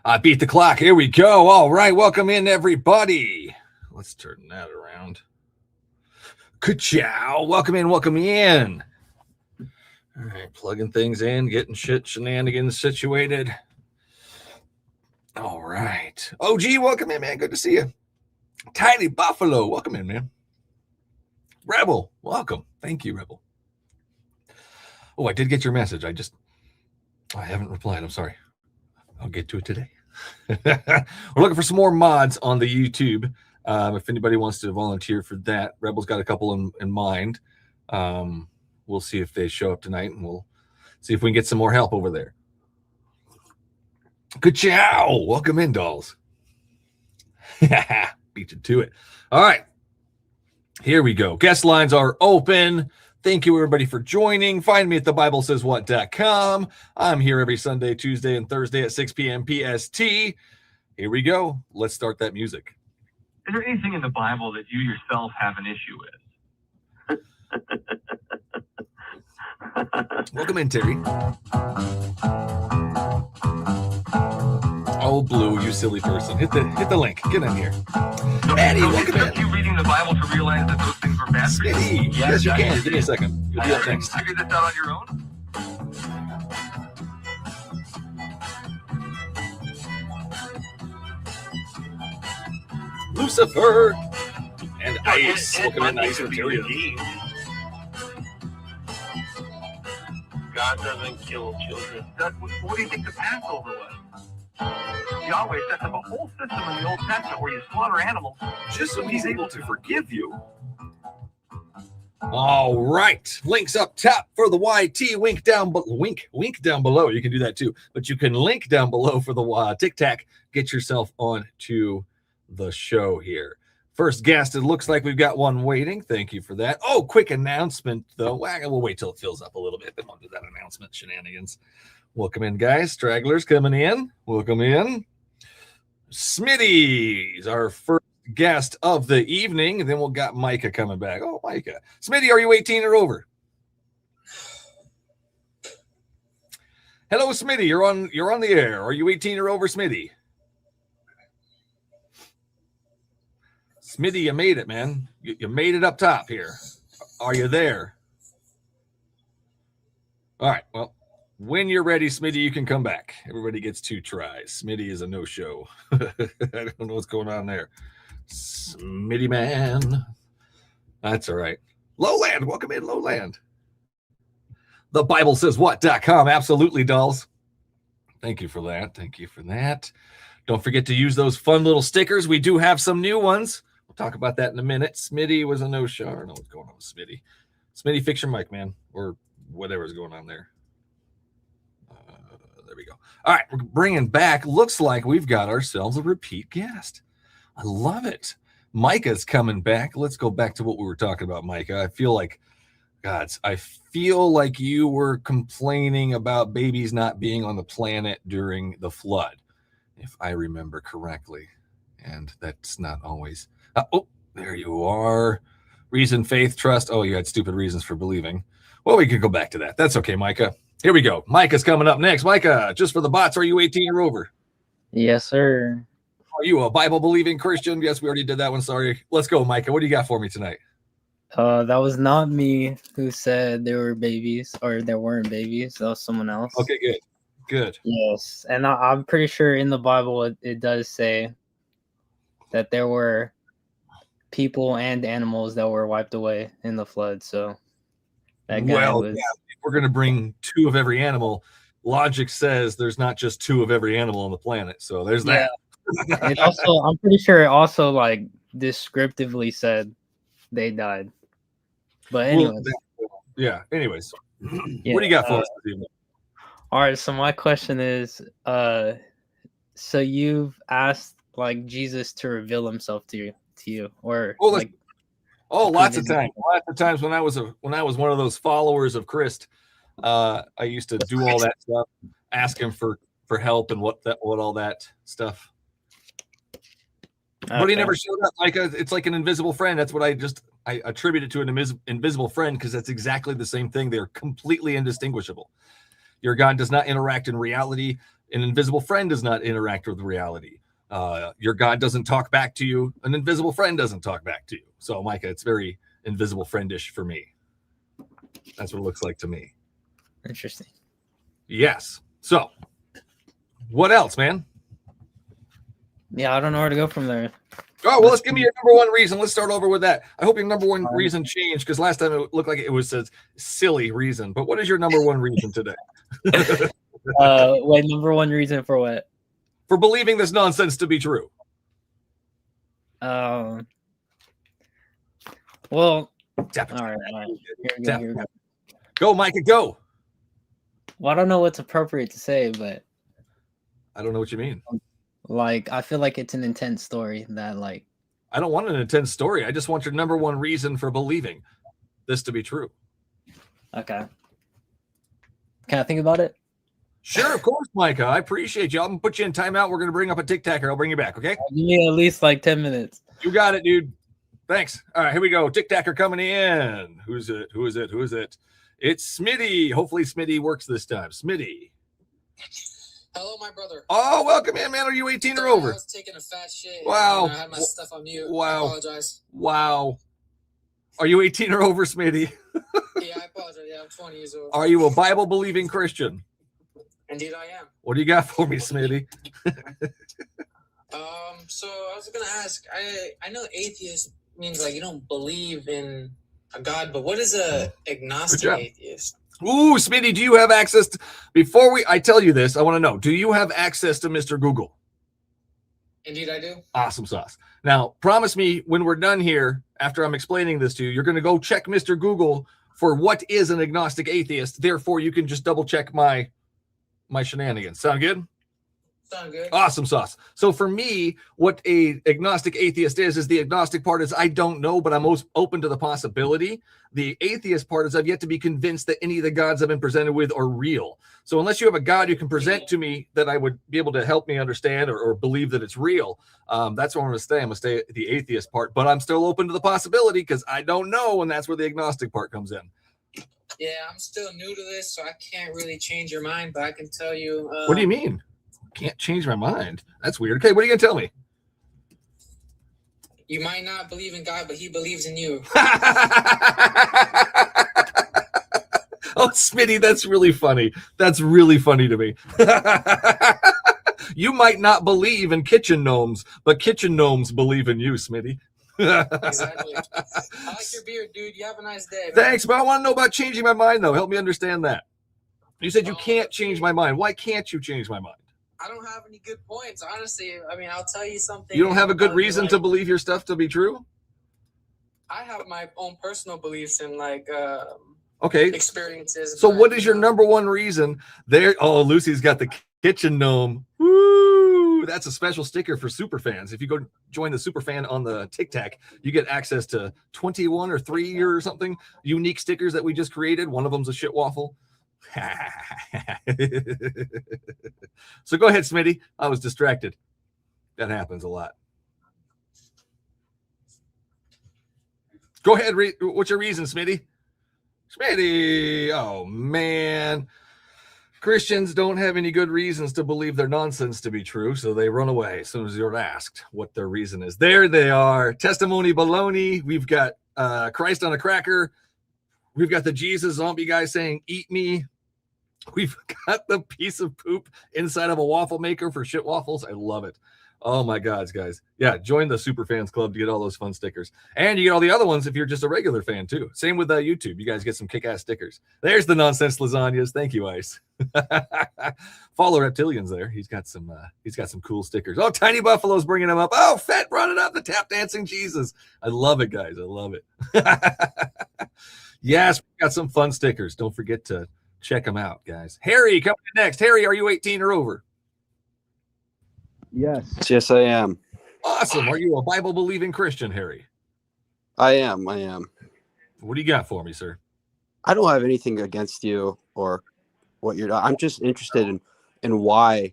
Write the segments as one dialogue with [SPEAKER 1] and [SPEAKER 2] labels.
[SPEAKER 1] I beat the clock. Here we go. All right. Welcome in, everybody. Let's turn that around. Ka-chow. Welcome in. Welcome in. All right. Plugging things in, getting shenanigans situated. All right. OG, welcome in, man. Good to see you. Tiny Buffalo. Welcome in, man. Rebel. Welcome. Thank you, Rebel. Oh, I did get your message. I haven't replied. I'm sorry. I'll get to it today. We're looking for some more mods on the YouTube. If anybody wants to volunteer for that, Rebel's got a couple in mind. We'll see if they show up tonight, and we'll see if we can get some more help over there. Good chow. Welcome in, dolls. Beat you to it. All right. Here we go. Guest lines are open. Thank you, everybody, for joining. Find me at thebiblesayswhat.com. I'm here every Sunday, Tuesday, and Thursday at 6 p.m. PST. Here we go. Let's start that music.
[SPEAKER 2] Is there anything in the Bible that you yourself have an issue with?
[SPEAKER 1] Welcome in, Terry. Oh, Blue, you silly person. Hit the link. Get in here. Maddie, welcome in.
[SPEAKER 2] You reading the Bible to realize that those things were bad for you?
[SPEAKER 1] Smitty, yes, you can. Give me a second. You'll be up next.
[SPEAKER 2] You figured this out on your own?
[SPEAKER 1] Lucifer and Ice. Welcome in, Ice.
[SPEAKER 3] God doesn't kill children.
[SPEAKER 2] What do you think the Passover was? Yahweh sets up a whole system in the Old Testament where you slaughter animals
[SPEAKER 1] just so he's able to forgive you. All right. Links up top for the YT. Wink down below. You can do that too. But you can link down below for the Tic Tac. Get yourself on to the show here. First guest, it looks like we've got one waiting. Thank you for that. Oh, quick announcement, though. We'll wait till it fills up a little bit, then we'll do that announcement shenanigans. Welcome in, guys. Stragglers coming in. Welcome in. Smitty's our first guest of the evening, and then we'll got Micah coming back. Oh, Micah. Smitty, are you 18 or over? Hello, Smitty. You're on the air. Are you 18 or over, Smitty? Smitty, you made it, man. You made it up top here. Are you there? All right. Well, when you're ready, Smitty, you can come back. Everybody gets 2 tries. Smitty is a no-show. I don't know what's going on there. Smitty man. That's all right. Lowland, welcome in, Lowland. TheBibleSaysWhat.com. Absolutely, dolls. Thank you for that. Thank you for that. Don't forget to use those fun little stickers. We do have some new ones. We'll talk about that in a minute. Smitty was a no-show. I don't know what's going on with Smitty. Smitty, fix your mic, man, or whatever's going on there. There we go. All right, we're bringing back. Looks like we've got ourselves a repeat guest. I love it. Micah's coming back. Let's go back to what we were talking about, Micah. I feel like you were complaining about babies not being on the planet during the flood, if I remember correctly. And that's not always. Oh, there you are. Reason, faith, trust. Oh, you had stupid reasons for believing. Well, we could go back to that. That's okay, Micah. Here we go. Micah's coming up next. Micah, just for the bots, are you 18 or over?
[SPEAKER 4] Yes, sir.
[SPEAKER 1] Are you a Bible-believing Christian? Yes, we already did that one. Sorry. Let's go, Micah. What do you got for me tonight?
[SPEAKER 4] That was not me who said there were babies or there weren't babies. That was someone else.
[SPEAKER 1] Okay, good. Good.
[SPEAKER 4] Yes, and I'm pretty sure in the Bible it does say that there were people and animals that were wiped away in the flood. So that guy was...
[SPEAKER 1] yeah, if we're going to bring 2 of every animal, logic says there's not just 2 of every animal on the planet. So there's that.
[SPEAKER 4] It also, I'm pretty sure it also like descriptively said they died. But anyways.
[SPEAKER 1] Anyways.
[SPEAKER 4] Yeah,
[SPEAKER 1] what do you got for us?
[SPEAKER 4] All right, so my question is, so you've asked like Jesus to reveal himself to you, or
[SPEAKER 1] lots of times. Lots of times when I was one of those followers of Christ, I used to do all that stuff, ask him for help and what all that stuff. Okay. But he never showed up. Like it's like an invisible friend. That's what I attribute it to, an invisible friend, because that's exactly the same thing. They're completely indistinguishable. Your God does not interact in reality. An invisible friend does not interact with reality. Your God doesn't talk back to you. An invisible friend doesn't talk back to you. So, Micah, it's very invisible friendish for me. That's what it looks like to me.
[SPEAKER 4] Interesting.
[SPEAKER 1] Yes. So, what else, man?
[SPEAKER 4] Yeah, I don't know where to go from there.
[SPEAKER 1] Oh, well, let's give me your number one reason. Let's start over with that. I hope your number one reason changed, because last time it looked like it was a silly reason. But what is your number one reason today?
[SPEAKER 4] Wait, number one reason for what?
[SPEAKER 1] For believing this nonsense to be true.
[SPEAKER 4] Well,
[SPEAKER 1] Tap it.
[SPEAKER 4] all right.
[SPEAKER 1] Tap
[SPEAKER 4] Here we go.
[SPEAKER 1] Go, Micah, go.
[SPEAKER 4] Well, I don't know what's appropriate to say, but
[SPEAKER 1] I don't know what you mean.
[SPEAKER 4] like, I feel like it's an intense story that, like,
[SPEAKER 1] I don't want an intense story. I just want your number one reason for believing this to be true.
[SPEAKER 4] okay. Can I think about it?
[SPEAKER 1] Sure, of course, Micah. I appreciate you. I'm going to put you in timeout. We're going to bring up a tic-tacker. I'll bring you back, okay?
[SPEAKER 4] Give me at least like 10 minutes.
[SPEAKER 1] You got it, dude. Thanks. All right, here we go. Tic-tacker coming in. Who's it? Who is it? Who is it? It's Smitty. Hopefully Smitty works this time. Smitty.
[SPEAKER 5] Hello, my brother.
[SPEAKER 1] Oh, welcome in, man. Are you 18 or over?
[SPEAKER 5] I was taking a fat shit.
[SPEAKER 1] Wow.
[SPEAKER 5] I had my stuff on mute.
[SPEAKER 1] Wow.
[SPEAKER 5] I apologize.
[SPEAKER 1] Wow. Are you 18 or over, Smitty?
[SPEAKER 5] Yeah, I apologize. Yeah, I'm 20 years old.
[SPEAKER 1] Are you a Bible-believing Christian?
[SPEAKER 5] Indeed, I am.
[SPEAKER 1] What do you got for me, Smitty?
[SPEAKER 5] So I was gonna ask. I know atheist means like you don't believe in a God, but what is a agnostic atheist?
[SPEAKER 1] Ooh, Smitty, do you have access to, before I tell you this, I want to know, do you have access to Mr. Google?
[SPEAKER 5] Indeed, I do.
[SPEAKER 1] Awesome sauce. Now, promise me when we're done here, after I'm explaining this to you, you're going to go check Mr. Google for what is an agnostic atheist. Therefore, you can just double check my shenanigans. Sound good?
[SPEAKER 5] Sound good.
[SPEAKER 1] Awesome sauce. So for me, what a agnostic atheist is the agnostic part is I don't know, but I'm most open to the possibility. The atheist part is I've yet to be convinced that any of the gods I've been presented with are real. So unless you have a God you can present to me that I would be able to help me understand or believe that it's real, that's where I'm going to stay. I'm going to stay at the atheist part, but I'm still open to the possibility because I don't know, and that's where the agnostic part comes in.
[SPEAKER 5] Yeah, I'm still new to this, so I can't really change your mind, but I can tell you.
[SPEAKER 1] What do you mean? Can't change my mind. That's weird. Okay, what are you going to tell me?
[SPEAKER 5] You might not believe in God, but he believes in you.
[SPEAKER 1] Oh, Smitty, that's really funny. That's really funny to me. You might not believe in kitchen gnomes, but kitchen gnomes believe in you, Smitty.
[SPEAKER 5] Exactly. I like your beard, dude. You have a nice day. Man.
[SPEAKER 1] Thanks, but I want to know about changing my mind, though. Help me understand that. You said you can't change my mind. Why can't you change my mind?
[SPEAKER 5] I don't have any good points, honestly. I mean, I'll tell you something.
[SPEAKER 1] You don't have a good reason to believe your stuff to be true?
[SPEAKER 5] I have my own personal beliefs and
[SPEAKER 1] okay
[SPEAKER 5] experiences.
[SPEAKER 1] So what is your number one reason? There. Oh, Lucy's got the kitchen gnome. Woo! That's a special sticker for super fans. If you go join the super fan on the TikTok, you get access to 21 or 3 or something unique stickers that we just created. One of them's a shit waffle. So go ahead, Smitty. I was distracted. That happens a lot. Go ahead. What's your reason, Smitty? Smitty. Oh, man. Christians don't have any good reasons to believe their nonsense to be true, so they run away as soon as you're asked what their reason is. There they are. Testimony baloney. We've got Christ on a cracker. We've got the Jesus zombie guy saying, eat me. We've got the piece of poop inside of a waffle maker for shit waffles. I love it. Oh my gods, guys. Yeah, join the super fans club to get all those fun stickers. And you get all the other ones if you're just a regular fan too. Same with YouTube. You guys get some kick-ass stickers. There's the nonsense lasagnas. Thank you, Ice. Follow Reptilians there. He's got some cool stickers. Oh, Tiny Buffalo's bringing them up. Oh, Fett brought it up. The tap dancing Jesus. I love it, guys. I love it. Yes, we got some fun stickers. Don't forget to check them out, guys. Harry coming in next. Harry, are you 18 or over?
[SPEAKER 6] Yes, I am.
[SPEAKER 1] Awesome. Are you a Bible-believing Christian, Harry?
[SPEAKER 6] I am.
[SPEAKER 1] What do you got for me, sir?
[SPEAKER 6] I don't have anything against you or what you're. I'm just interested in why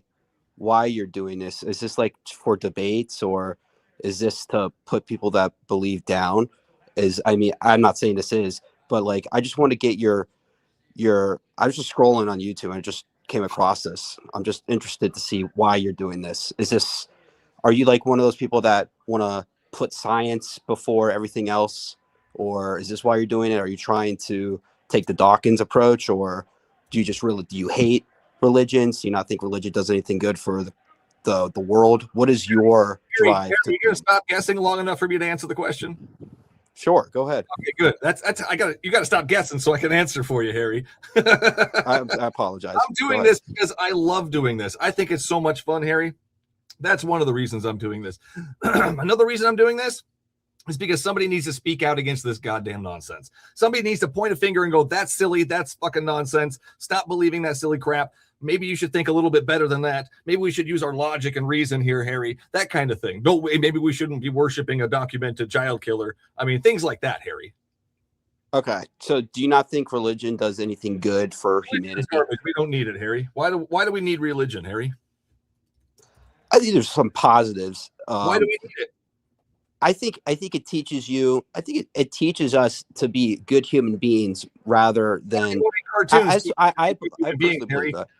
[SPEAKER 6] you're doing this. Is this like for debates, or is this to put people that believe down? I'm not saying this is, but like I just want to get your. I was just scrolling on YouTube and I just came across this. I'm just interested to see why you're doing this. Are you like one of those people that want to put science before everything else, or is this why you're doing it? Are you trying to take the Dawkins approach, or do you hate religions? Do you not think religion does anything good for the world? What is your drive?
[SPEAKER 1] Harry, you gonna stop guessing long enough for me to answer the question?
[SPEAKER 6] Sure, go ahead.
[SPEAKER 1] Okay, good. You got to stop guessing so I can answer for you, Harry.
[SPEAKER 6] I apologize.
[SPEAKER 1] I'm doing this because I love doing this. I think it's so much fun, Harry. That's one of the reasons I'm doing this. Another reason I'm doing this is because somebody needs to speak out against this goddamn nonsense. Somebody needs to point a finger and go, that's silly. That's fucking nonsense. Stop believing that silly crap. Maybe you should think a little bit better than that. Maybe we should use our logic and reason here, Harry. That kind of thing. No, maybe we shouldn't be worshiping a documented child killer. I mean, things like that, Harry.
[SPEAKER 6] Okay. So do you not think religion does anything good for humanity?
[SPEAKER 1] We don't need it, Harry. Why do we need religion, Harry?
[SPEAKER 6] I think there's some positives.
[SPEAKER 1] Why do we need it?
[SPEAKER 6] I think it teaches you. I think it teaches us to be good human beings rather than
[SPEAKER 1] cartoons.
[SPEAKER 6] I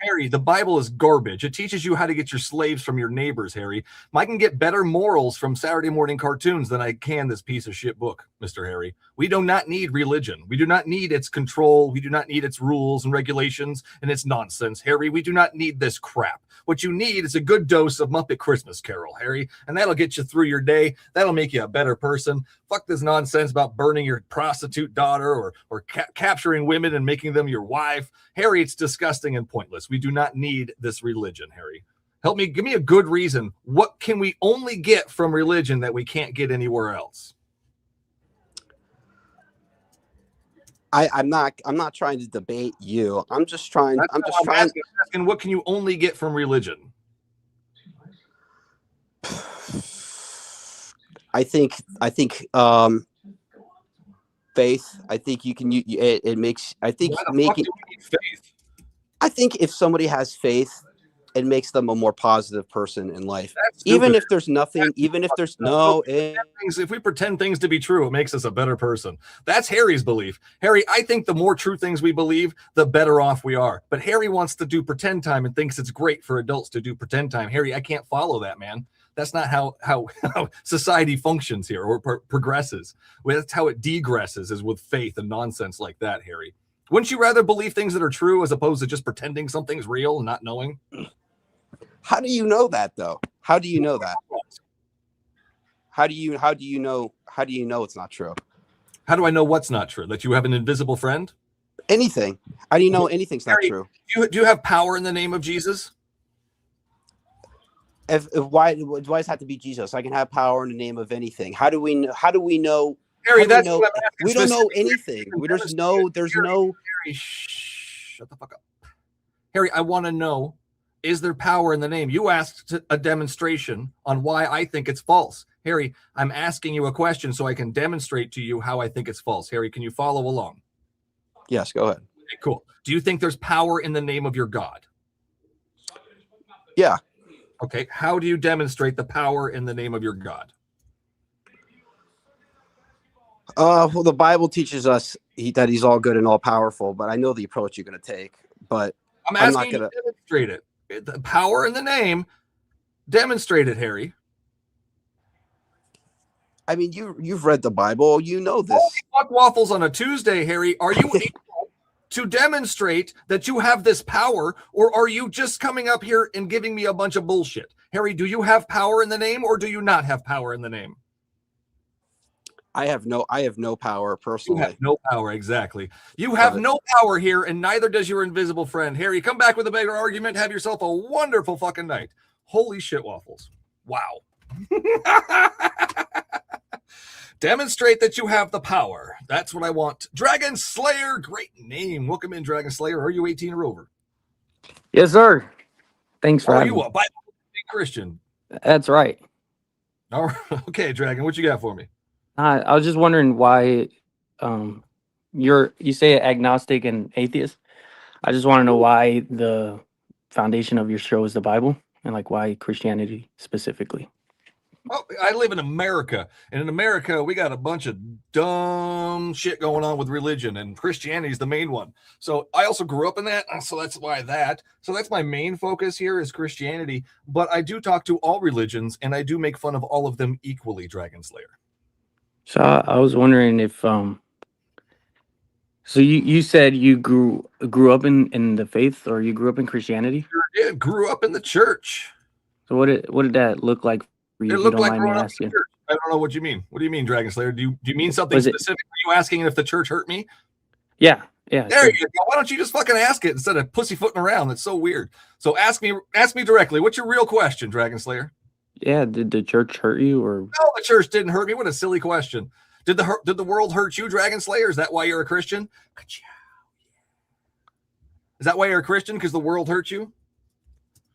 [SPEAKER 1] Harry, the Bible is garbage. It teaches you how to get your slaves from your neighbors, Harry. I can get better morals from Saturday morning cartoons than I can this piece of shit book, Mr. Harry. We do not need religion. We do not need its control. We do not need its rules and regulations and its nonsense, Harry. We do not need this crap. What you need is a good dose of Muppet Christmas Carol, Harry, and that'll get you through your day. That'll make you a better person. Fuck this nonsense about burning your prostitute daughter or capturing women and making them your wife. Harry, it's disgusting and pointless. We do not need this religion, Harry. Give me a good reason. What can we only get from religion that we can't get anywhere else?
[SPEAKER 6] I'm not trying to debate you. I'm just trying.
[SPEAKER 1] Asking what can you only get from religion?
[SPEAKER 6] I think faith. I think you can. It makes. I think making
[SPEAKER 1] faith.
[SPEAKER 6] I think if somebody has faith, it makes them a more positive person in life. Even if there's nothing, even if there's no.
[SPEAKER 1] If we pretend things to be true, it makes us a better person. That's Harry's belief. Harry, I think the more true things we believe, the better off we are. But Harry wants to do pretend time and thinks it's great for adults to do pretend time. Harry, I can't follow that, man. That's not how society functions here or progresses. That's how it degresses, is with faith and nonsense like that, Harry. Wouldn't you rather believe things that are true as opposed to just pretending something's real and not knowing?
[SPEAKER 6] How do you know that, though? How do you know that? How do you know it's not true?
[SPEAKER 1] How do I know what's not true? That you have an invisible friend?
[SPEAKER 6] Anything. How do you know anything's not true?
[SPEAKER 1] Do you have power in the name of Jesus?
[SPEAKER 6] Why does it have to be Jesus? I can have power in the name of anything. How do we know?
[SPEAKER 1] Harry,
[SPEAKER 6] we don't know anything. There's no.
[SPEAKER 1] Harry, shut the fuck up. Harry, I want to know, is there power in the name? You asked a demonstration on why I think it's false. Harry, I'm asking you a question so I can demonstrate to you how I think it's false. Harry, can you follow along?
[SPEAKER 6] Yes, go ahead.
[SPEAKER 1] Okay, cool. Do you think there's power in the name of your God?
[SPEAKER 6] Yeah.
[SPEAKER 1] Okay. How do you demonstrate the power in the name of your God?
[SPEAKER 6] Well, the Bible teaches us that he's all good and all powerful, but I know the approach you're going to take, but
[SPEAKER 1] I'm asking you to demonstrate it. The power in the name, demonstrate it, Harry.
[SPEAKER 6] I mean, you've read the Bible. You know this.
[SPEAKER 1] Fuck waffles on a Tuesday, Harry. Are you able to demonstrate that you have this power, or are you just coming up here and giving me a bunch of bullshit? Harry, do you have power in the name, or do you not have power in the name?
[SPEAKER 6] I have no power personally.
[SPEAKER 1] You have no power, exactly. You have no power here, and neither does your invisible friend. Harry, come back with a better argument. Have yourself a wonderful fucking night. Holy shit waffles. Wow. Demonstrate that you have the power. That's what I want. Dragon Slayer, great name. Welcome in, Dragon Slayer. Are you 18 or over?
[SPEAKER 7] Yes, sir. Thanks for having me.
[SPEAKER 1] Are you a Bible Christian?
[SPEAKER 7] That's right.
[SPEAKER 1] All right. Okay, Dragon, what you got for me?
[SPEAKER 7] I was just wondering why you say agnostic and atheist. I just want to know why the foundation of your show is the Bible and like why Christianity specifically.
[SPEAKER 1] Oh, I live in America, and in America, we got a bunch of dumb shit going on with religion, and Christianity is the main one. So I also grew up in that, so that's why that. So that's my main focus here is Christianity, but I do talk to all religions, and I do make fun of all of them equally, Dragon Slayer.
[SPEAKER 7] So I was wondering if so you said you grew up in the faith, or you grew up in Christianity.
[SPEAKER 1] Yeah, grew up in the church.
[SPEAKER 7] So what did that look like for you?
[SPEAKER 1] It
[SPEAKER 7] If you
[SPEAKER 1] looked
[SPEAKER 7] don't
[SPEAKER 1] like
[SPEAKER 7] mind me
[SPEAKER 1] growing up in the
[SPEAKER 7] asking.
[SPEAKER 1] church. I don't know what you mean. What do you mean, Dragon Slayer? Do you mean something
[SPEAKER 7] Was it?
[SPEAKER 1] specific? Are you asking if the church hurt me?
[SPEAKER 7] Yeah,
[SPEAKER 1] There
[SPEAKER 7] sure.
[SPEAKER 1] you go. Why don't you just fucking ask it instead of pussyfooting around? That's so weird. So ask me directly. What's your real question, Dragon Slayer?
[SPEAKER 7] Yeah, did the church hurt you, or
[SPEAKER 1] No, the church didn't hurt me. What a silly question. Did the world hurt you, Dragon Slayer? Is that why you're a Christian? Is that why you're a Christian? Because the world hurt you?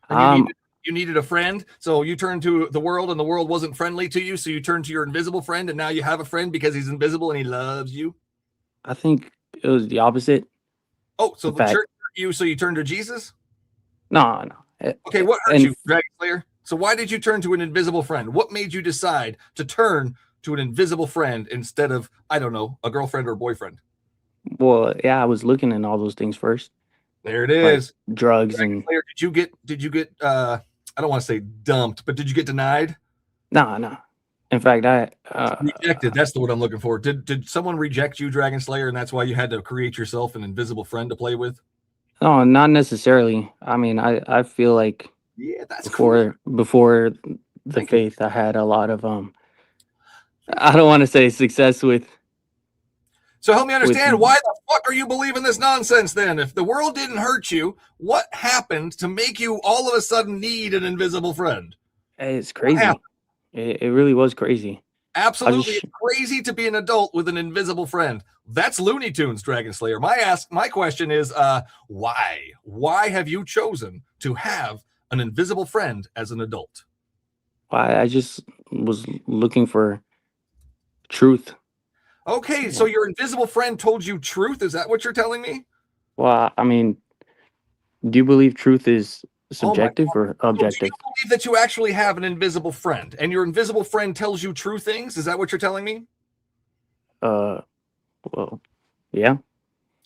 [SPEAKER 1] And you needed a friend, so you turned to the world, and the world wasn't friendly to you, so you turned to your invisible friend, and now you have a friend because he's invisible and he loves you?
[SPEAKER 7] I think it was the opposite.
[SPEAKER 1] Oh, so
[SPEAKER 7] In
[SPEAKER 1] the
[SPEAKER 7] fact,
[SPEAKER 1] church hurt you, so you turned to Jesus?
[SPEAKER 7] no.
[SPEAKER 1] Okay, what hurt
[SPEAKER 7] And
[SPEAKER 1] you, Dragon Slayer? So why did you turn to an invisible friend? What made you decide to turn to an invisible friend instead of, I don't know, a girlfriend or a boyfriend?
[SPEAKER 7] well, yeah, I was looking at all those things first,
[SPEAKER 1] There it
[SPEAKER 7] like
[SPEAKER 1] is.
[SPEAKER 7] drugs
[SPEAKER 1] Dragon
[SPEAKER 7] and
[SPEAKER 1] Slayer, did you get I don't want to say dumped, but did you get denied?
[SPEAKER 7] no. In fact,
[SPEAKER 1] Rejected. That's the word I'm looking for. Did someone reject you, Dragon Slayer, and that's why you had to create yourself an invisible friend to play with?
[SPEAKER 7] no, not necessarily. I mean, I feel like
[SPEAKER 1] Yeah, that's cool.
[SPEAKER 7] before the
[SPEAKER 1] Thank you.
[SPEAKER 7] faith, I had a lot of I don't want to say success with
[SPEAKER 1] So help me understand,
[SPEAKER 7] with
[SPEAKER 1] why the fuck are you believing this nonsense then? If the world didn't hurt you, what happened to make you all of a sudden need an invisible friend?
[SPEAKER 7] it's
[SPEAKER 1] What
[SPEAKER 7] crazy.
[SPEAKER 1] happened?
[SPEAKER 7] It really was crazy.
[SPEAKER 1] Absolutely,
[SPEAKER 7] just-
[SPEAKER 1] it's crazy to be an adult with an invisible friend. That's Looney Tunes, Dragon Slayer. My question is, why? Why have you chosen to have an invisible friend as an adult?
[SPEAKER 7] I just was looking for truth.
[SPEAKER 1] Okay, so your invisible friend told you truth. Is that what you're telling me?
[SPEAKER 7] Well, I mean, do you believe truth is
[SPEAKER 1] Oh my
[SPEAKER 7] subjective
[SPEAKER 1] God.
[SPEAKER 7] or
[SPEAKER 1] So do you
[SPEAKER 7] objective?
[SPEAKER 1] believe that you actually have an invisible friend, and your invisible friend tells you true things? Is that what you're telling me?
[SPEAKER 7] Well, yeah.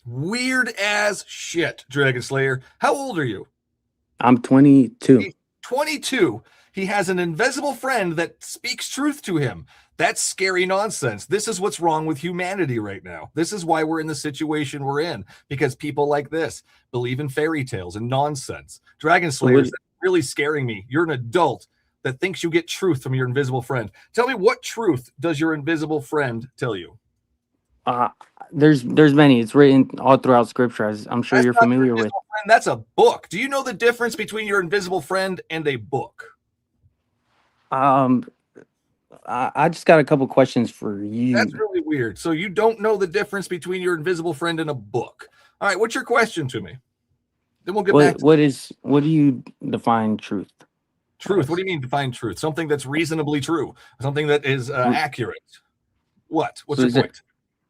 [SPEAKER 1] Weird as shit, Dragon Slayer. How old are you?
[SPEAKER 7] I'm 22.
[SPEAKER 1] He's 22. He has an invisible friend that speaks truth to him. That's scary nonsense. This is what's wrong with humanity right now. This is why we're in the situation we're in, because people like this believe in fairy tales and nonsense. Dragon Slayer is really scaring me. You're an adult that thinks you get truth from your invisible friend. Tell me, what truth does your invisible friend tell you?
[SPEAKER 7] There's many. It's written all throughout scripture, as I'm sure
[SPEAKER 1] That's
[SPEAKER 7] you're
[SPEAKER 1] not your
[SPEAKER 7] familiar with.
[SPEAKER 1] invisible friend, that's a book. Do you know the difference between your invisible friend and a book?
[SPEAKER 7] I just got a couple questions for you.
[SPEAKER 1] That's really weird. So you don't know the difference between your invisible friend and a book. All right, what's your question to me? Then we'll get back to
[SPEAKER 7] What do you define truth?
[SPEAKER 1] truth. What do you mean define truth? Something that's reasonably true, something that is accurate. What's
[SPEAKER 7] So
[SPEAKER 1] your
[SPEAKER 7] is it-
[SPEAKER 1] point?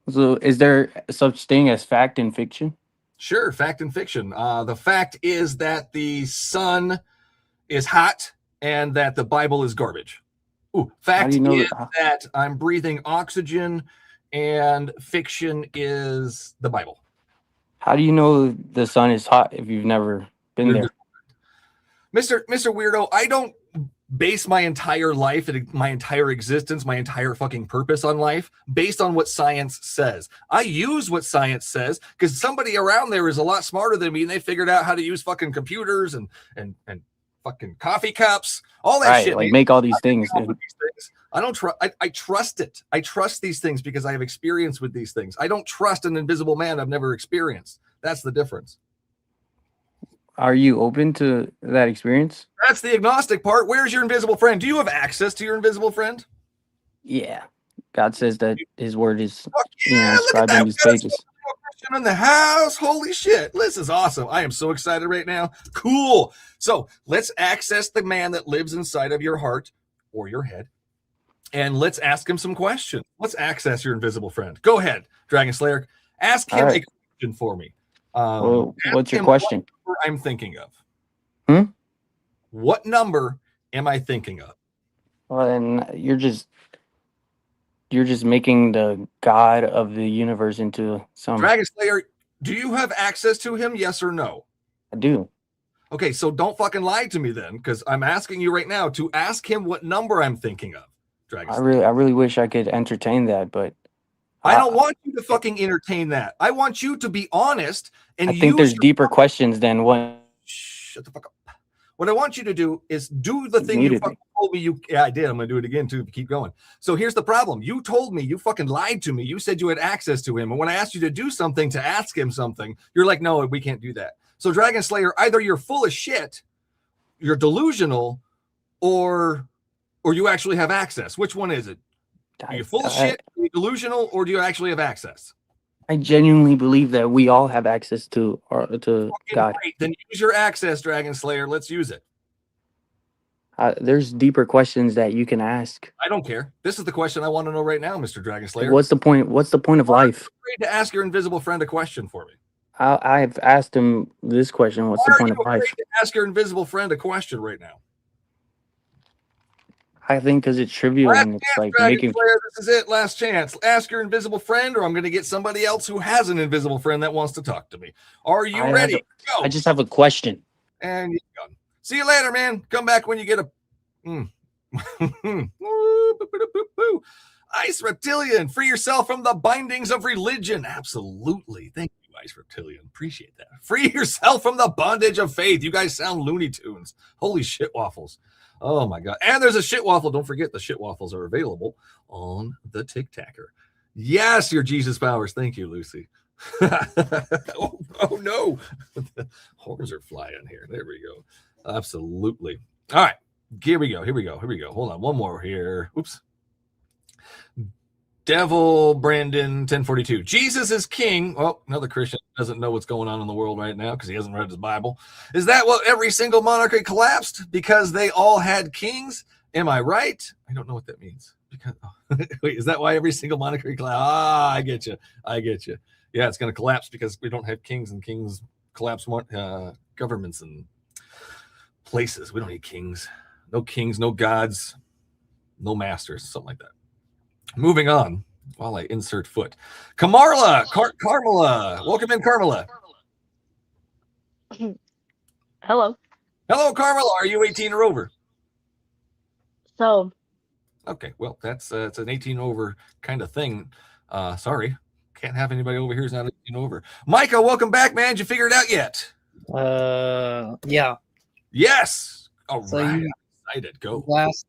[SPEAKER 7] So is there such thing as fact and fiction?
[SPEAKER 1] Sure, fact and fiction. The fact is that the sun is hot and that the Bible is garbage. Ooh, fact
[SPEAKER 7] do you know
[SPEAKER 1] is
[SPEAKER 7] that?
[SPEAKER 1] that I'm breathing oxygen, and fiction is the Bible.
[SPEAKER 7] How do you know the sun is hot if you've never been there?
[SPEAKER 1] Mr. Weirdo, I don't base my entire life and my entire existence, my entire fucking purpose on life based on what science says. I use what science says because somebody around there is a lot smarter than me, and they figured out how to use fucking computers and fucking coffee cups, all that
[SPEAKER 7] Right,
[SPEAKER 1] shit.
[SPEAKER 7] like
[SPEAKER 1] man.
[SPEAKER 7] make all these things.
[SPEAKER 1] All of
[SPEAKER 7] Dude.
[SPEAKER 1] these things. I don't trust. I trust it. I trust these things because I have experience with these things. I don't trust an invisible man I've never experienced. That's the difference.
[SPEAKER 7] Are you open to that experience?
[SPEAKER 1] That's the agnostic part. Where's your invisible friend? Do you have access to your invisible friend?
[SPEAKER 7] Yeah. God says that his word is
[SPEAKER 1] Fuck yeah, look at
[SPEAKER 7] inscribed
[SPEAKER 1] that.
[SPEAKER 7] in these
[SPEAKER 1] We got a
[SPEAKER 7] pages.
[SPEAKER 1] Christian in the house. Holy shit. This is awesome. I am so excited right now. Cool. So let's access the man that lives inside of your heart or your head, and let's ask him some questions. Let's access your invisible friend. Go ahead, Dragon Slayer. Ask him a question for me.
[SPEAKER 7] Well, what's
[SPEAKER 1] ask
[SPEAKER 7] your
[SPEAKER 1] him
[SPEAKER 7] question?
[SPEAKER 1] what number I'm thinking of.
[SPEAKER 7] Hmm?
[SPEAKER 1] What number am I thinking of?
[SPEAKER 7] Well, then you're just making the God of the universe into some.
[SPEAKER 1] Dragon Slayer, do you have access to him? Yes or no?
[SPEAKER 7] I do.
[SPEAKER 1] Okay, so don't fucking lie to me then, because I'm asking you right now to ask him what number I'm thinking of. Dragon Slayer.
[SPEAKER 7] I really wish I could entertain that, but
[SPEAKER 1] I don't want you to fucking entertain that. I want you to be honest and
[SPEAKER 7] I think there's
[SPEAKER 1] use your
[SPEAKER 7] deeper questions than what
[SPEAKER 1] shut the fuck up. What I want you to do is do the thing you
[SPEAKER 7] muted
[SPEAKER 1] fucking
[SPEAKER 7] me.
[SPEAKER 1] told me you. Yeah, I did. I'm gonna do it again too. Keep going. So here's the problem. You told me, you fucking lied to me. You said you had access to him, and when I asked you to do something to ask him something, you're like, no, we can't do that. So Dragon Slayer, either you're full of shit, you're delusional, or you actually have access. Which one is it? Are you full of shit? Are you delusional, or do you actually have access?
[SPEAKER 7] I genuinely believe that we all have access to God.
[SPEAKER 1] Great. Then use your access, Dragon Slayer. Let's use it.
[SPEAKER 7] There's deeper questions that you can ask.
[SPEAKER 1] I don't care. This is the question I want to know right now, Mr. Dragon Slayer.
[SPEAKER 7] What's the point? What's the point of life?
[SPEAKER 1] Afraid to ask your invisible friend a question for me.
[SPEAKER 7] I've asked him this question. What's the point of life?
[SPEAKER 1] To ask your invisible friend a question right now.
[SPEAKER 7] I think because it's trivial and it's like making.
[SPEAKER 1] Slayer, this is it. Last chance. Ask your invisible friend, or I'm going to get somebody else who has an invisible friend that wants to talk to me. Are you ready? Go.
[SPEAKER 7] I just have a question.
[SPEAKER 1] And you're done. See you later, man. Come back when you get a. Ice Reptilian, free yourself from the bindings of religion. Absolutely. Thank you, Ice Reptilian. Appreciate that. Free yourself from the bondage of faith. You guys sound Looney Tunes. Holy shit waffles. Oh my God. And there's a shit waffle. Don't forget the shit waffles are available on the Tic Tacker. Yes, your Jesus powers. Thank you, Lucy. oh no. The horns are flying here. There we go. Absolutely. All right. Here we go. Hold on. One more here. Oops. Devil Brandon 1042. Jesus is king. Oh, another Christian doesn't know what's going on in the world right now because he hasn't read his Bible. Is that what every single monarchy collapsed because they all had kings? Am I right? I don't know what that means. Because wait, is that why every single monarchy collapsed? I get you. Yeah, it's going to collapse because we don't have kings, and kings collapse governments and places. We don't need kings. No kings, no gods, no masters, something like that. Moving on while I insert foot. Carmela. Welcome in, Carmela.
[SPEAKER 8] Hello.
[SPEAKER 1] Hello, Carmela. Are you 18 or over?
[SPEAKER 8] So.
[SPEAKER 1] Okay, well, it's an 18 over kind of thing. Sorry. Can't have anybody over here who's not 18 over. Micah, welcome back, man. Did you figure it out yet?
[SPEAKER 4] Yeah.
[SPEAKER 1] Yes. All
[SPEAKER 4] So
[SPEAKER 1] right.
[SPEAKER 4] you-
[SPEAKER 1] I'm excited. Go.
[SPEAKER 4] Last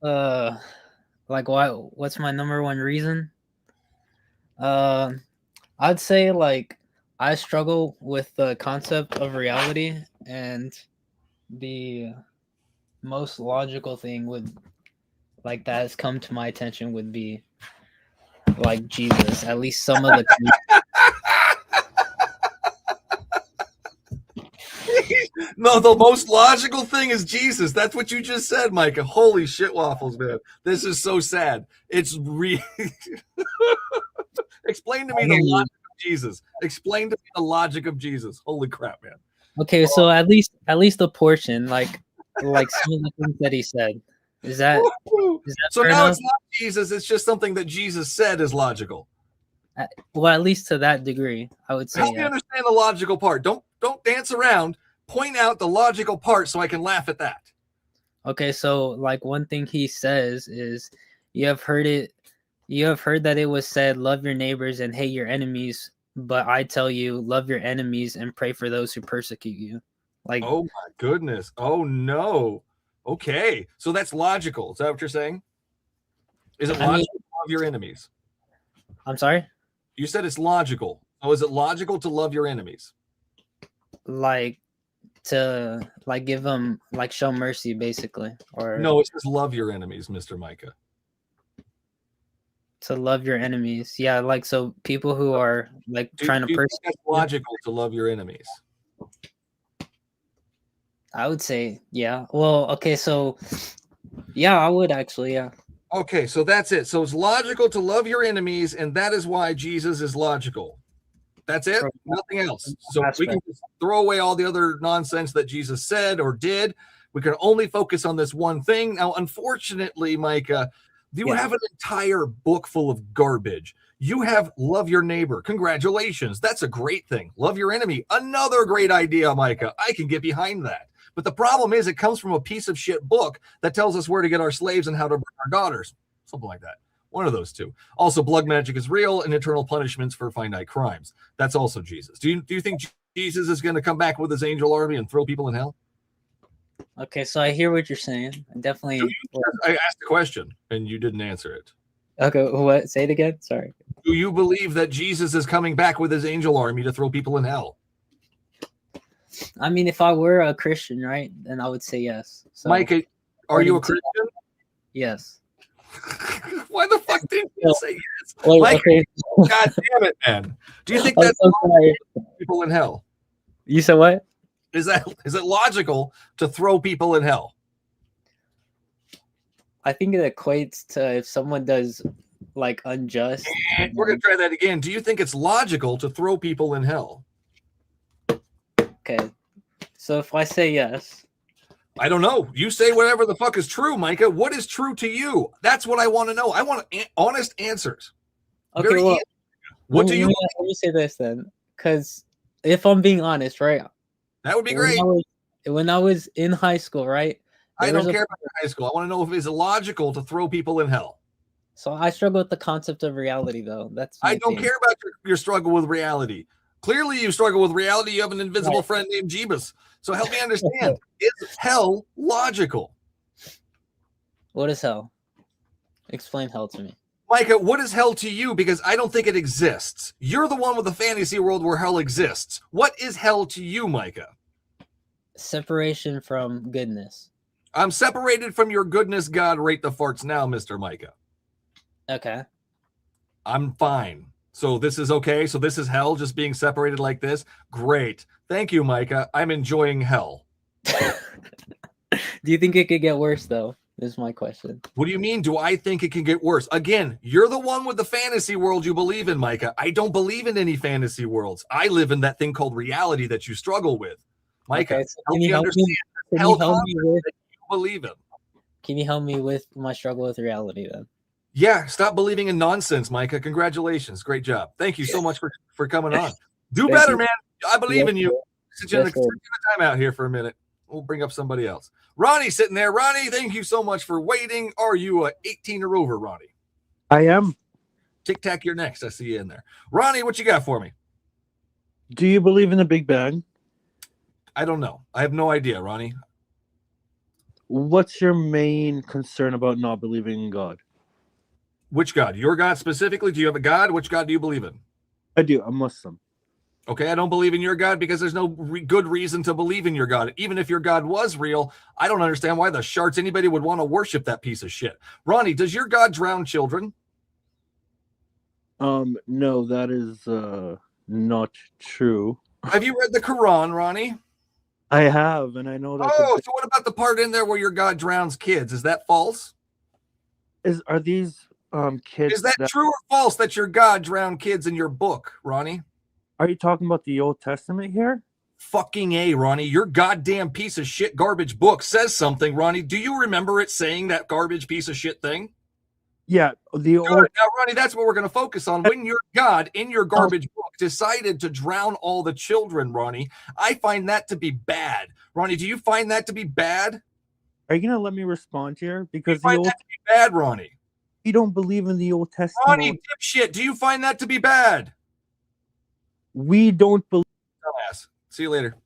[SPEAKER 4] like what's my number one reason? I'd say like I struggle with the concept of reality, and the most logical thing would like that has come to my attention would be like Jesus. At least some of the
[SPEAKER 1] No, the most logical thing is Jesus. That's what you just said, Micah. Holy shit waffles, man. This is so sad. It's Explain to me the logic of Jesus. Explain to me the logic of Jesus. Holy crap, man.
[SPEAKER 4] Okay, so at least the portion, like some of the things that he said. Is that
[SPEAKER 1] so
[SPEAKER 4] fair
[SPEAKER 1] now
[SPEAKER 4] enough?
[SPEAKER 1] it's not Jesus, it's just something that Jesus said is logical.
[SPEAKER 4] Well, at least to that degree, I would say.
[SPEAKER 1] Help me understand the logical part. Don't dance around. Point out the logical part so I can laugh at that.
[SPEAKER 4] Okay, so like one thing he says is you have heard that it was said, love your neighbors and hate your enemies, but I tell you, love your enemies and pray for those who persecute you. Like,
[SPEAKER 1] oh my goodness. Oh no. Okay. So that's logical. Is that what you're saying? Is it logical to love your enemies?
[SPEAKER 4] I'm sorry?
[SPEAKER 1] You said it's logical. So is it logical to love your enemies?
[SPEAKER 4] Like to like give them like show mercy basically, or
[SPEAKER 1] no, it says love your enemies, Mr. Micah.
[SPEAKER 4] To love your enemies. Yeah, like so people who are like trying to persecute.
[SPEAKER 1] It's logical to love your enemies.
[SPEAKER 4] I would say, yeah. Well, okay, so yeah, I would actually, yeah.
[SPEAKER 1] Okay, so that's it. So it's logical to love your enemies, and that is why Jesus is logical. That's it. Nothing else. So we can just throw away all the other nonsense that Jesus said or did. We can only focus on this one thing. Now, unfortunately, Micah, you have an entire book full of garbage. You have love your neighbor. Congratulations. That's a great thing. Love your enemy. Another great idea, Micah. I can get behind that. But the problem is it comes from a piece of shit book that tells us where to get our slaves and how to bring our daughters. Something like that. One of those two. Also, blood magic is real and eternal punishments for finite crimes. That's also Jesus. Do you think Jesus is going to come back with his angel army and throw people in hell?
[SPEAKER 4] Okay, so I hear what you're saying. I definitely.
[SPEAKER 1] I asked a question and you didn't answer it.
[SPEAKER 4] Okay, what? Say it again. Sorry.
[SPEAKER 1] Do you believe that Jesus is coming back with his angel army to throw people in hell?
[SPEAKER 4] I mean, if I were a Christian, right, then I would say yes. So,
[SPEAKER 1] Micah, are you a Christian?
[SPEAKER 4] Yes.
[SPEAKER 1] Why the fuck didn't you say yes?
[SPEAKER 4] Wait,
[SPEAKER 1] Micah,
[SPEAKER 4] okay.
[SPEAKER 1] God damn it, man. Do you think that's people in hell?
[SPEAKER 4] You said what?
[SPEAKER 1] Is it logical to throw people in hell?
[SPEAKER 4] I think it equates to if someone does like unjust.
[SPEAKER 1] And we're gonna try that again. Do you think it's logical to throw people in hell?
[SPEAKER 4] Okay. So if I say yes.
[SPEAKER 1] I don't know. You say whatever the fuck is true, Micah. What is true to you? That's what I want to know. I want honest answers.
[SPEAKER 4] Okay, well,
[SPEAKER 1] what do you?
[SPEAKER 4] Let me say this then, because if I'm being honest, right?
[SPEAKER 1] That would be great.
[SPEAKER 4] When I was in high school, right?
[SPEAKER 1] I don't care about high school. I want to know if it's illogical to throw people in hell.
[SPEAKER 4] So I struggle with the concept of reality, though.
[SPEAKER 1] I don't care about your struggle with reality. Clearly, you struggle with reality. You have an invisible friend named Jeebus. So help me understand. Is hell logical?
[SPEAKER 4] What is hell? Explain hell to me.
[SPEAKER 1] Micah, what is hell to you? Because I don't think it exists. You're the one with the fantasy world where hell exists. What is hell to you, Micah?
[SPEAKER 4] Separation from goodness.
[SPEAKER 1] I'm separated from your goodness, God. Rate the farts now, Mr. Micah.
[SPEAKER 4] Okay.
[SPEAKER 1] I'm fine. So this is okay. So this is hell, just being separated like this. Great. Thank you, Micah. I'm enjoying hell.
[SPEAKER 4] Do you think it could get worse, though? Is my question.
[SPEAKER 1] What do you mean? Do I think it can get worse? Again, you're the one with the fantasy world you believe in, Micah. I don't believe in any fantasy worlds. I live in that thing called reality that you struggle with. Micah,
[SPEAKER 4] okay, so can you help me with
[SPEAKER 1] believe in?
[SPEAKER 4] Can you help me with my struggle with reality then?
[SPEAKER 1] Yeah, stop believing in nonsense, Micah. Congratulations. Great job. Thank you so much for coming on. Do better, man. I believe in you. Sit you in the time out here for a minute. We'll bring up somebody else. Ronnie sitting there. Ronnie, thank you so much for waiting. Are you a 18 or over, Ronnie?
[SPEAKER 9] I am.
[SPEAKER 1] Tic Tac, you're next. I see you in there. Ronnie, what you got for me?
[SPEAKER 9] Do you believe in the Big Bang?
[SPEAKER 1] I don't know. I have no idea, Ronnie.
[SPEAKER 9] What's your main concern about not believing in God?
[SPEAKER 1] Which God? Your God specifically? Do you have a God? Which God do you believe in?
[SPEAKER 9] I do. I'm Muslim.
[SPEAKER 1] Okay, I don't believe in your God because there's no good reason to believe in your God. Even if your God was real, I don't understand why the sharts anybody would want to worship that piece of shit. Ronnie, does your God drown children?
[SPEAKER 9] No, that is not true.
[SPEAKER 1] Have you read the Quran, Ronnie?
[SPEAKER 9] I have, and I know that.
[SPEAKER 1] Oh, so what about the part in there where your God drowns kids? Is that false?
[SPEAKER 9] Are these kids?
[SPEAKER 1] Is that true or false that your God drowned kids in your book, Ronnie?
[SPEAKER 9] Are you talking about the Old Testament here?
[SPEAKER 1] Fucking A, Ronnie. Your goddamn piece of shit garbage book says something, Ronnie. Do you remember it saying that garbage piece of shit thing?
[SPEAKER 9] Yeah.
[SPEAKER 1] Now, Ronnie, that's what we're going to focus on. When your God in your garbage book decided to drown all the children, Ronnie, I find that to be bad. Ronnie, do you find that to be bad?
[SPEAKER 9] Are you going to let me respond here? Because
[SPEAKER 1] you find that to be bad, Ronnie.
[SPEAKER 9] You don't believe in the Old Testament.
[SPEAKER 1] Ronnie, dipshit, do you find that to be bad?
[SPEAKER 9] We don't believe.
[SPEAKER 1] Dumbass. See you later.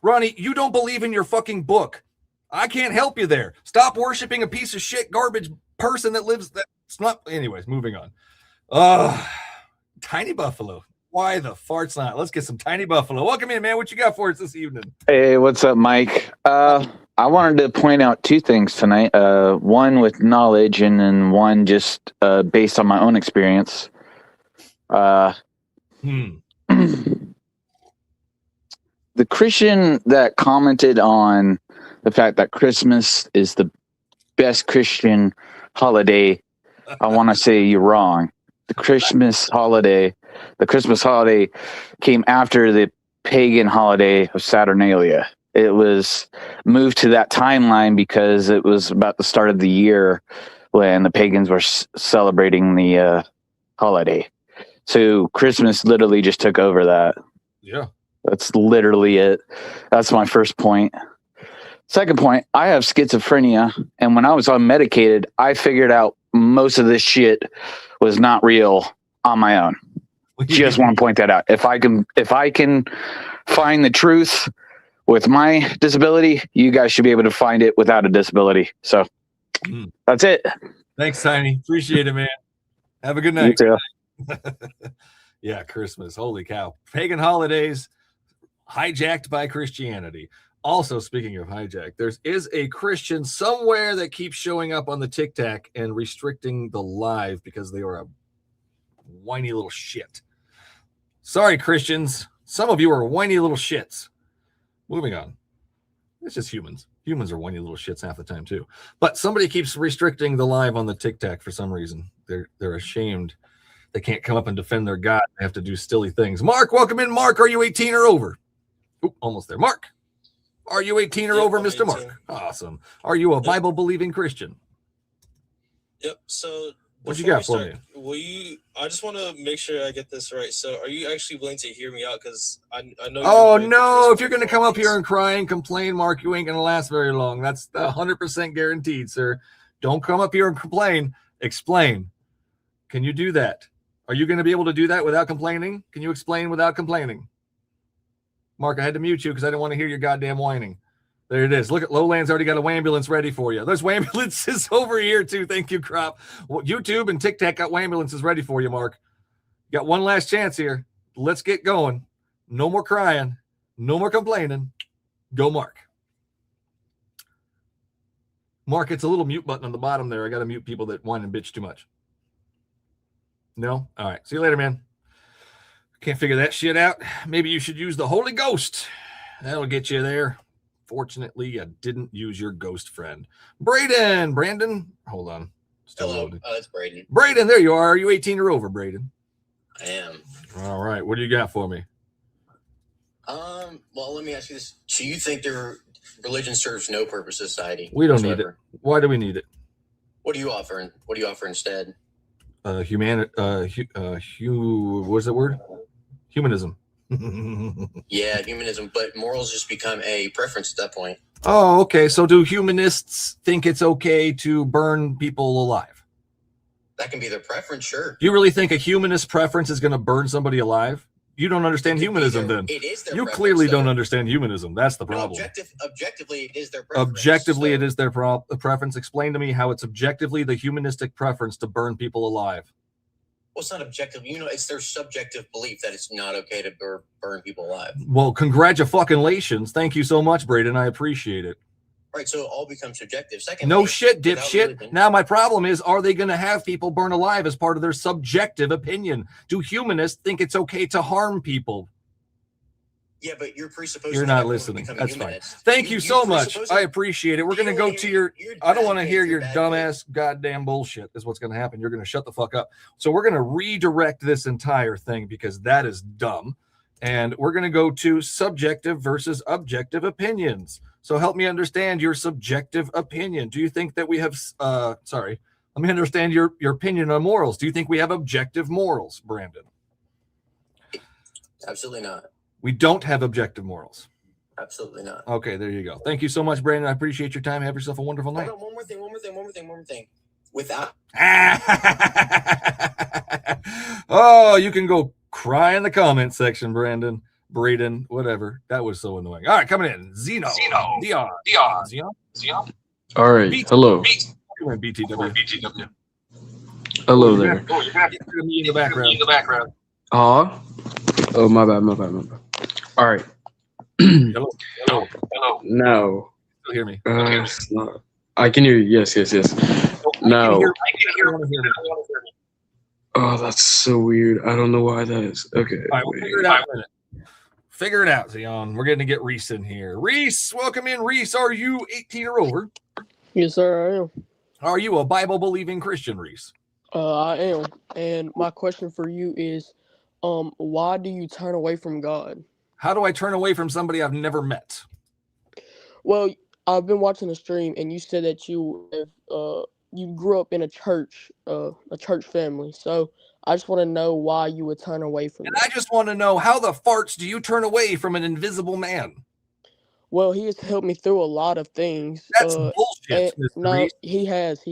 [SPEAKER 1] Ronnie, you don't believe in your fucking book. I can't help you there. Stop worshiping a piece of shit garbage person that lives that's not. Anyways, moving on. Tiny Buffalo. Why the fart's not? Let's get some Tiny Buffalo. Welcome in, man. What you got for us this evening?
[SPEAKER 10] Hey, what's up, Mike? I wanted to point out two things tonight. One with knowledge, and then one just based on my own experience. The Christian that commented on the fact that Christmas is the best Christian holiday, I want to say you're wrong. The Christmas holiday came after the pagan holiday of Saturnalia. it was moved to that timeline because it was about the start of the year when the pagans were celebrating the holiday. So Christmas literally just took over that.
[SPEAKER 1] Yeah.
[SPEAKER 10] That's literally it. That's my first point. Second point, I have schizophrenia, and when I was unmedicated, I figured out most of this shit was not real on my own. Just want to point that out. If I can find the truth with my disability, you guys should be able to find it without a disability. So that's it.
[SPEAKER 1] Thanks, Tiny. Appreciate it, man. Have a good night.
[SPEAKER 10] You too.
[SPEAKER 1] Yeah, Christmas. Holy cow. Pagan holidays hijacked by Christianity. Also, speaking of hijack, there is a Christian somewhere that keeps showing up on the TikTok and restricting the live because they are a whiny little shit. Sorry, Christians. Some of you are whiny little shits. Moving on. It's just humans. Humans are whiny little shits half the time too. But somebody keeps restricting the live on the TikTok for some reason. They're ashamed. They can't come up and defend their God. They have to do silly things. Mark, welcome in. Mark, are you 18 or over? Oop, almost there. Mark, are you 18 or over, Mr.
[SPEAKER 11] 18.
[SPEAKER 1] Mark? Awesome. Are you a Bible-believing Christian?
[SPEAKER 11] Yep. So
[SPEAKER 1] what you got for
[SPEAKER 11] me? I just want to make sure I get this right. So are you actually willing to hear me out? Because I know.
[SPEAKER 1] Oh, no. If you're going to come up here and cry and complain, Mark, you ain't going to last very long. That's 100% guaranteed, sir. Don't come up here and complain. Explain. Can you do that? Are you going to be able to do that without complaining? Can you explain without complaining? Mark, I had to mute you because I didn't want to hear your goddamn whining. There it is. Look at Lowland's already got a wambulance ready for you. There's wambulances over here too. Thank you, Crop. Well, YouTube and TikTok got wambulances ready for you, Mark. You got one last chance here. Let's get going. No more crying. No more complaining. Go, Mark. Mark, it's a little mute button on the bottom there. I got to mute people that whine and bitch too much. No? All right. See you later, man. Can't figure that shit out. Maybe you should use the Holy Ghost. That'll get you there. Fortunately, I didn't use your ghost friend. Brandon. Hold on. Still
[SPEAKER 12] Hello.
[SPEAKER 1] loading.
[SPEAKER 12] It's Braden.
[SPEAKER 1] Braden, there you are. Are you 18 or over, Braden?
[SPEAKER 12] I am.
[SPEAKER 1] All right. What do you got for me?
[SPEAKER 12] Well, let me ask you this. So you think their religion serves no purpose in society?
[SPEAKER 1] We don't need it. Why do we need it?
[SPEAKER 12] What do you offer? What do you offer instead?
[SPEAKER 1] What's that word? Humanism.
[SPEAKER 12] Yeah, humanism, but morals just become a preference at that point.
[SPEAKER 1] Oh, okay. So do humanists think it's okay to burn people alive?
[SPEAKER 12] That can be their preference, sure.
[SPEAKER 1] You really think a humanist preference is going to burn somebody alive? You don't understand humanism then.
[SPEAKER 12] It is their
[SPEAKER 1] You
[SPEAKER 12] preference,
[SPEAKER 1] clearly
[SPEAKER 12] though.
[SPEAKER 1] don't understand humanism. That's the problem.
[SPEAKER 12] Objectively, it is their preference.
[SPEAKER 1] Objectively, it is their preference. Explain to me how it's objectively the humanistic preference to burn people alive.
[SPEAKER 12] Well, it's not objective. It's their subjective belief that it's not okay to burn people alive.
[SPEAKER 1] Well, congratulations. Thank you so much, Braden. I appreciate it.
[SPEAKER 12] Right, so it all becomes subjective. Secondly,
[SPEAKER 1] No shit,
[SPEAKER 12] without
[SPEAKER 1] dipshit.
[SPEAKER 12] religion-
[SPEAKER 1] Now, my problem is, are they going to have people burn alive as part of their subjective opinion? Do humanists think it's okay to harm people?
[SPEAKER 12] Yeah, but you're presupposing
[SPEAKER 1] You're
[SPEAKER 12] that
[SPEAKER 1] not
[SPEAKER 12] everyone
[SPEAKER 1] listening.
[SPEAKER 12] become
[SPEAKER 1] That's
[SPEAKER 12] humanist.
[SPEAKER 1] fine. Thank you so much.
[SPEAKER 12] presupposing-
[SPEAKER 1] I appreciate it. We're going to go to your, I don't want to hear your dumbass goddamn bullshit is what's going to happen. You're going to shut the fuck up. So we're going to redirect this entire thing because that is dumb. And we're going to go to subjective versus objective opinions. So help me understand your subjective opinion. Do you think that we have, let me understand your opinion on morals. Do you think we have objective morals, Brandon?
[SPEAKER 12] Absolutely not.
[SPEAKER 1] We don't have objective morals.
[SPEAKER 12] Absolutely not.
[SPEAKER 1] Okay, there you go. Thank you so much, Brandon. I appreciate your time. Have yourself a wonderful night.
[SPEAKER 12] Hold on, one more thing. Without
[SPEAKER 1] Oh, you can go cry in the comment section, Brandon, Braden, whatever. That was so annoying. All right, coming in. Zeno. Dion.
[SPEAKER 13] All right. Hello.
[SPEAKER 1] BTW.
[SPEAKER 13] Hello there.
[SPEAKER 1] Oh, you're back. Me in the background.
[SPEAKER 13] Oh, my bad. All right.
[SPEAKER 1] Hello.
[SPEAKER 13] No.
[SPEAKER 1] Still hear me?
[SPEAKER 13] I can hear you. Yes. No.
[SPEAKER 1] I can hear me.
[SPEAKER 13] Oh, that's so weird. I don't know why that is. Okay.
[SPEAKER 1] All right, we'll figure it out in a minute. Figure it out, Zion. We're going to get Reese in here. Reese, welcome in. Reese, are you 18 or over?
[SPEAKER 14] Yes, sir, I am.
[SPEAKER 1] Are you a Bible-believing Christian, Reese?
[SPEAKER 14] I am. And my question for you is, why do you turn away from God?
[SPEAKER 1] How do I turn away from somebody I've never met?
[SPEAKER 14] Well, I've been watching the stream, and you said that you grew up in a church family. So I just want to know why you would turn away from
[SPEAKER 1] And
[SPEAKER 14] that.
[SPEAKER 1] I just want to know, how the farts do you turn away from an invisible man?
[SPEAKER 14] Well, he has helped me through a lot of things.
[SPEAKER 1] That's bullshit, Mr.
[SPEAKER 14] No,
[SPEAKER 1] Reese.
[SPEAKER 14] he has.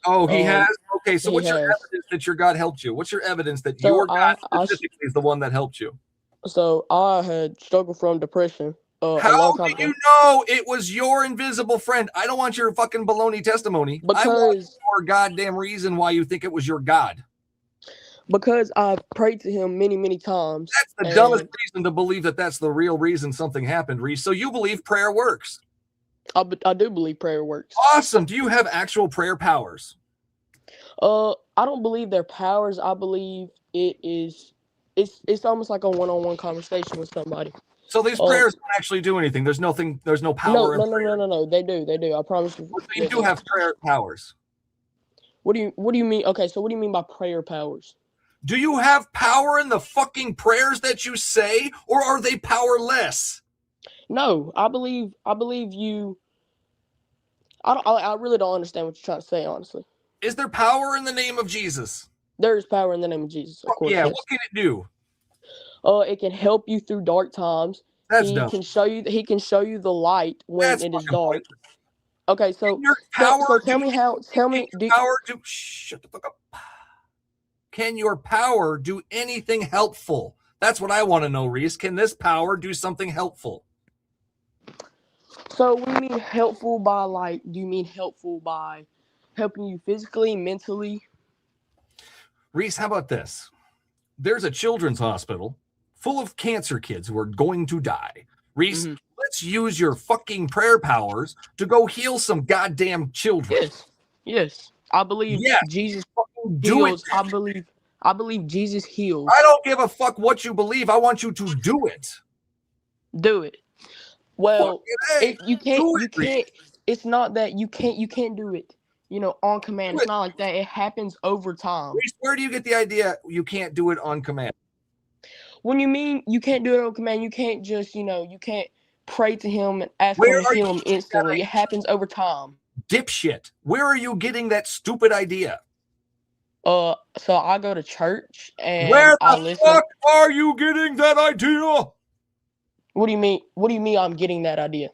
[SPEAKER 1] Oh, he has? Okay, so
[SPEAKER 14] he
[SPEAKER 1] what's your
[SPEAKER 14] has.
[SPEAKER 1] evidence that your God helped you? What's your evidence that
[SPEAKER 14] So
[SPEAKER 1] your God
[SPEAKER 14] I
[SPEAKER 1] specifically is the one that helped you?
[SPEAKER 14] So I had struggled from depression a long
[SPEAKER 1] How
[SPEAKER 14] time
[SPEAKER 1] do
[SPEAKER 14] ago.
[SPEAKER 1] you know it was your invisible friend? I don't want your fucking baloney testimony. I want
[SPEAKER 14] Because
[SPEAKER 1] your goddamn reason why you think it was your God.
[SPEAKER 14] I've prayed to him many, many times.
[SPEAKER 1] That's the dumbest reason to believe that that's the real reason something happened, Reese. So you believe prayer works?
[SPEAKER 14] I do believe prayer works.
[SPEAKER 1] Awesome. Do you have actual prayer powers?
[SPEAKER 14] I don't believe they're powers. I believe it's almost like a one-on-one conversation with somebody.
[SPEAKER 1] So these prayers don't actually do anything. There's no power in prayer.
[SPEAKER 14] No. They do. I promise you.
[SPEAKER 1] So you do have prayer powers.
[SPEAKER 14] What do you mean? Okay, so what do you mean by prayer powers?
[SPEAKER 1] Do you have power in the fucking prayers that you say, or are they powerless?
[SPEAKER 14] No, I believe you. I really don't understand what you're trying to say, honestly.
[SPEAKER 1] Is there power in the name of Jesus?
[SPEAKER 14] There is power in the name of Jesus, of course.
[SPEAKER 1] Yeah,
[SPEAKER 14] yes.
[SPEAKER 1] What can it do?
[SPEAKER 14] It can help you through dark times.
[SPEAKER 1] That's dumb.
[SPEAKER 14] He can show you the light when it is dark. Okay, so tell me
[SPEAKER 1] shut the fuck up. Can your power do anything helpful? That's what I want to know, Reese. Can this power do something helpful?
[SPEAKER 14] So when you mean helpful by do you mean helpful by helping you physically, mentally?
[SPEAKER 1] Reese, how about this? There's a children's hospital full of cancer kids who are going to die. Reese, let's use your fucking prayer powers to go heal some goddamn children.
[SPEAKER 14] Yes. I believe Jesus
[SPEAKER 1] do
[SPEAKER 14] heals. It. I believe Jesus heals.
[SPEAKER 1] I don't give a fuck what you believe. I want you to do it.
[SPEAKER 14] Do it. Well, you can't. It's not that you can't do it. On command. It's not like that. It happens over time.
[SPEAKER 1] Where do you get the idea you can't do it on command?
[SPEAKER 14] When you mean you can't do it on command, you can't just, you can't pray to him and ask him to heal him instantly. It happens over time.
[SPEAKER 1] Dipshit. Where are you getting that stupid idea?
[SPEAKER 14] So I go to church and
[SPEAKER 1] where
[SPEAKER 14] I
[SPEAKER 1] the
[SPEAKER 14] listen.
[SPEAKER 1] fuck are you getting that idea?
[SPEAKER 14] What do you mean? What do you mean I'm getting that idea?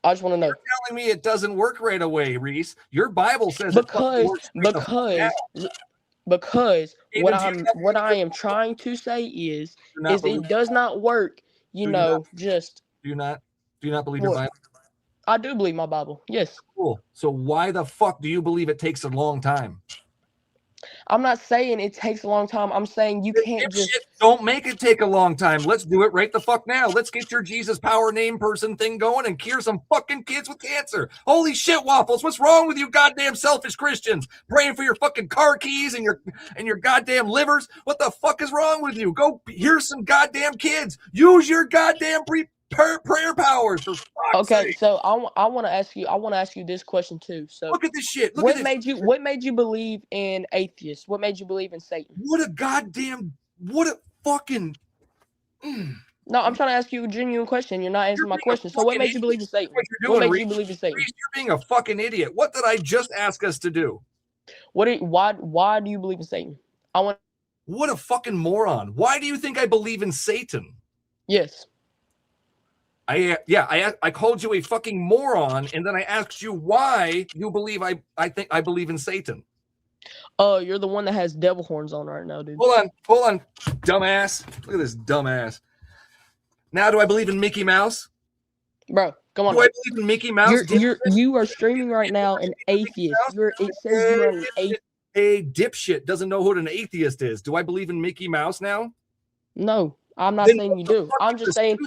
[SPEAKER 14] I just want to know.
[SPEAKER 1] You're telling me it doesn't work right away, Reese. Your Bible says
[SPEAKER 14] because what I am trying to say is it does not work. Do you not
[SPEAKER 1] believe your Bible?
[SPEAKER 14] I do believe my Bible. Yes.
[SPEAKER 1] Cool. So why the fuck do you believe it takes a long time?
[SPEAKER 14] I'm not saying it takes a long time. I'm saying you can't just
[SPEAKER 1] don't make it take a long time. Let's do it right the fuck now. Let's get your Jesus power name person thing going and cure some fucking kids with cancer. Holy shit, Waffles. What's wrong with you goddamn selfish Christians? Praying for your fucking car keys and your goddamn livers? What the fuck is wrong with you? Go hear some goddamn kids. Use your goddamn prayer powers for fuck's sake.
[SPEAKER 14] So I want to ask you this question too. So
[SPEAKER 1] look at this shit.
[SPEAKER 14] What made you believe in atheists? What made you believe in Satan?
[SPEAKER 1] What a fucking
[SPEAKER 14] No, I'm trying to ask you a genuine question. You're not answering my question. So what made you believe in Satan? What made you believe in Satan?
[SPEAKER 1] Reese, you're being a fucking idiot. What did I just ask us to do?
[SPEAKER 14] Why do you believe in Satan?
[SPEAKER 1] What a fucking moron. Why do you think I believe in Satan?
[SPEAKER 14] Yes.
[SPEAKER 1] I called you a fucking moron, and then I asked you why you believe I think I believe in Satan.
[SPEAKER 14] You're the one that has devil horns on right now, dude.
[SPEAKER 1] Hold on, dumbass. Look at this dumbass. Now, do I believe in Mickey Mouse?
[SPEAKER 14] Bro, come on.
[SPEAKER 1] Do I believe in Mickey Mouse?
[SPEAKER 14] You are streaming right now an atheist. It says you're an atheist.
[SPEAKER 1] A dipshit doesn't know what an atheist is. Do I believe in Mickey Mouse now?
[SPEAKER 14] No. I'm not saying you do. I'm just saying.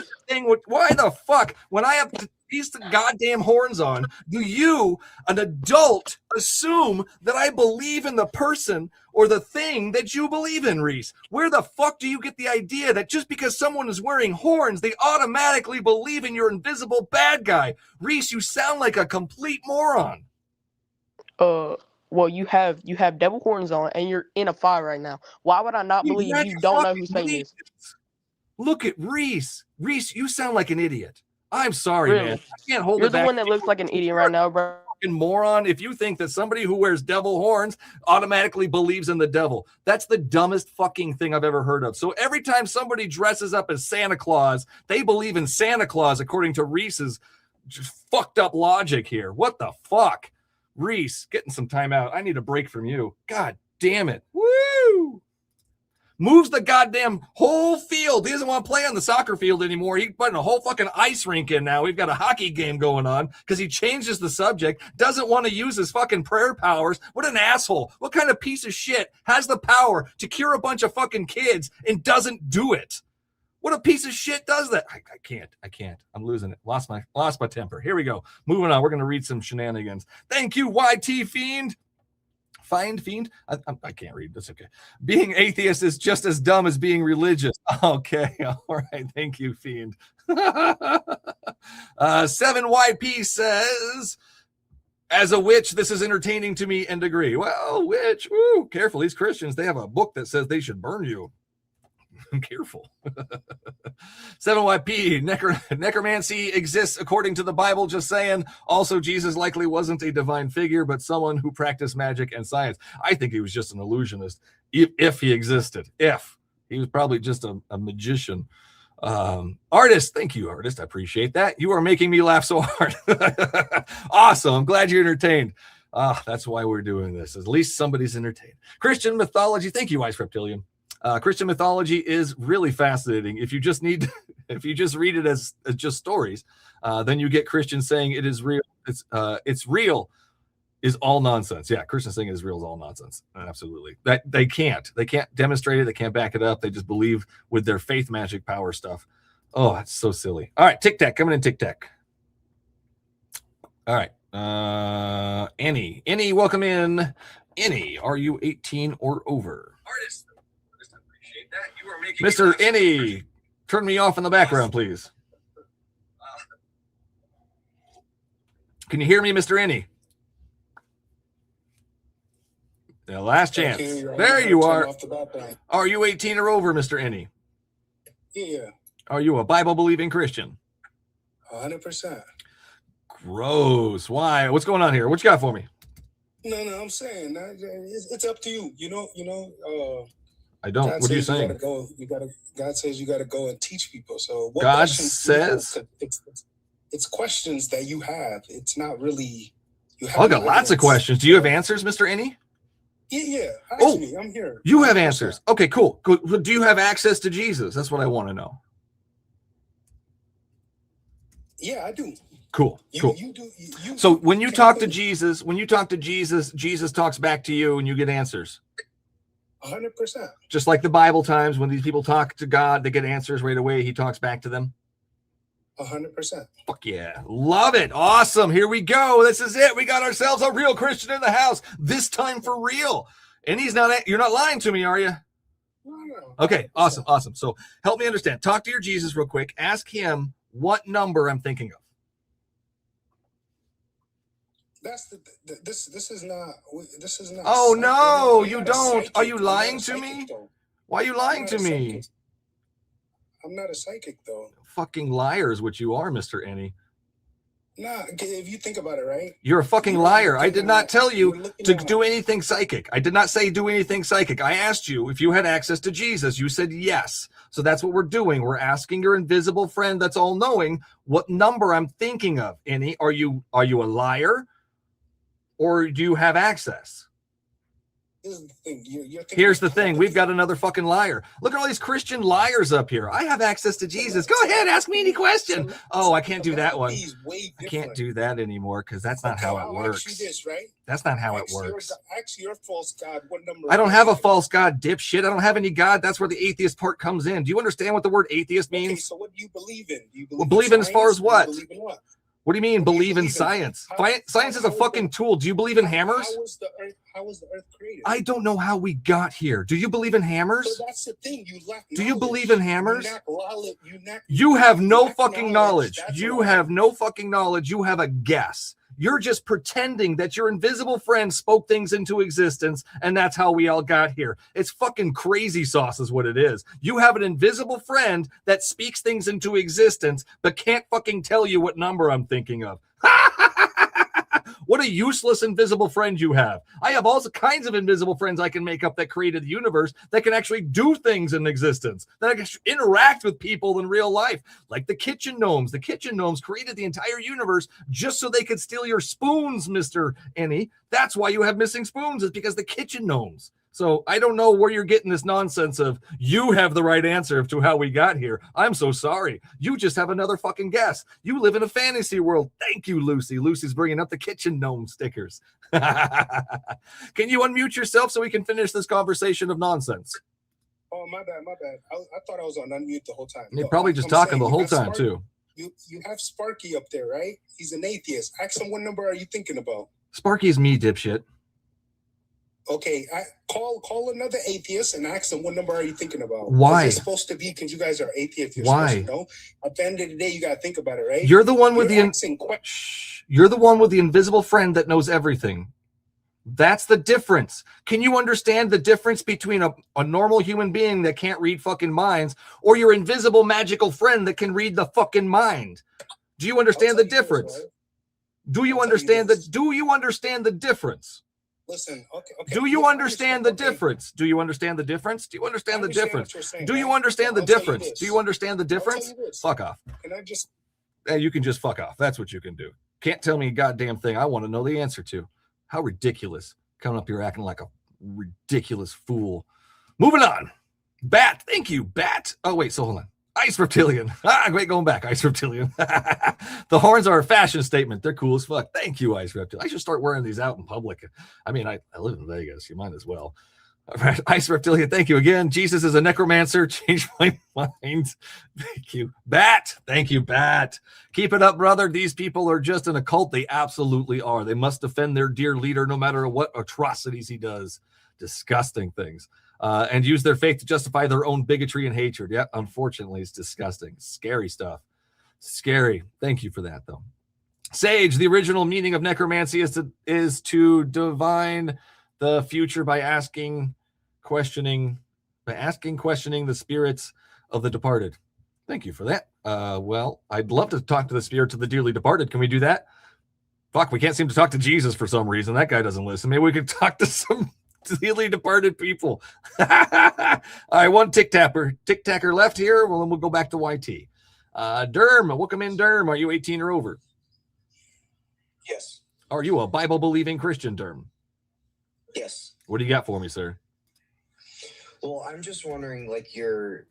[SPEAKER 1] Why the fuck, when I have these goddamn horns on, do you, an adult, assume that I believe in the person or the thing that you believe in, Reese? Where the fuck do you get the idea that just because someone is wearing horns, they automatically believe in your invisible bad guy? Reese, you sound like a complete moron.
[SPEAKER 14] Well, you have devil horns on, and you're in a fire right now. Why would I not believe you don't know who Satan is?
[SPEAKER 1] Look at Reese. Reese, you sound like an idiot. I'm sorry,
[SPEAKER 14] Really?
[SPEAKER 1] man. I can't hold
[SPEAKER 14] You're
[SPEAKER 1] it
[SPEAKER 14] the
[SPEAKER 1] back.
[SPEAKER 14] one that looks like an idiot right now, bro.
[SPEAKER 1] Fucking moron. If you think that somebody who wears devil horns automatically believes in the devil, that's the dumbest fucking thing I've ever heard of. So every time somebody dresses up as Santa Claus, they believe in Santa Claus according to Reese's just fucked up logic here. What the fuck? Reese, getting some time out. I need a break from you. God damn it. Woo! Moves the goddamn whole field. He doesn't want to play on the soccer field anymore. He's putting a whole fucking ice rink in now. We've got a hockey game going on because he changes the subject, doesn't want to use his fucking prayer powers. What an asshole. What kind of piece of shit has the power to cure a bunch of fucking kids and doesn't do it? What a piece of shit does that? I can't. I'm losing it. Lost my temper. Here we go. Moving on. We're going to read some shenanigans. Thank you, YT Fiend. Fiend? I can't read. That's okay. Being atheist is just as dumb as being religious. Okay. All right. Thank you, Fiend. 7YP says, as a witch, this is entertaining to me and agree. Well, witch, woo, careful. These Christians, they have a book that says they should burn you. Careful. 7YP, necromancy exists according to the Bible, just saying. Also, Jesus likely wasn't a divine figure, but someone who practiced magic and science. I think he was just an illusionist, if he existed. If. He was probably just a magician. Artist, thank you, artist. I appreciate that. You are making me laugh so hard. Awesome. I'm glad you're entertained. That's why we're doing this. At least somebody's entertained. Christian mythology, thank you, Ice Reptilian. Christian mythology is really fascinating. If you just read it as just stories, then you get Christians saying it is real. It's real is all nonsense. Yeah, Christians saying it is real is all nonsense. Absolutely. That they can't demonstrate it. They can't back it up. They just believe with their faith magic power stuff. Oh, that's so silly. All right, Tic Tac coming in. Tic Tac. All right, Annie, welcome in. Annie, are you 18 or over? Artist. Mr. Any, turn me off in the background, please. Can you hear me, Mr. Any? The last chance. There you are. Are you 18 or over, Mr. Any?
[SPEAKER 15] Yeah.
[SPEAKER 1] Are you a Bible-believing Christian?
[SPEAKER 15] 100%.
[SPEAKER 1] Gross. Why? What's going on here? What you got for me?
[SPEAKER 15] No, I'm saying it's up to you. You know.
[SPEAKER 1] I don't.
[SPEAKER 15] God
[SPEAKER 1] what are you
[SPEAKER 15] says
[SPEAKER 1] saying?
[SPEAKER 15] God says you got to go and teach people. So what
[SPEAKER 1] God
[SPEAKER 15] questions
[SPEAKER 1] says
[SPEAKER 15] it's questions that you have. It's not really.
[SPEAKER 1] I got lots of questions. Do you have answers, Mr. Any?
[SPEAKER 15] Yeah. Ask me. I'm here.
[SPEAKER 1] You have answers. Okay, cool. Do you have access to Jesus? That's what I want to know.
[SPEAKER 15] Yeah, I do.
[SPEAKER 1] Cool.
[SPEAKER 15] You do.
[SPEAKER 1] So when you talk to Jesus, Jesus talks back to you and you get answers.
[SPEAKER 15] 100%.
[SPEAKER 1] Just like the Bible times when these people talk to God, they get answers right away. He talks back to them.
[SPEAKER 15] 100%.
[SPEAKER 1] Fuck yeah. Love it. Awesome. Here we go. This is it. We got ourselves a real Christian in the house. This time for real. And you're not lying to me, are you?
[SPEAKER 15] No.
[SPEAKER 1] Okay. Awesome. So help me understand. Talk to your Jesus real quick. Ask him what number I'm thinking of.
[SPEAKER 15] This is not.
[SPEAKER 1] Oh no, you don't. Are you lying to me? Why are you lying to me?
[SPEAKER 15] I'm not a psychic though.
[SPEAKER 1] Fucking liars, what you are, Mr. Any.
[SPEAKER 15] Nah, if you think about it, right?
[SPEAKER 1] You're a fucking liar. I did not tell you to do anything psychic. I did not say do anything psychic. I asked you if you had access to Jesus. You said yes. So that's what we're doing. We're asking your invisible friend that's all knowing what number I'm thinking of. Any, are you a liar? Or do you have access? Here's the thing. We've got another fucking liar. Look at all these Christian liars up here. I have access to Jesus. Go ahead. Ask me any question. Oh, I can't do that one. I can't do that anymore because that's not how it works. That's not how it works.
[SPEAKER 15] Ask your false God what number.
[SPEAKER 1] I don't have a false God, dipshit. I don't have any God. That's where the atheist part comes in. Do you understand what the word atheist means?
[SPEAKER 15] Okay, so what do you believe in? Do you
[SPEAKER 1] believe in as far as what?
[SPEAKER 15] Believe in what?
[SPEAKER 1] What do you mean believe in science? Science is a fucking tool. Do you believe in hammers?
[SPEAKER 15] How was the earth created?
[SPEAKER 1] I don't know how we got here. Do you believe in hammers?
[SPEAKER 15] So that's the thing. You lack
[SPEAKER 1] Do you believe in hammers?
[SPEAKER 15] You
[SPEAKER 1] have no fucking knowledge. You have no fucking knowledge. You have a guess. You're just pretending that your invisible friend spoke things into existence, and that's how we all got here. It's fucking crazy sauce is what it is. You have an invisible friend that speaks things into existence, but can't fucking tell you what number I'm thinking of. What a useless invisible friend you have. I have all kinds of invisible friends I can make up that created the universe that can actually do things in existence, that I can interact with people in real life, like the kitchen gnomes. The kitchen gnomes created the entire universe just so they could steal your spoons, Mr. Annie. That's why you have missing spoons, is because the kitchen gnomes. So I don't know where you're getting this nonsense of you have the right answer to how we got here. I'm so sorry. You just have another fucking guess. You live in a fantasy world. Thank you, Lucy. Lucy's bringing up the kitchen gnome stickers. Can you unmute yourself so we can finish this conversation of nonsense?
[SPEAKER 15] Oh, my bad. I thought I was on unmute the whole time.
[SPEAKER 1] You're probably just talking the whole time, too.
[SPEAKER 15] You have Sparky up there, right? He's an atheist. Ask him, what number are you thinking about?
[SPEAKER 1] Sparky's me, dipshit.
[SPEAKER 15] Okay, call another atheist and ask them, what number are you thinking about?
[SPEAKER 1] Why?
[SPEAKER 15] It's supposed to be because you guys are atheists. You're
[SPEAKER 1] Why?
[SPEAKER 15] supposed to know. At the end of the day, you got to think about it, right?
[SPEAKER 1] You're the one with
[SPEAKER 15] You're
[SPEAKER 1] the one with the invisible friend that knows everything. That's the difference. Can you understand the difference between a normal human being that can't read fucking minds or your invisible magical friend that can read the fucking mind? Do you understand the difference? Do you understand the difference?
[SPEAKER 15] Listen, okay.
[SPEAKER 1] Do you understand the difference? Do you understand the difference? Do you understand the difference? Do you understand the difference? Do you understand the difference? Fuck off.
[SPEAKER 15] Can I just...
[SPEAKER 1] You can just fuck off. That's what you can do. Can't tell me a goddamn thing I want to know the answer to. How ridiculous. Coming up here acting like a ridiculous fool. Moving on. Bat. Thank you, Bat. Oh, wait, so hold on. Ice Reptilian. Wait, going back. Ice Reptilian. The horns are a fashion statement. They're cool as fuck. Thank you, Ice Reptilian. I should start wearing these out in public. I mean, I live in Vegas. You might as well. All right. Ice Reptilian, thank you again. Jesus is a necromancer. Change my mind. Thank you. Bat. Thank you, Bat. Keep it up, brother. These people are just an occult. They absolutely are. They must defend their dear leader no matter what atrocities he does. Disgusting things. And use their faith to justify their own bigotry and hatred. Yeah, unfortunately, it's disgusting. Scary stuff. Scary. Thank you for that, though. Sage, the original meaning of necromancy is to divine the future by questioning the spirits of the departed. Thank you for that. Well, I'd love to talk to the spirits of the dearly departed. Can we do that? Fuck, we can't seem to talk to Jesus for some reason. That guy doesn't listen. Maybe we could talk to some dearly departed people. All right, one tic-tacker left here. Well, then we'll go back to YT. Derm, welcome in, Derm. Are you 18 or over?
[SPEAKER 12] Yes.
[SPEAKER 1] Are you a Bible-believing Christian, Derm?
[SPEAKER 12] Yes.
[SPEAKER 1] What do you got for me, sir?
[SPEAKER 12] Well, I'm just wondering, like, your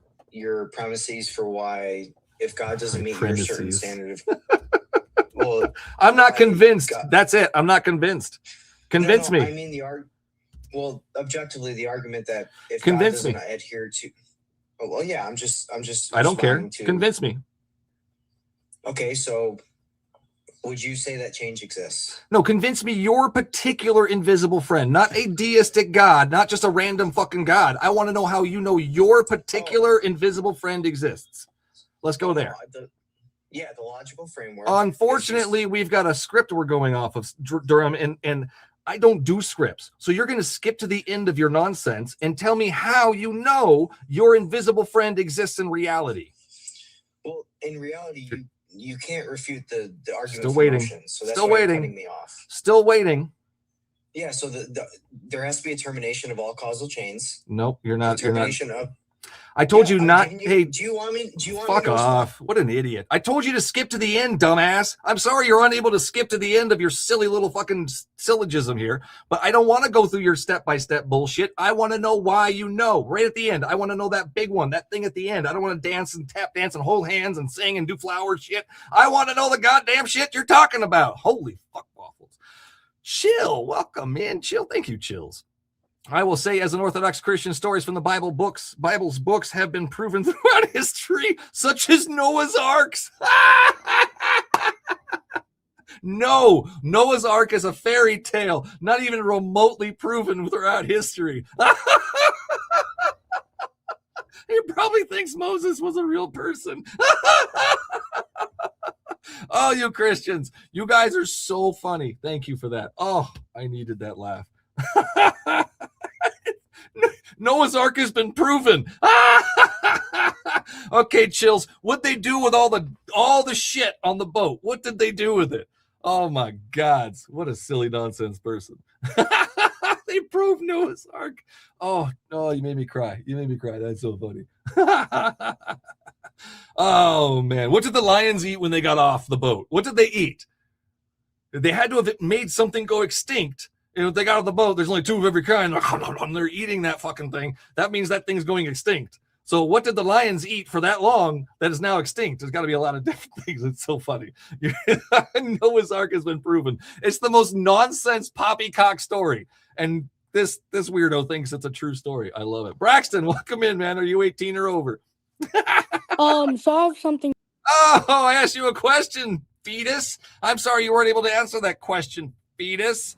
[SPEAKER 12] premises for why, if God doesn't meet your certain standard of... Well,
[SPEAKER 1] I'm not convinced. That's it. I'm not convinced. Convince me.
[SPEAKER 12] I mean, objectively, the argument that if
[SPEAKER 1] Convince
[SPEAKER 12] God
[SPEAKER 1] me.
[SPEAKER 12] doesn't adhere to... Oh, well, yeah, I'm just
[SPEAKER 1] I don't care.
[SPEAKER 12] responding to-
[SPEAKER 1] Convince me.
[SPEAKER 12] Okay, so would you say that change exists?
[SPEAKER 1] No, convince me your particular invisible friend, not a deistic God, not just a random fucking God. I want to know how you know your particular invisible friend exists. Let's go there.
[SPEAKER 12] The logical framework.
[SPEAKER 1] Unfortunately, we've got a script we're going off of, Durham, and I don't do scripts. So you're going to skip to the end of your nonsense and tell me how you know your invisible friend exists in reality.
[SPEAKER 12] Well, in reality, you can't refute the argument.
[SPEAKER 1] Still waiting.
[SPEAKER 12] So that's
[SPEAKER 1] Still
[SPEAKER 12] why you're
[SPEAKER 1] waiting.
[SPEAKER 12] cutting me off.
[SPEAKER 1] Still waiting.
[SPEAKER 12] Yeah, so there has to be a termination of all causal chains.
[SPEAKER 1] Nope, you're not. You're not.
[SPEAKER 12] Termination of...
[SPEAKER 1] I told you not. Hey,
[SPEAKER 12] do you want me?
[SPEAKER 1] Fuck
[SPEAKER 12] to
[SPEAKER 1] off. What an idiot. I told you to skip to the end, dumbass. I'm sorry you're unable to skip to the end of your silly little fucking syllogism here, but I don't want to go through your step-by-step bullshit. I want to know why you know. Right at the end. I want to know that big one, that thing at the end. I don't want to dance and tap dance and hold hands and sing and do flower shit. I want to know the goddamn shit you're talking about. Holy fuck waffles. Chill. Welcome in. Chill. Thank you, Chills. I will say, as an Orthodox Christian, stories from the Bible's books have been proven throughout history, such as Noah's Arks. No, Noah's Ark is a fairy tale, not even remotely proven throughout history. He probably thinks Moses was a real person. Oh, you Christians. You guys are so funny. Thank you for that. Oh, I needed that laugh. Noah's Ark has been proven. Okay, Chills. What'd they do with all the shit on the boat? What did they do with it? Oh my gods. What a silly nonsense person. They proved Noah's Ark. Oh, you made me cry. That's so funny. Oh man. What did the lions eat when they got off the boat? What did they eat? They had to have made something go extinct. If they got off the boat, there's only 2 of every kind. They're eating that fucking thing. That means that thing's going extinct. So what did the lions eat for that long that is now extinct? There's got to be a lot of different things. It's so funny. Noah's Ark has been proven. It's the most nonsense poppycock story. And this weirdo thinks it's a true story. I love it. Braxton, welcome in, man. Are you 18 or over?
[SPEAKER 16] So I have something.
[SPEAKER 1] Oh, I asked you a question, fetus. I'm sorry you weren't able to answer that question, fetus.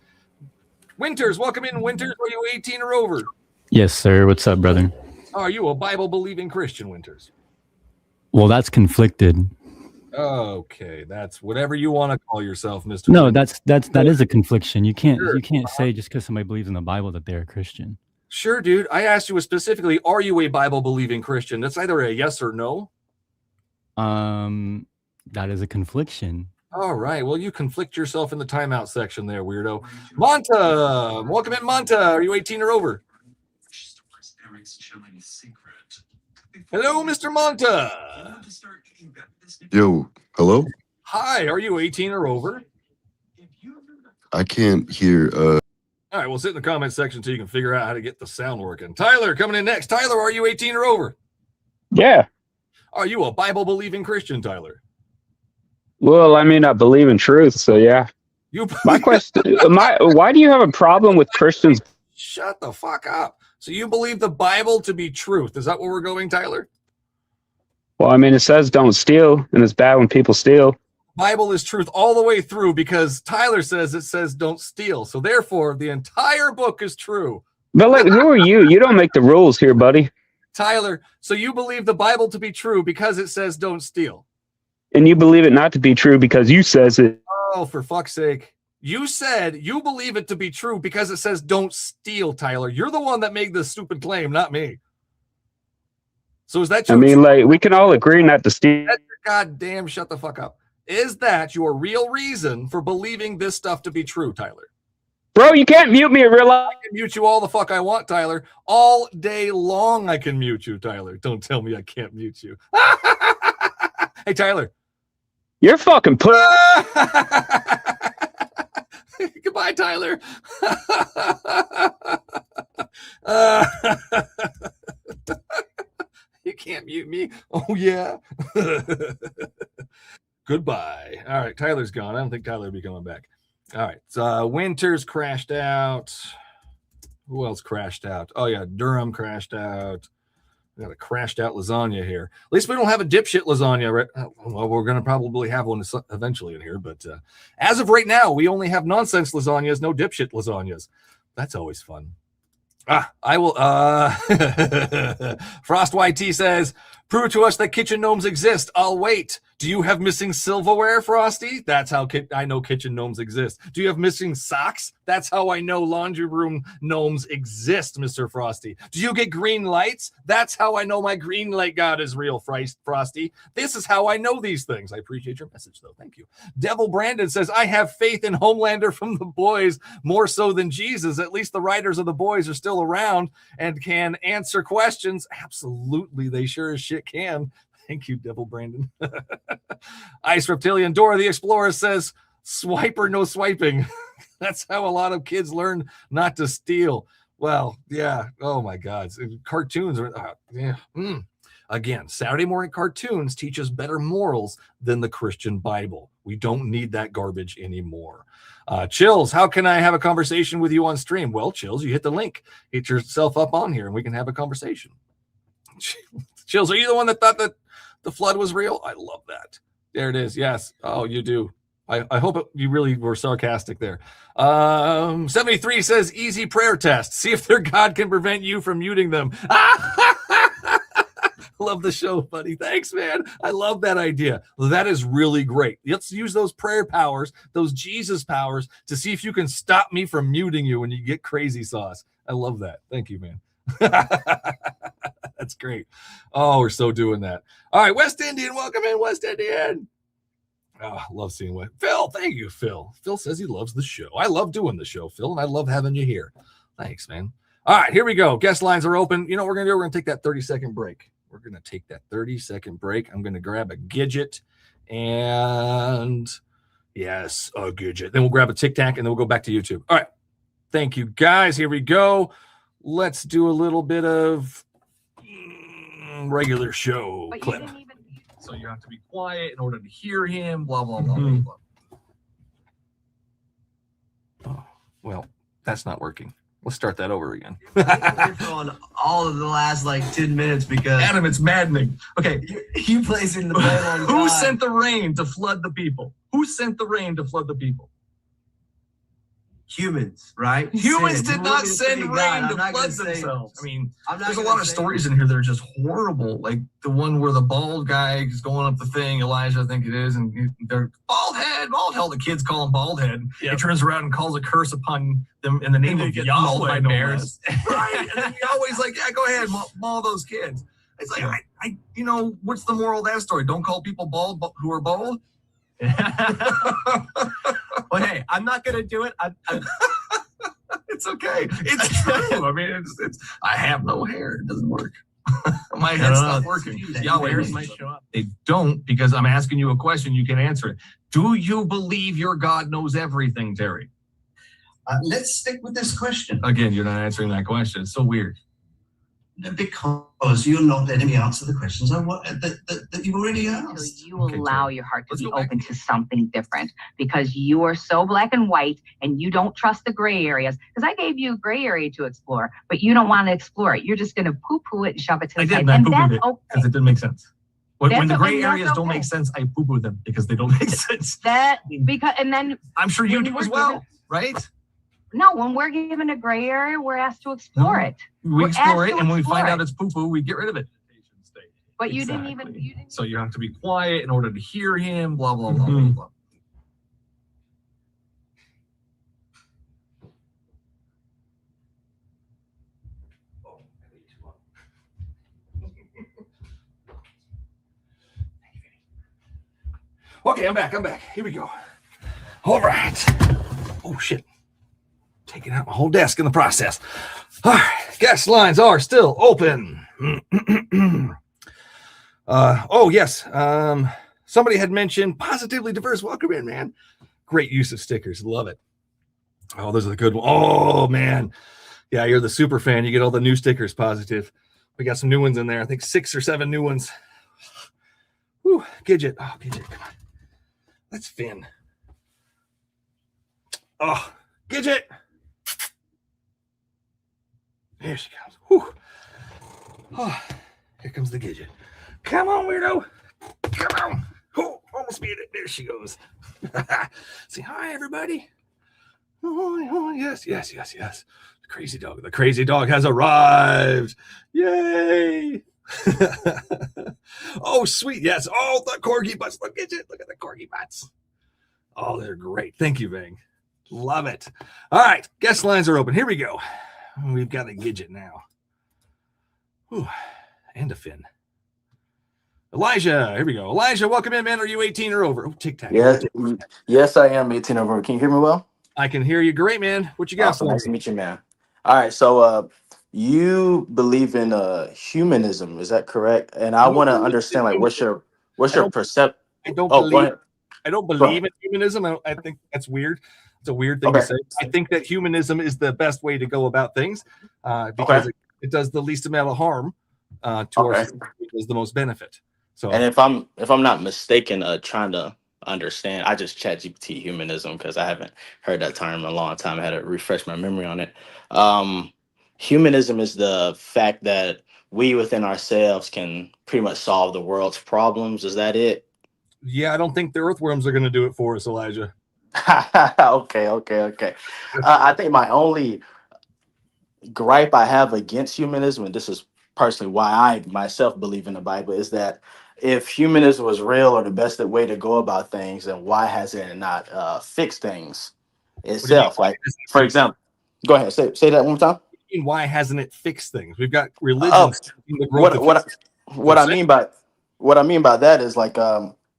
[SPEAKER 1] Winters, welcome in, Winters. Are you 18 or over?
[SPEAKER 17] Yes, sir. What's up, brother?
[SPEAKER 1] Are you a Bible-believing Christian, Winters?
[SPEAKER 17] Well, that's conflicted.
[SPEAKER 1] Okay, that's whatever you want to call yourself, Mr.
[SPEAKER 17] No,
[SPEAKER 1] Winters.
[SPEAKER 17] that is a confliction. You can't
[SPEAKER 1] Sure.
[SPEAKER 17] say just because somebody believes in the Bible that they're a Christian.
[SPEAKER 1] Sure, dude. I asked you specifically, are you a Bible-believing Christian? That's either a yes or no.
[SPEAKER 17] That is a confliction.
[SPEAKER 1] All right. Well, you conflict yourself in the timeout section there, weirdo. Monta, welcome in, Monta. Are you 18 or over? Hello, Mr. Monta.
[SPEAKER 18] Yo, hello?
[SPEAKER 1] Hi, are you 18 or over?
[SPEAKER 18] I can't hear.
[SPEAKER 1] All right, we'll sit in the comment section so you can figure out how to get the sound working. Tyler, coming in next. Tyler, are you 18 or over?
[SPEAKER 19] Yeah.
[SPEAKER 1] Are you a Bible-believing Christian, Tyler?
[SPEAKER 19] Well, I mean, I believe in truth, so yeah. My question, why do you have a problem with Christians?
[SPEAKER 1] Shut the fuck up. So you believe the Bible to be truth. Is that where we're going, Tyler?
[SPEAKER 19] Well, I mean, it says don't steal, and it's bad when people steal.
[SPEAKER 1] Bible is truth all the way through because Tyler says it says don't steal. So therefore, the entire book is true.
[SPEAKER 19] But like, who are you? You don't make the rules here, buddy.
[SPEAKER 1] Tyler, so you believe the Bible to be true because it says don't steal.
[SPEAKER 19] And you believe it not to be true because you says it.
[SPEAKER 1] Oh, for fuck's sake. You said you believe it to be true because it says don't steal, Tyler. You're the one that made this stupid claim, not me. So is that your...
[SPEAKER 19] I mean, like, we can all agree not to steal.
[SPEAKER 1] That's your goddamn shut the fuck up. Is that your real reason for believing this stuff to be true, Tyler?
[SPEAKER 19] Bro, you can't mute me in real life.
[SPEAKER 1] I can mute you all the fuck I want, Tyler. All day long I can mute you, Tyler. Don't tell me I can't mute you. Hey, Tyler.
[SPEAKER 19] You're fucking
[SPEAKER 1] Goodbye, Tyler. You can't mute me. Oh, yeah. Goodbye. All right, Tyler's gone. I don't think Tyler will be coming back. All right, so Winters crashed out. Who else crashed out? Oh, yeah, Durham crashed out. We got a crashed out lasagna here. At least we don't have a dipshit lasagna. Right? Well, we're going to probably have one eventually in here. But as of right now, we only have nonsense lasagnas, no dipshit lasagnas. That's always fun. I will. Frost YT says, prove to us that kitchen gnomes exist. I'll wait. Do you have missing silverware, Frosty? That's how I know kitchen gnomes exist. Do you have missing socks? That's how I know laundry room gnomes exist, Mr. Frosty. Do you get green lights? That's how I know my green light god is real, Frosty. This is how I know these things. I appreciate your message, though. Thank you. Devil Brandon says, I have faith in Homelander from the boys more so than Jesus. At least the writers of the boys are still around and can answer questions. Absolutely, they sure as shit can. Thank you, Devil Brandon. Ice Reptilian Dora the Explorer says, swipe or no swiping. That's how a lot of kids learn not to steal. Well, yeah. Oh, my God. Cartoons are, yeah. Again, Saturday morning cartoons teach us better morals than the Christian Bible. We don't need that garbage anymore. Chills, how can I have a conversation with you on stream? Well, Chills, you hit the link. Get yourself up on here and we can have a conversation. Chills, are you the one that thought that the flood was real? I love that. There it is. Yes. Oh, you do. I hope you really were sarcastic there. 73 says easy prayer test. See if their God can prevent you from muting them. Love the show, buddy. Thanks, man. I love that idea. That is really great. Let's use those prayer powers, those Jesus powers, to see if you can stop me from muting you when you get crazy sauce. I love that. Thank you, man. That's great. Oh, we're so doing that. All right, West Indian, welcome in, West Indian. Oh, love seeing what Phil. Thank you, Phil. Phil says he loves the show. I love doing the show, Phil, and I love having you here. Thanks, man. All right, here we go. Guest lines are open. You know what we're gonna do? We're gonna take that 30-second break. We're gonna take that 30-second break. I'm gonna grab a Gidget, and yes, a Gidget. Then we'll grab a Tic Tac, and then we'll go back to YouTube. All right. Thank you, guys. Here we go. Let's do a little bit of regular show clip. So you have to be quiet in order to hear him, blah, blah, blah, blah, blah. Oh, well, that's not working. Let's start that over again.
[SPEAKER 20] On all of the last like 10 minutes because
[SPEAKER 1] Adam, it's maddening. Okay.
[SPEAKER 20] You placing the blame on
[SPEAKER 1] Who
[SPEAKER 20] God.
[SPEAKER 1] sent the rain to flood the people? Who sent the rain to flood the people?
[SPEAKER 20] Humans, right?
[SPEAKER 1] Humans
[SPEAKER 20] Sin.
[SPEAKER 1] did
[SPEAKER 20] You
[SPEAKER 1] not
[SPEAKER 20] want me
[SPEAKER 1] send
[SPEAKER 20] be
[SPEAKER 1] rain
[SPEAKER 20] God.
[SPEAKER 1] to
[SPEAKER 20] I'm not
[SPEAKER 1] flood
[SPEAKER 20] gonna say-
[SPEAKER 1] themselves. I mean,
[SPEAKER 20] I'm not
[SPEAKER 1] there's a
[SPEAKER 20] gonna
[SPEAKER 1] lot of
[SPEAKER 20] say-
[SPEAKER 1] stories in here that are just horrible. Like the one where the bald guy is going up the thing, Elijah, I think it is, and they're bald head. The kids call him bald head. He turns around and calls a curse upon them in the name of Yahweh.
[SPEAKER 20] bears.
[SPEAKER 1] Right? And then Yahweh's like, yeah, go ahead, maul those kids. It's like, I what's the moral of that story? Don't call people bald who are bald.
[SPEAKER 20] Well, hey, I'm not gonna do it.
[SPEAKER 1] It's okay. It's true. I mean, it's I have no hair. It doesn't work. My head's not working. Yahweh
[SPEAKER 20] Bears
[SPEAKER 1] might
[SPEAKER 20] might show up.
[SPEAKER 1] They don't, because I'm asking you a question. You can answer it. Do you believe your God knows everything, Terry?
[SPEAKER 20] Let's stick with this question
[SPEAKER 1] Again, you're not answering that question. It's so weird.
[SPEAKER 20] because you're not letting me answer the questions that you've already asked.
[SPEAKER 21] You allow your heart to be open to something different because you are so black and white and you don't trust the gray areas. Because I gave you a gray area to explore, but you don't want to explore it. You're just going to poo-poo it and shove it to the side. And that's okay.
[SPEAKER 1] Because it didn't make sense. When
[SPEAKER 21] That's
[SPEAKER 1] the
[SPEAKER 21] okay,
[SPEAKER 1] gray
[SPEAKER 21] that's
[SPEAKER 1] areas don't
[SPEAKER 21] okay.
[SPEAKER 1] make sense, I poo-poo them because they don't make sense.
[SPEAKER 21] And then
[SPEAKER 1] I'm sure you
[SPEAKER 21] when
[SPEAKER 1] do
[SPEAKER 21] we're
[SPEAKER 1] as well,
[SPEAKER 21] given-
[SPEAKER 1] right?
[SPEAKER 21] No, when we're given a gray area, we're asked to explore it.
[SPEAKER 1] We
[SPEAKER 21] We're
[SPEAKER 1] explore
[SPEAKER 21] asked
[SPEAKER 1] it,
[SPEAKER 21] to
[SPEAKER 1] and when we
[SPEAKER 21] explore
[SPEAKER 1] find
[SPEAKER 21] it.
[SPEAKER 1] out it's poo-poo, we get rid of it.
[SPEAKER 21] But you didn't even. You didn't.
[SPEAKER 1] So you have to be quiet in order to hear him, blah, blah, blah, blah, blah. Okay, I'm back. Here we go. All right. Oh, shit. Taking out my whole desk in the process. All right. Guest lines are still open. Oh, yes. Somebody had mentioned positively diverse. Welcome in, man. Great use of stickers. Love it. Oh, those are the good ones. Oh, man. Yeah, you're the super fan. You get all the new stickers, positive. We got some new ones in there. I think 6 or 7 new ones. Whew, Gidget. Oh, Gidget, come on. That's Finn. Oh, Gidget. There she comes. Whew. Oh, here comes the Gidget. Come on, weirdo. Come on. Oh, almost beat it. There she goes. Say hi, everybody. Oh, yes. The crazy dog has arrived. Yay. Oh, sweet. Yes. Oh, the corgi butts. Look at the corgi butts. Oh, they're great. Thank you, Vang. Love it. All right. Guest lines are open. Here we go. We've got a Gidget now. Whew. And a Finn. Elijah, here we go. Elijah, welcome in, man. Are you 18 or over? Oh, Tic Tac.
[SPEAKER 22] Yes, I am 18 over. Can you hear me well?
[SPEAKER 1] I can hear you great, man. What you got
[SPEAKER 22] Awesome.
[SPEAKER 1] for
[SPEAKER 22] Nice to
[SPEAKER 1] me?
[SPEAKER 22] meet you, man. All right, so you believe in humanism, is that correct? And I want to understand, like, what's your perception?
[SPEAKER 1] I don't
[SPEAKER 22] Oh, go
[SPEAKER 1] believe.
[SPEAKER 22] ahead.
[SPEAKER 1] I don't
[SPEAKER 22] Go
[SPEAKER 1] believe
[SPEAKER 22] ahead.
[SPEAKER 1] in humanism. I think that's weird. It's a weird thing
[SPEAKER 22] Okay.
[SPEAKER 1] to say. I think that humanism is the best way to go about things because it does the least amount of harm to our
[SPEAKER 22] Okay.
[SPEAKER 1] society. It does the most benefit. So
[SPEAKER 22] And if I'm not mistaken, trying to understand, I just chat GPT humanism because I haven't heard that term in a long time. I had to refresh my memory on it. Humanism is the fact that we within ourselves can pretty much solve the world's problems. Is that it?
[SPEAKER 1] yeah, I don't think the earthworms are going to do it for us, Elijah.
[SPEAKER 22] Okay. I think my only gripe I have against humanism, and this is personally why I myself believe in the Bible is that if humanism was real or the best way to go about things, then why has it not fixed things
[SPEAKER 1] What do you mean?
[SPEAKER 22] itself? Like, for example, go ahead, say that one more time.
[SPEAKER 1] Why hasn't it fixed things? We've got
[SPEAKER 22] Oh,
[SPEAKER 1] religions the growth of
[SPEAKER 22] what I mean by that is like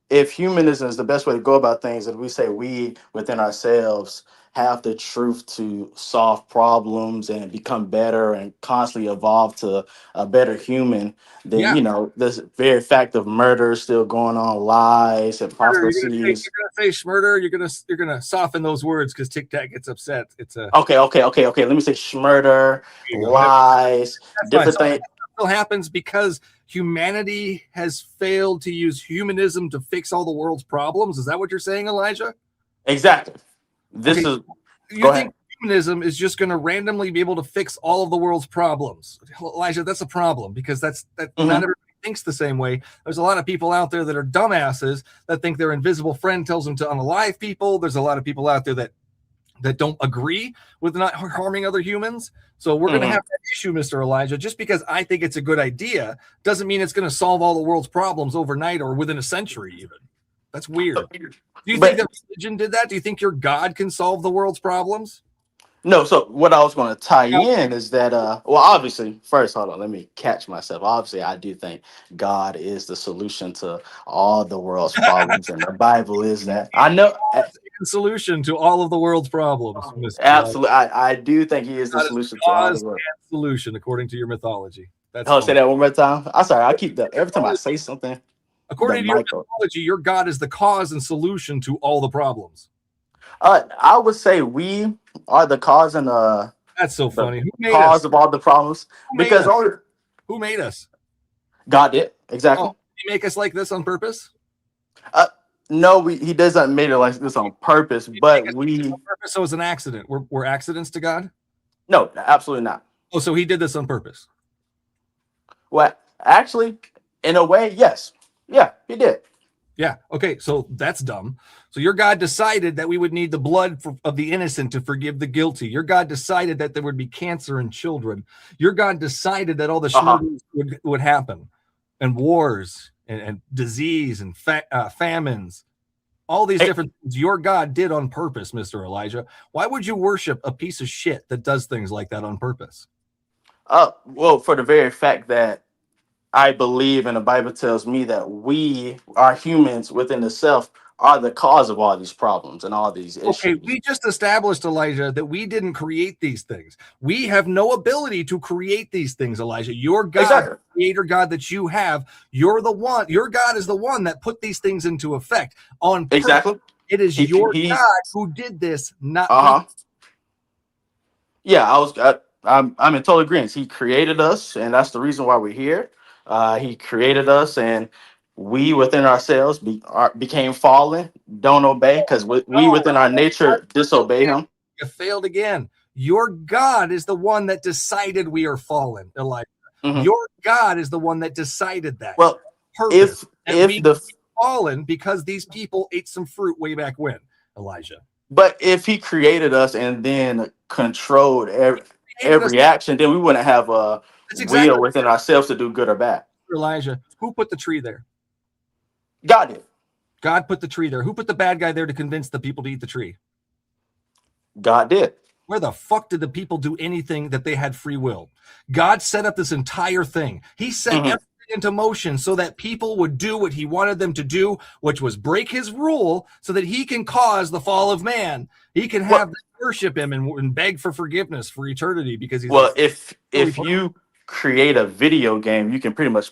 [SPEAKER 22] if humanism is the best way to go about things, and we say we within ourselves have the truth to solve problems and become better and constantly evolve to a better human, then
[SPEAKER 1] Yeah.
[SPEAKER 22] you know this very fact of murder is still going on, lies,
[SPEAKER 1] You're
[SPEAKER 22] hypocrisies.
[SPEAKER 1] gonna say schmurder. You're gonna soften those words because Tic Tac gets upset. It's a
[SPEAKER 22] Okay. Let me say schmurder, lies,
[SPEAKER 1] That's fine.
[SPEAKER 22] different
[SPEAKER 1] So
[SPEAKER 22] things.
[SPEAKER 1] that still happens because humanity has failed to use humanism to fix all the world's problems. Is that what you're saying, Elijah?
[SPEAKER 22] Exactly. This
[SPEAKER 1] Okay,
[SPEAKER 22] is.
[SPEAKER 1] You
[SPEAKER 22] Go
[SPEAKER 1] think
[SPEAKER 22] ahead.
[SPEAKER 1] humanism is just going to randomly be able to fix all of the world's problems? Elijah, that's a problem because not everybody thinks the same way. There's a lot of people out there that are dumbasses that think their invisible friend tells them to unalive people. There's a lot of people out there that don't agree with not harming other humans. So we're going to have that issue, Mr. Elijah. Just because I think it's a good idea doesn't mean it's going to solve all the world's problems overnight or within a century even. That's weird. Do you think that religion did that? Do you think your God can solve the world's problems?
[SPEAKER 22] No, so what I was going to tie in is that, well, obviously, first, hold on, let me catch myself. Obviously, I do think God is the solution to all the world's problems, and the Bible is that. I know.
[SPEAKER 1] Solution to all of the world's problems, Mr.
[SPEAKER 22] Absolutely, I do think He is the
[SPEAKER 1] God is
[SPEAKER 22] solution
[SPEAKER 1] the
[SPEAKER 22] to all
[SPEAKER 1] cause
[SPEAKER 22] the world.
[SPEAKER 1] and solution, according to your mythology. That's
[SPEAKER 22] Oh, say
[SPEAKER 1] fine.
[SPEAKER 22] that one more time. I'm sorry, I keep that every time I say something.
[SPEAKER 1] According
[SPEAKER 22] The
[SPEAKER 1] to your
[SPEAKER 22] mic goes.
[SPEAKER 1] mythology, your God is the cause and solution to all the problems.
[SPEAKER 22] I would say we are the cause and
[SPEAKER 1] That's so funny. Who made
[SPEAKER 22] cause
[SPEAKER 1] us?
[SPEAKER 22] of all the problems
[SPEAKER 1] Who made
[SPEAKER 22] because
[SPEAKER 1] us? Who made us?
[SPEAKER 22] God did exactly.
[SPEAKER 1] Oh, did He make us like this on purpose?
[SPEAKER 22] No, He doesn't make it like this on purpose, but we.
[SPEAKER 1] On purpose, so it's an accident. We're accidents to God?
[SPEAKER 22] No, absolutely not.
[SPEAKER 1] Oh, so He did this on purpose.
[SPEAKER 22] Well, actually, in a way, yes. Yeah, He did.
[SPEAKER 1] Yeah. Okay. So that's dumb. So your God decided that we would need the blood of the innocent to forgive the guilty. Your God decided that there would be cancer in children. Your God decided that all the schmurders would happen, and wars and disease and famines. All these different things your God did on purpose, Mr. Elijah. Why would you worship a piece of shit that does things like that on purpose?
[SPEAKER 22] Well, for the very fact that I believe, and the Bible tells me that we are humans within the self are the cause of all these problems and all these issues.
[SPEAKER 1] Okay, we just established, Elijah, that we didn't create these things. We have no ability to create these things, Elijah. Your God, creator God that you have, you're the one. Your God is the one that put these things into effect on purpose.
[SPEAKER 22] Exactly.
[SPEAKER 1] It is your God who did this, not me.
[SPEAKER 22] Yeah, I'm in total agreement. He created us, and that's the reason why we're here. He created us, and we within ourselves became fallen, don't obey, because we within our nature disobey Him.
[SPEAKER 1] You failed again. Your God is the one that decided we are fallen, Elijah. Your God is the one that decided that.
[SPEAKER 22] Well,
[SPEAKER 1] purpose.
[SPEAKER 22] if
[SPEAKER 1] we fallen because these people ate some fruit way back when, Elijah.
[SPEAKER 22] But if He created us and then controlled every action, then we wouldn't have a will within ourselves to do good or bad.
[SPEAKER 1] Elijah, who put the tree there?
[SPEAKER 22] God did.
[SPEAKER 1] God put the tree there. Who put the bad guy there to convince the people to eat the tree?
[SPEAKER 22] God did.
[SPEAKER 1] Where the fuck did the people do anything that they had free will? God set up this entire thing. He set everything into motion so that people would do what He wanted them to do, which was break His rule so that He can cause the fall of man. He can have them worship Him and beg for forgiveness for eternity because He's
[SPEAKER 22] if you create a video game, you can pretty much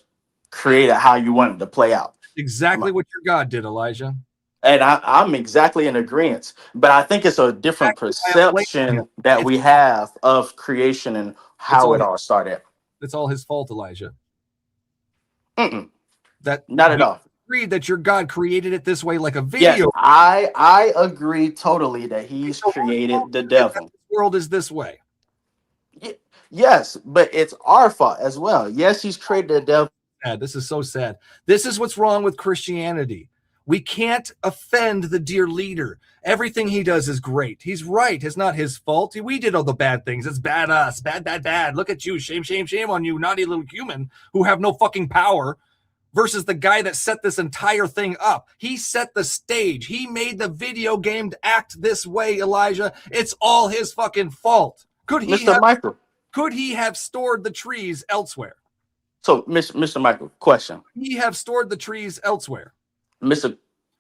[SPEAKER 22] create it how you want it to play out.
[SPEAKER 1] Exactly what your God did, Elijah.
[SPEAKER 22] And I'm exactly in agreement, but I think it's a different perception that we have of creation and how it all started.
[SPEAKER 1] It's all His fault, Elijah.
[SPEAKER 22] That not at all.
[SPEAKER 1] Agreed that your God created it this way, like a video.
[SPEAKER 22] Yes, I agree totally that He's created the devil.
[SPEAKER 1] This world is this way.
[SPEAKER 22] Yes, but it's our fault as well. Yes, He's created the devil.
[SPEAKER 1] This is so sad. This is what's wrong with Christianity. We can't offend the dear leader. Everything he does is great. He's right. It's not his fault. We did all the bad things. It's bad us. Bad, bad, bad. Look at you. Shame, shame, shame on you, naughty little human who have no fucking power. Versus the guy that set this entire thing up. He set the stage. He made the video game act this way, Elijah. It's all his fucking fault. Could he have stored the trees elsewhere?
[SPEAKER 22] So, Mr. Michael, question.
[SPEAKER 1] Could he have stored the trees elsewhere?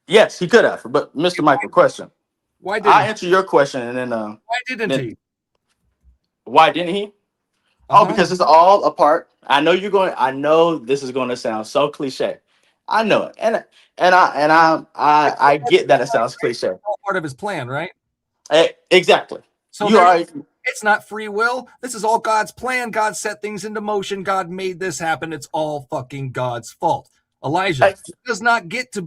[SPEAKER 22] Yes, he could have. But Mr. Michael, question.
[SPEAKER 1] Why didn't
[SPEAKER 22] I answer your question and then
[SPEAKER 1] why didn't he?
[SPEAKER 22] Why didn't he? Oh, because it's all a part. I know this is going to sound so cliche. I know it. And I get that it sounds cliche.
[SPEAKER 1] All part of his plan, right?
[SPEAKER 22] Exactly.
[SPEAKER 1] So it's not free will. This is all God's plan. God set things into motion. God made this happen. It's all fucking God's fault. Elijah, you do not get to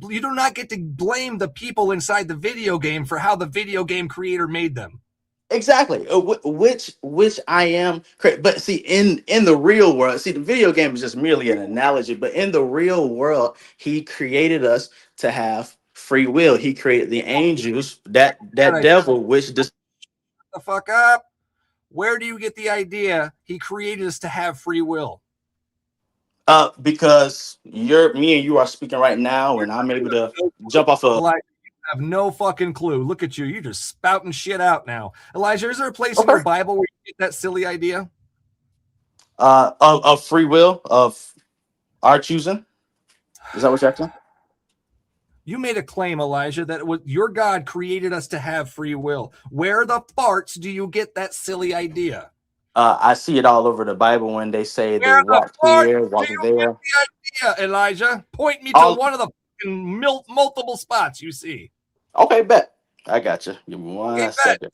[SPEAKER 1] blame the people inside the video game for how the video game creator made them.
[SPEAKER 22] Exactly, which I am correct. But see, in the real world, the video game is just merely an analogy. But in the real world, he created us to have free will. He created the angels, that devil, which just
[SPEAKER 1] the fuck up. Where do you get the idea he created us to have free will?
[SPEAKER 22] Because me and you are speaking right now, and I'm able to jump off of.
[SPEAKER 1] Have no fucking clue. Look at you. You're just spouting shit out now. Elijah, is there a place in your Bible where you get that silly idea?
[SPEAKER 22] Of free will, of our choosing? Is that what you're asking?
[SPEAKER 1] You made a claim, Elijah, that your God created us to have free will. Where the farts do you get that silly idea?
[SPEAKER 22] I see it all over the Bible when they say they walk here, walk there.
[SPEAKER 1] The idea, Elijah? Point me to one of the multiple spots you see.
[SPEAKER 22] Okay, bet. I got you. Give me one second.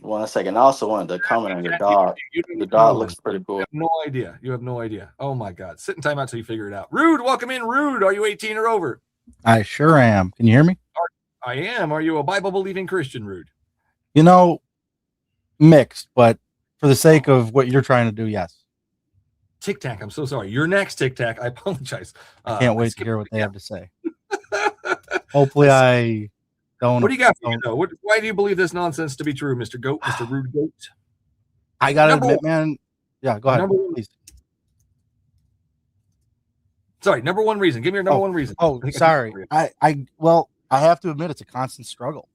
[SPEAKER 22] 1 second. I also wanted to comment on your dog. The dog looks pretty cool.
[SPEAKER 1] No idea. You have no idea. Oh my God. Sit in time out till you figure it out. Rude, welcome in. Rude, are you 18 or over?
[SPEAKER 2] I sure am. Can you hear me?
[SPEAKER 1] I am. Are you a Bible-believing Christian, Rude?
[SPEAKER 2] Mixed, but for the sake of what you're trying to do, yes.
[SPEAKER 1] Tic Tac, I'm so sorry. You're next, Tic Tac. I apologize.
[SPEAKER 2] I can't wait to hear what they have to say. Hopefully I don't.
[SPEAKER 1] What do you got for me, though? Why do you believe this nonsense to be true, Mr. Goat, Mr. Rude Goat?
[SPEAKER 2] I got to admit, man. Yeah, go ahead. Please.
[SPEAKER 1] Sorry, number one reason. Give me your number one reason.
[SPEAKER 2] Oh, sorry. I have to admit it's a constant struggle.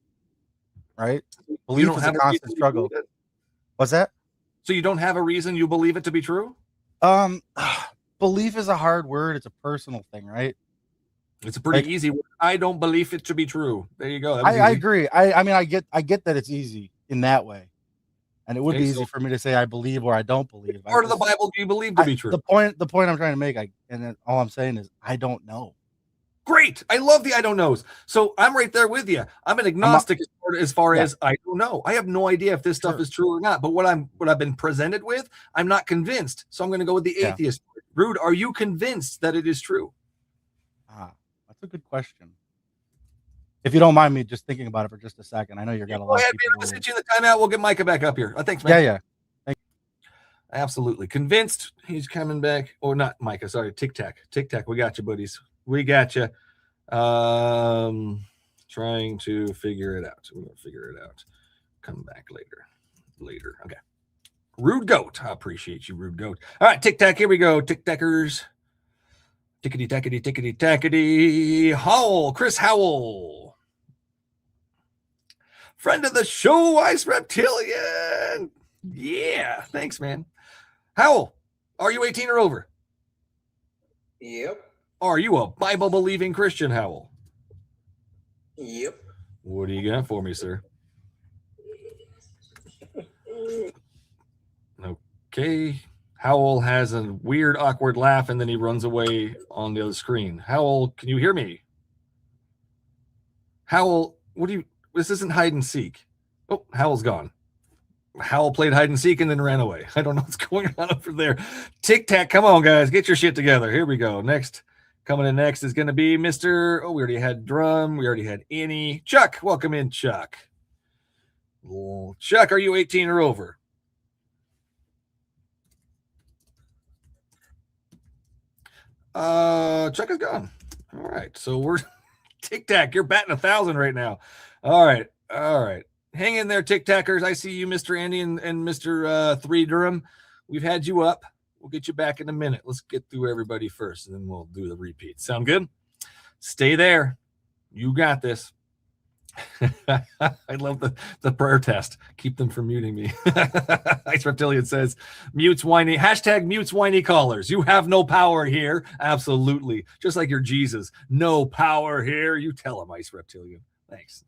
[SPEAKER 2] Right? Belief is a constant struggle. What's that?
[SPEAKER 1] So you don't have a reason you believe it to be true?
[SPEAKER 2] Belief is a hard word. It's a personal thing, right?
[SPEAKER 1] It's a pretty easy word. I don't believe it to be true. There you go.
[SPEAKER 2] I agree. I mean, I get that it's easy in that way. And it would be easy for me to say I believe or I don't believe.
[SPEAKER 1] What part of the Bible do you believe to be true?
[SPEAKER 2] The point I'm trying to make, all I'm saying is I don't know.
[SPEAKER 1] Great. I love the I don't knows. So I'm right there with you. I'm an agnostic as far as I don't know. I have no idea if this stuff is true or not. But what I've been presented with, I'm not convinced. So I'm going to go with the atheist. Rude, are you convinced that it is true?
[SPEAKER 2] That's a good question. If you don't mind me just thinking about it for just a second. I know you're got a lot. Go ahead,
[SPEAKER 1] man. I'll sit you in the timeout. We'll get Micah back up here. Thanks, man.
[SPEAKER 2] Yeah. Thank you.
[SPEAKER 1] Absolutely. Convinced he's coming back. Or not Micah. Sorry. Tic Tac. Tic Tac. We got you, buddies. We got you. Trying to figure it out. We're going to figure it out. Come back later. Okay. Rude Goat. I appreciate you, Rude Goat. All right. Tic Tac. Here we go. Tic Tackers. Tickety tackety tickety tackety. Howell. Chris Howell. Friend of the show, Ice Reptilian. Yeah. Thanks, man. Howell, are you 18 or over?
[SPEAKER 12] Yep.
[SPEAKER 1] Are you a Bible-believing Christian, Howell?
[SPEAKER 12] Yep.
[SPEAKER 1] What do you got for me, sir? Okay. Howell has a weird, awkward laugh, and then he runs away on the other screen. Howell, can you hear me? Howell, this isn't hide and seek. Oh, Howell's gone. Howell played hide and seek and then ran away. I don't know what's going on over there. Tic Tac, come on, guys. Get your shit together. Here we go. Coming in next is going to be Mr. Oh, we already had Drum. We already had Annie. Chuck, welcome in, Chuck. Well, Chuck, are you 18 or over? Chuck is gone. All right. So we're Tic Tac. You're batting 1,000 right now. All right. Hang in there, Tic Tackers. I see you, Mr. Andy and Mr. 3 Durham. We've had you up. We'll get you back in a minute. Let's get through everybody first, and then we'll do the repeat. Sound good? Stay there. You got this. I love the prayer test. Keep them from muting me. Ice Reptilian says, mutes whiny. Hashtag mutes whiny callers. You have no power here. Absolutely. Just like your Jesus. No power here. You tell him, Ice Reptilian. Thanks.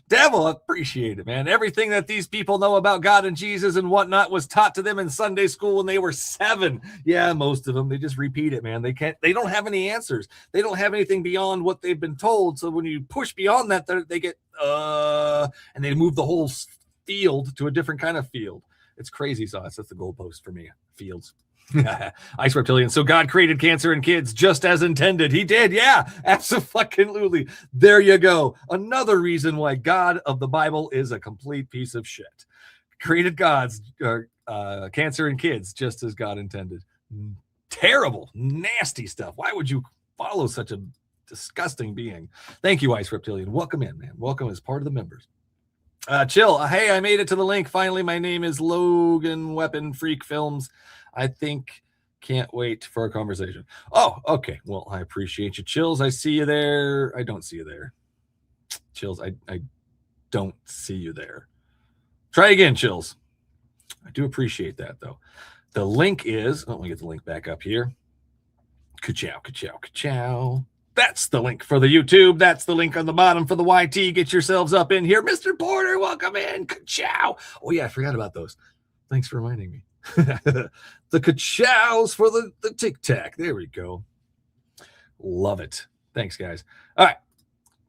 [SPEAKER 1] Devil, appreciate it, man. Everything that these people know about God and Jesus and whatnot was taught to them in Sunday school when they were 7. Yeah, most of them. They just repeat it, man. They don't have any answers. They don't have anything beyond what they've been told. So when you push beyond that, they get and they move the whole field to a different kind of field. It's crazy sauce. That's the goalpost for me. Fields. Ice Reptilian. So God created cancer in kids just as intended. He did. Yeah, absolutely. There you go. Another reason why God of the Bible is a complete piece of shit. Created God's cancer in kids just as God intended. Terrible, nasty stuff. Why would you follow such a disgusting being? Thank you, Ice Reptilian. Welcome in, man. Welcome as part of the members. Chill. Hey, I made it to the link. Finally, my name is Logan Weapon Freak Films. I think can't wait for a conversation. Oh, okay. Well, I appreciate you, Chills. I see you there. I don't see you there. Chills, I don't see you there. Try again, Chills. I do appreciate that, though. The link is, let me get the link back up here. Ka-chow, ka-chow, ka-chow. That's the link for the YouTube. That's the link on the bottom for the YT. Get yourselves up in here. Mr. Porter, welcome in. Ka-chow. Oh, yeah, I forgot about those. Thanks for reminding me. The ka-chows for the Tic Tac. There we go. Love it. Thanks, guys. All right.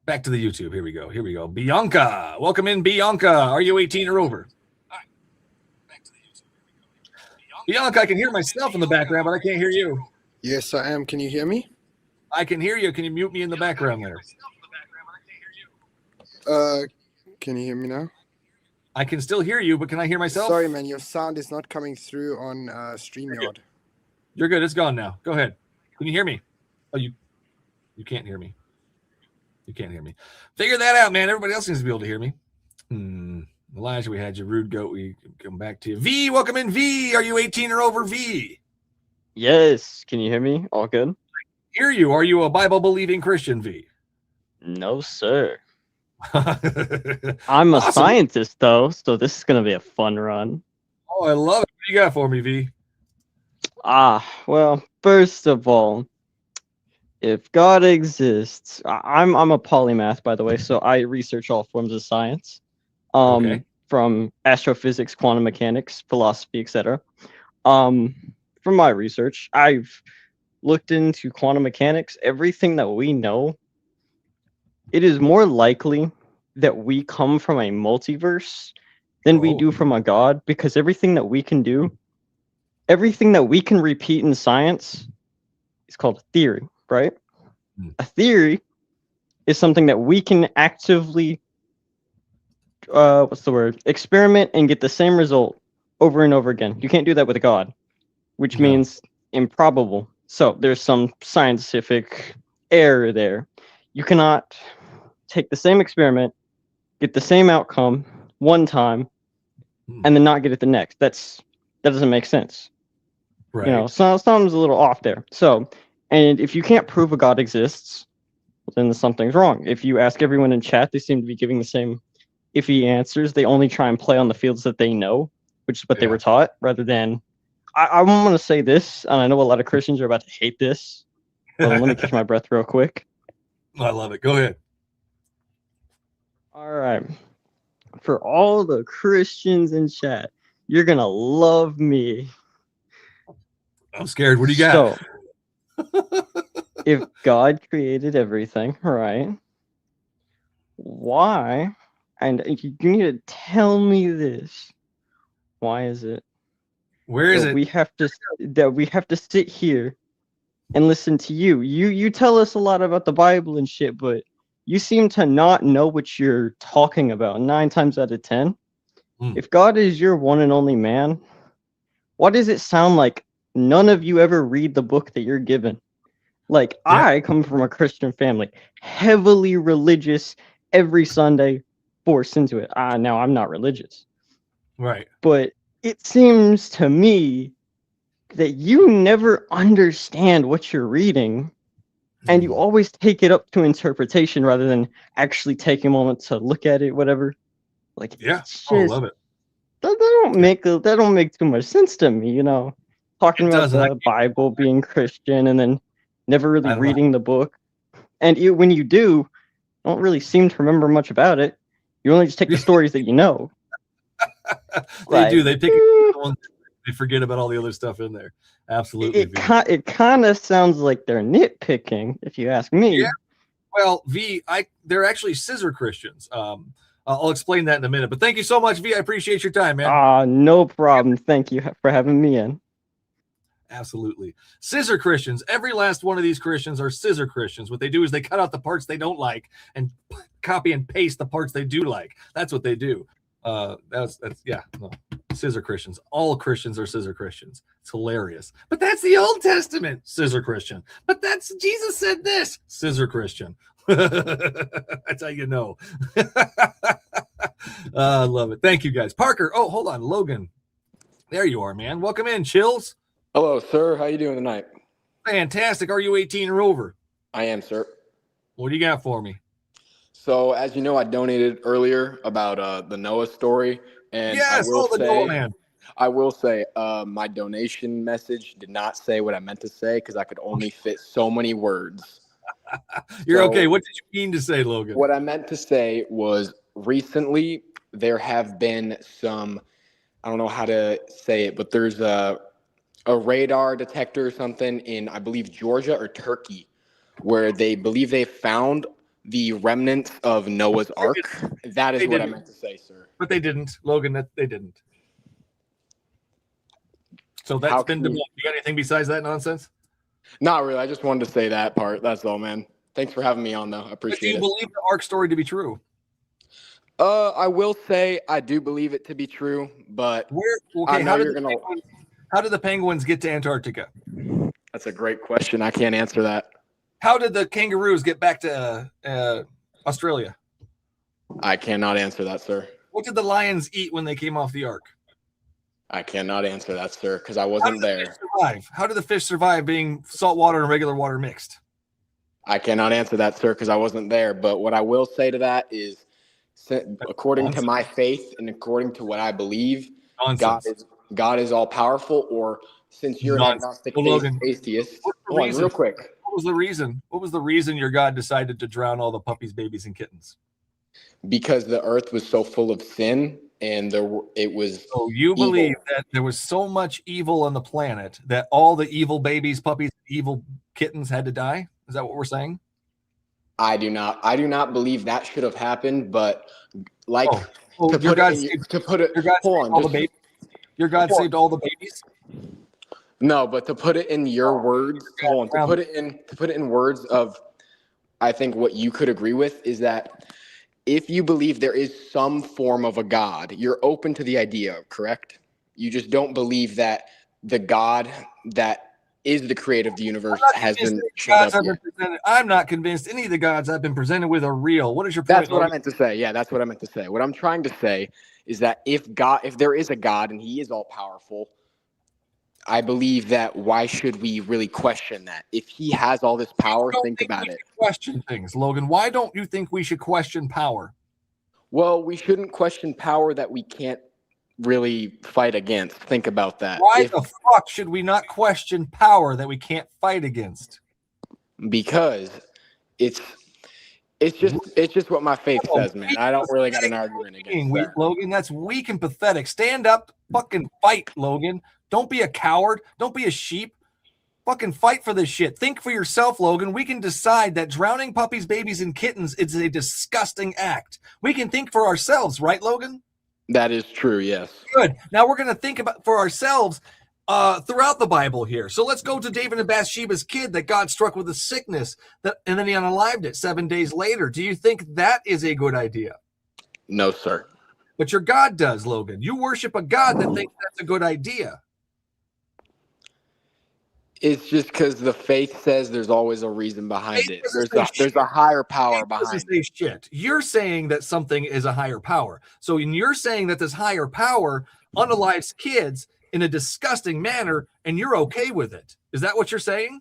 [SPEAKER 1] Back to the YouTube. Here we go. Bianca. Welcome in, Bianca. Are you 18 or over? All right. Back to the YouTube. Here we go. Bianca, I can hear myself in the background, but I can't hear you.
[SPEAKER 3] Yes, I am. Can you hear me?
[SPEAKER 1] I can hear you. Can you mute me in the background there?
[SPEAKER 3] Can you hear me now?
[SPEAKER 1] I can still hear you, but can I hear myself?
[SPEAKER 3] Sorry, man. Your sound is not coming through on StreamYard.
[SPEAKER 1] You're good. It's gone now. Go ahead. Can you hear me? Oh, you can't hear me. You can't hear me. Figure that out, man. Everybody else seems to be able to hear me. Elijah, we had you. Rude Goat, we come back to you. V, welcome in, V. Are you 18 or over, V?
[SPEAKER 5] Yes. Can you hear me? All good?
[SPEAKER 1] Hear you. Are you a Bible-believing Christian, V?
[SPEAKER 5] No, sir. I'm a scientist, though, so this is going to be a fun run.
[SPEAKER 1] Oh, I love it. What do you got for me, V?
[SPEAKER 5] Well, first of all, if God exists, I'm a polymath, by the way, so I research all forms of science, from astrophysics, quantum mechanics, philosophy, etc. From my research, I've looked into quantum mechanics. Everything that we know, it is more likely that we come from a multiverse than we do from a god, because everything that we can do, everything that we can repeat in science is called a theory, right? A theory is something that we can actively, experiment and get the same result over and over again. You can't do that with a god, which means improbable. So there's some scientific error there. You cannot take the same experiment, get the same outcome one time, and then not get it the next. That doesn't make sense.
[SPEAKER 1] Right.
[SPEAKER 5] You know, something's a little off there. So, and if you can't prove a god exists, then something's wrong. If you ask everyone in chat, they seem to be giving the same iffy answers. They only try and play on the fields that they know, which is what they were taught, rather than, I want to say this, and I know a lot of Christians are about to hate this. Hold on, let me catch my breath real quick.
[SPEAKER 1] I love it. Go ahead.
[SPEAKER 5] All right. For all the Christians in chat, you're going to love me.
[SPEAKER 1] I'm scared. What do you got?
[SPEAKER 5] So, if God created everything, right? Why? And you need to tell me this. Why is it?
[SPEAKER 1] Where is it?
[SPEAKER 5] We have to sit here and listen to you. You tell us a lot about the Bible and shit, but you seem to not know what you're talking about 9 times out of 10. If God is your one and only man, why does it sound like none of you ever read the book that you're given? Like, I come from a Christian family, heavily religious, every Sunday, forced into it. Now I'm not religious.
[SPEAKER 1] Right.
[SPEAKER 5] But it seems to me that you never understand what you're reading, and you always take it up to interpretation rather than actually taking a moment to look at it, whatever. Like, it's
[SPEAKER 1] I
[SPEAKER 5] just,
[SPEAKER 1] love it.
[SPEAKER 5] that don't make too much sense to me, you know. Talking about the Bible being Christian and then never really reading the book. And when you do, don't really seem to remember much about it. You only just take the stories that you know.
[SPEAKER 1] They do. They pick one. They forget about all the other stuff in there. Absolutely.
[SPEAKER 5] It kind of sounds like they're nitpicking, if you ask me.
[SPEAKER 1] Yeah. Well, V, they're actually scissor Christians. I'll explain that in a minute. But thank you so much, V. I appreciate your time, man.
[SPEAKER 5] No problem. Thank you for having me in.
[SPEAKER 1] Absolutely. Scissor Christians. Every last one of these Christians are scissor Christians. What they do is they cut out the parts they don't like and copy and paste the parts they do like. That's what they do. Scissor Christians. All Christians are scissor Christians. It's hilarious. But that's the Old Testament, scissor Christian. But that's Jesus said this, scissor Christian. That's how you know. I love it. Thank you, guys. Parker. Oh, hold on, Logan. There you are, man. Welcome in, Chills.
[SPEAKER 6] Hello, sir. How you doing tonight?
[SPEAKER 1] Fantastic. Are you 18 or over?
[SPEAKER 6] I am, sir.
[SPEAKER 1] What do you got for me?
[SPEAKER 6] So, as you know, I donated earlier about the Noah story, and
[SPEAKER 1] yes, Noah man.
[SPEAKER 6] I will say, my donation message did not say what I meant to say because I could only fit so many words.
[SPEAKER 1] You're okay. What did you mean to say, Logan?
[SPEAKER 6] What I meant to say was recently there have been some, I don't know how to say it, but there's a radar detector or something in, I believe, Georgia or Turkey, where they believe they found the remnants of Noah's Ark. That is what I meant to say, sir.
[SPEAKER 1] But they didn't, Logan. They didn't. So that's been debunked. You got anything besides that nonsense?
[SPEAKER 6] Not really. I just wanted to say that part. That's all, man. Thanks for having me on, though. I appreciate it.
[SPEAKER 1] Do you believe the Ark story to be true?
[SPEAKER 6] I will say I do believe it to be true, but I know you're gonna.
[SPEAKER 1] How did the penguins get to Antarctica?
[SPEAKER 6] That's a great question. I can't answer that.
[SPEAKER 1] How did the kangaroos get back to Australia?
[SPEAKER 6] I cannot answer that, sir.
[SPEAKER 1] What did the lions eat when they came off the Ark?
[SPEAKER 6] I cannot answer that, sir, because I wasn't there.
[SPEAKER 1] How did the fish survive being salt water and regular water mixed?
[SPEAKER 6] I cannot answer that, sir, because I wasn't there. But what I will say to that is, according to my faith and according to what I believe, God is all powerful. Or since you're an agnostic atheist, hold on, real quick.
[SPEAKER 1] What was the reason? What was the reason your God decided to drown all the puppies, babies, and kittens?
[SPEAKER 6] Because the earth was so full of sin, and it was.
[SPEAKER 1] So you believe that there was so much evil on the planet that all the evil babies, puppies, evil kittens had to die? Is that what we're saying?
[SPEAKER 6] I do not. I do not believe that should have happened. But like
[SPEAKER 1] your God saved all the babies.
[SPEAKER 6] No, but to put it in your words, to put it in words of, I think what you could agree with is that if you believe there is some form of a God, you're open to the idea, correct? You just don't believe that the God that is the creator of the universe has been showed up yet.
[SPEAKER 1] I'm not convinced any of the gods I've been presented with are real. What is your point?
[SPEAKER 6] That's what I meant to say. Yeah, that's what I meant to say. What I'm trying to say is that if there is a God and he is all powerful, I believe that why should we really question that? If he has all this power, think about it.
[SPEAKER 1] Question things, Logan. Why don't you think we should question power?
[SPEAKER 6] Well, we shouldn't question power that we can't really fight against. Think about that.
[SPEAKER 1] Why the fuck should we not question power that we can't fight against?
[SPEAKER 6] Because it's just what my faith says, man. I don't really got an argument against that.
[SPEAKER 1] Logan, that's weak and pathetic. Stand up, fucking fight, Logan. Don't be a coward. Don't be a sheep. Fucking fight for this shit. Think for yourself, Logan. We can decide that drowning puppies, babies, and kittens is a disgusting act. We can think for ourselves, right, Logan?
[SPEAKER 6] That is true, yes.
[SPEAKER 1] Good. Now we're going to think about for ourselves throughout the Bible here. So let's go to David and Bathsheba's kid that God struck with a sickness, and then he unalived it 7 days later. Do you think that is a good idea?
[SPEAKER 6] No, sir.
[SPEAKER 1] But your God does, Logan. You worship a God that thinks that's a good idea.
[SPEAKER 6] It's just because the faith says there's always a reason behind it. There's a higher power behind it.
[SPEAKER 1] Shit. You're saying that something is a higher power. So you're saying that this higher power unalives kids in a disgusting manner, and you're okay with it. Is that what you're saying?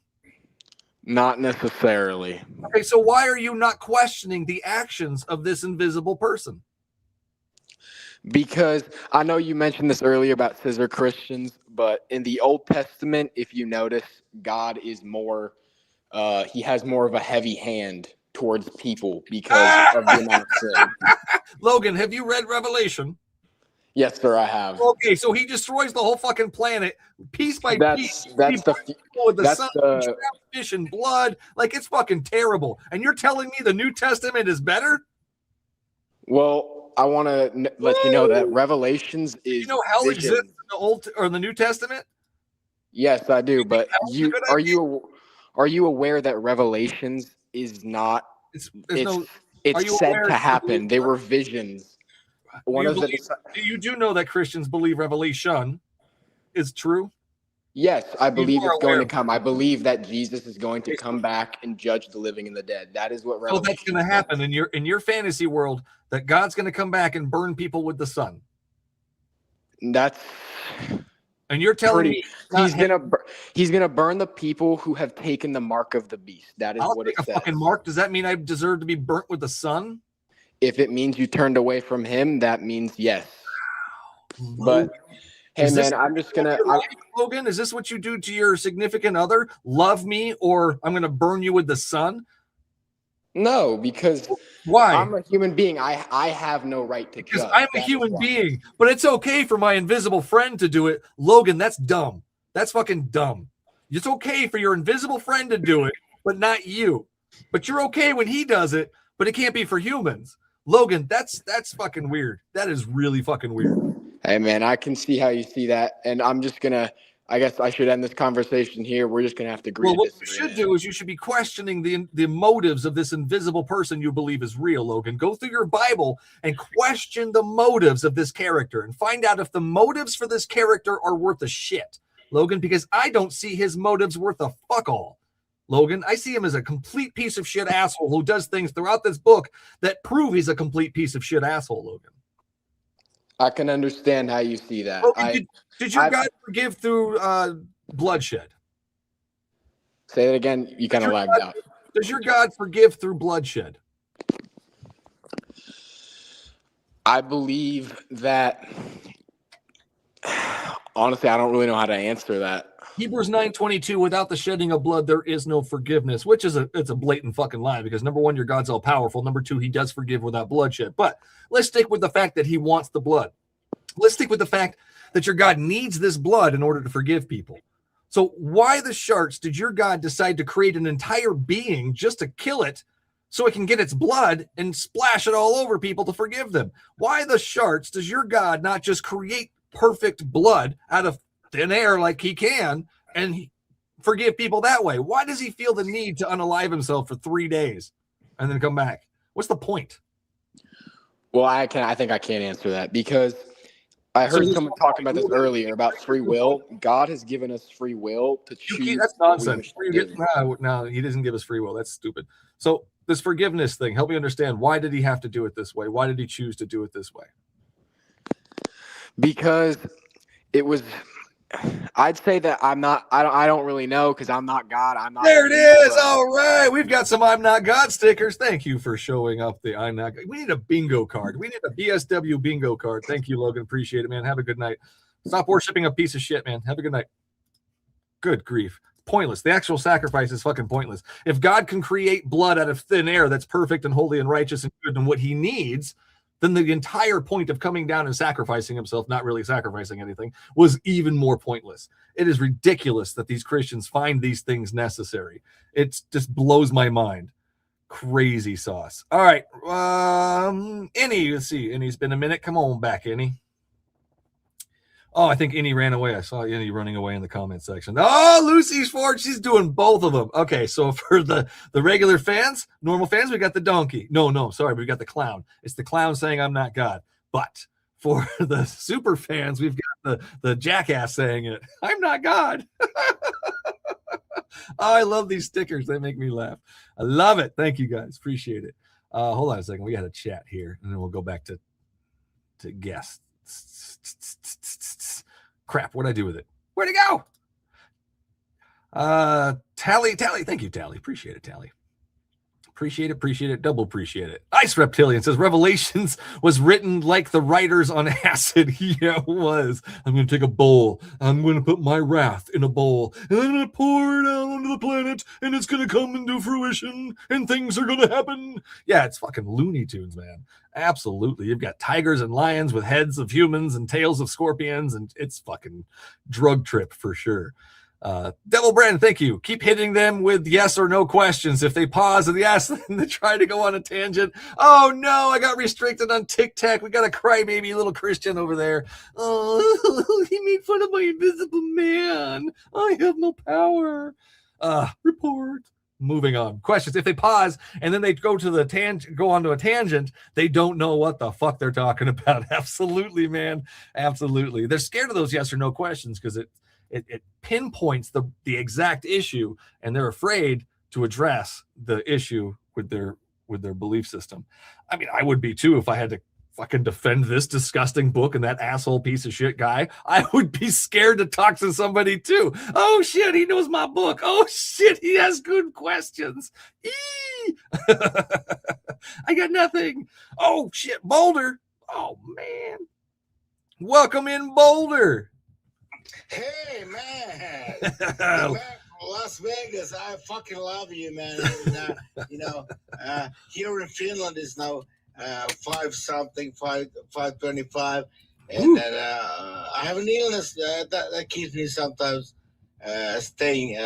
[SPEAKER 6] Not necessarily.
[SPEAKER 1] Okay, so why are you not questioning the actions of this invisible person?
[SPEAKER 6] Because I know you mentioned this earlier about scissor Christians, but in the Old Testament, if you notice, God is more, he has more of a heavy hand towards people because of the amount of sin.
[SPEAKER 1] Logan, have you read Revelation?
[SPEAKER 6] Yes, sir, I have.
[SPEAKER 1] Okay, so he destroys the whole fucking planet piece by piece.
[SPEAKER 6] That's
[SPEAKER 1] the fish and blood. Like, it's fucking terrible. And you're telling me the New Testament is better?
[SPEAKER 6] Well, I want to let you know that Revelations is.
[SPEAKER 1] You know hell
[SPEAKER 6] vision.
[SPEAKER 1] exists in the Old or the New Testament?
[SPEAKER 6] Yes, I do. But are you aware that Revelations is not? It's said to happen. They were visions.
[SPEAKER 1] You do know that Christians believe Revelation is true?
[SPEAKER 6] Yes, I believe it's going to come. I believe that Jesus is going to come back and judge the living and the dead. That is what Revelation.
[SPEAKER 1] So that's going to happen in your fantasy world, that God's going to come back and burn people with the sun.
[SPEAKER 6] And
[SPEAKER 1] you're telling me
[SPEAKER 6] he's gonna burn the people who have taken the mark of the beast. That is what it says.
[SPEAKER 1] Fucking mark. Does that mean I deserve to be burnt with the sun?
[SPEAKER 6] If it means you turned away from him, that means yes. But hey, man, I'm just gonna.
[SPEAKER 1] Logan, is this what you do to your significant other? Love me, or I'm gonna burn you with the sun?
[SPEAKER 6] No, because
[SPEAKER 1] why?
[SPEAKER 6] I'm a human being. I have no right to judge.
[SPEAKER 1] Because I'm a human being, but it's okay for my invisible friend to do it. Logan, that's dumb. That's fucking dumb. It's okay for your invisible friend to do it, but not you. But you're okay when he does it, but it can't be for humans. Logan, that's fucking weird. That is really fucking weird.
[SPEAKER 6] Hey, man, I can see how you see that, and I'm just gonna. I guess I should end this conversation here. We're just gonna have to agree.
[SPEAKER 1] Well, what you should do is you should be questioning the motives of this invisible person you believe is real, Logan. Go through your Bible and question the motives of this character and find out if the motives for this character are worth a shit, Logan, because I don't see his motives worth a fuck all. Logan, I see him as a complete piece of shit asshole who does things throughout this book that prove he's a complete piece of shit asshole, Logan.
[SPEAKER 6] I can understand how you see that.
[SPEAKER 1] Logan, did your God forgive through bloodshed?
[SPEAKER 6] Say it again. You kind of lagged out.
[SPEAKER 1] Does your God forgive through bloodshed?
[SPEAKER 6] I believe that. Honestly, I don't really know how to answer that.
[SPEAKER 1] Hebrews 9:22, without the shedding of blood, there is no forgiveness, which is it's a blatant fucking lie, because number one, your God's all powerful. Number two, he does forgive without bloodshed. But let's stick with the fact that he wants the blood. Let's stick with the fact that your God needs this blood in order to forgive people. So why the sharks did your God decide to create an entire being just to kill it so it can get its blood and splash it all over people to forgive them? Why the sharks does your God not just create perfect blood out of thin air like he can and forgive people that way? Why does he feel the need to unalive himself for 3 days and then come back? What's the point?
[SPEAKER 6] Well, I think I can't answer that, because I heard someone talking about this earlier about free will. God has given us free will to choose.
[SPEAKER 1] That's nonsense. No, he doesn't give us free will. That's stupid. So this forgiveness thing, help me understand. Why did he have to do it this way? Why did he choose to do it this way?
[SPEAKER 6] Because it was. I'd say that I don't really know, because I'm not God. I'm not.
[SPEAKER 1] There it is. All right. We've got some I'm Not God stickers. Thank you for showing up the I'm Not God. We need a bingo card. We need a BSW bingo card. Thank you, Logan. Appreciate it, man. Have a good night. Stop worshiping a piece of shit, man. Have a good night. Good grief. Pointless. The actual sacrifice is fucking pointless. If God can create blood out of thin air that's perfect and holy and righteous and good and what he needs, then the entire point of coming down and sacrificing himself, not really sacrificing anything, was even more pointless. It is ridiculous that these Christians find these things necessary. It just blows my mind. Crazy sauce. All right. Innie, let's see. Innie's been a minute. Come on back, Innie. Oh, I think Innie ran away. I saw Innie running away in the comment section. Oh, Lucy's Ford. She's doing both of them. Okay, so for the regular fans, normal fans, we got the donkey. No, sorry, we got the clown. It's the clown saying I'm not God. But for the super fans, we've got the jackass saying it. I'm not God. I love these stickers. They make me laugh. I love it. Thank you guys. Appreciate it. Hold on a second. We got a chat here, and then we'll go back to guests. Crap. What'd I do with it? Where'd it go? Tally. Thank you, Tally. Appreciate it, Tally. Appreciate it, double appreciate it. Ice Reptilian says Revelations was written like the writers on acid. Yeah, it was. I'm going to take a bowl. I'm going to put my wrath in a bowl, and I'm going to pour it out onto the planet, and it's going to come into fruition, and things are going to happen. Yeah, it's fucking Looney Tunes, man. Absolutely. You've got tigers and lions with heads of humans and tails of scorpions, and it's fucking drug trip for sure. Devil Brand, thank you. Keep hitting them with yes or no questions. If they pause and yes, then they try to go on a tangent. Oh no, I got restricted on TikTok. We got a crybaby little Christian over there. Oh, he made fun of my invisible man. I have no power. Report. Moving on. Questions. If they pause and then they go to go onto a tangent, they don't know what the fuck they're talking about. Absolutely, man. Absolutely. They're scared of those yes or no questions because it pinpoints the exact issue, and they're afraid to address the issue with their belief system. I mean, I would be too if I had to fucking defend this disgusting book and that asshole piece of shit guy. I would be scared to talk to somebody too. Oh shit, he knows my book. Oh shit, he has good questions. I got nothing. Oh shit, Boulder. Oh man. Welcome in, Boulder.
[SPEAKER 7] Hey, man. The man from Las Vegas. I fucking love you, man. And, here in Finland is now 5:25. And I have an illness that keeps me sometimes staying,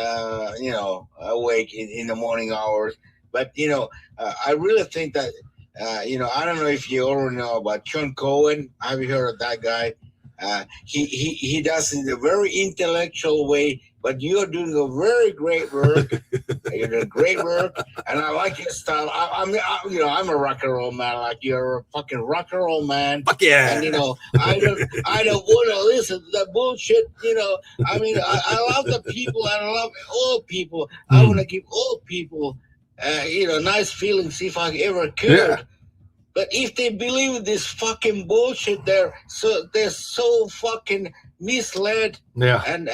[SPEAKER 7] awake in the morning hours. But, I really think that, I don't know if you already know about John Cohen. Have you heard of that guy? He does it in a very intellectual way, but you're doing a very great work. You're doing great work, and I like your style. I'm a rock and roll man. Like you're a fucking rock and roll man.
[SPEAKER 1] Fuck yeah!
[SPEAKER 7] And I don't want to listen to that bullshit. I mean, I love the people, and I love all people. I want to give all people, nice feelings if I ever could. Yeah. But if they believe this fucking bullshit, they're so fucking misled.
[SPEAKER 1] Yeah.
[SPEAKER 7] And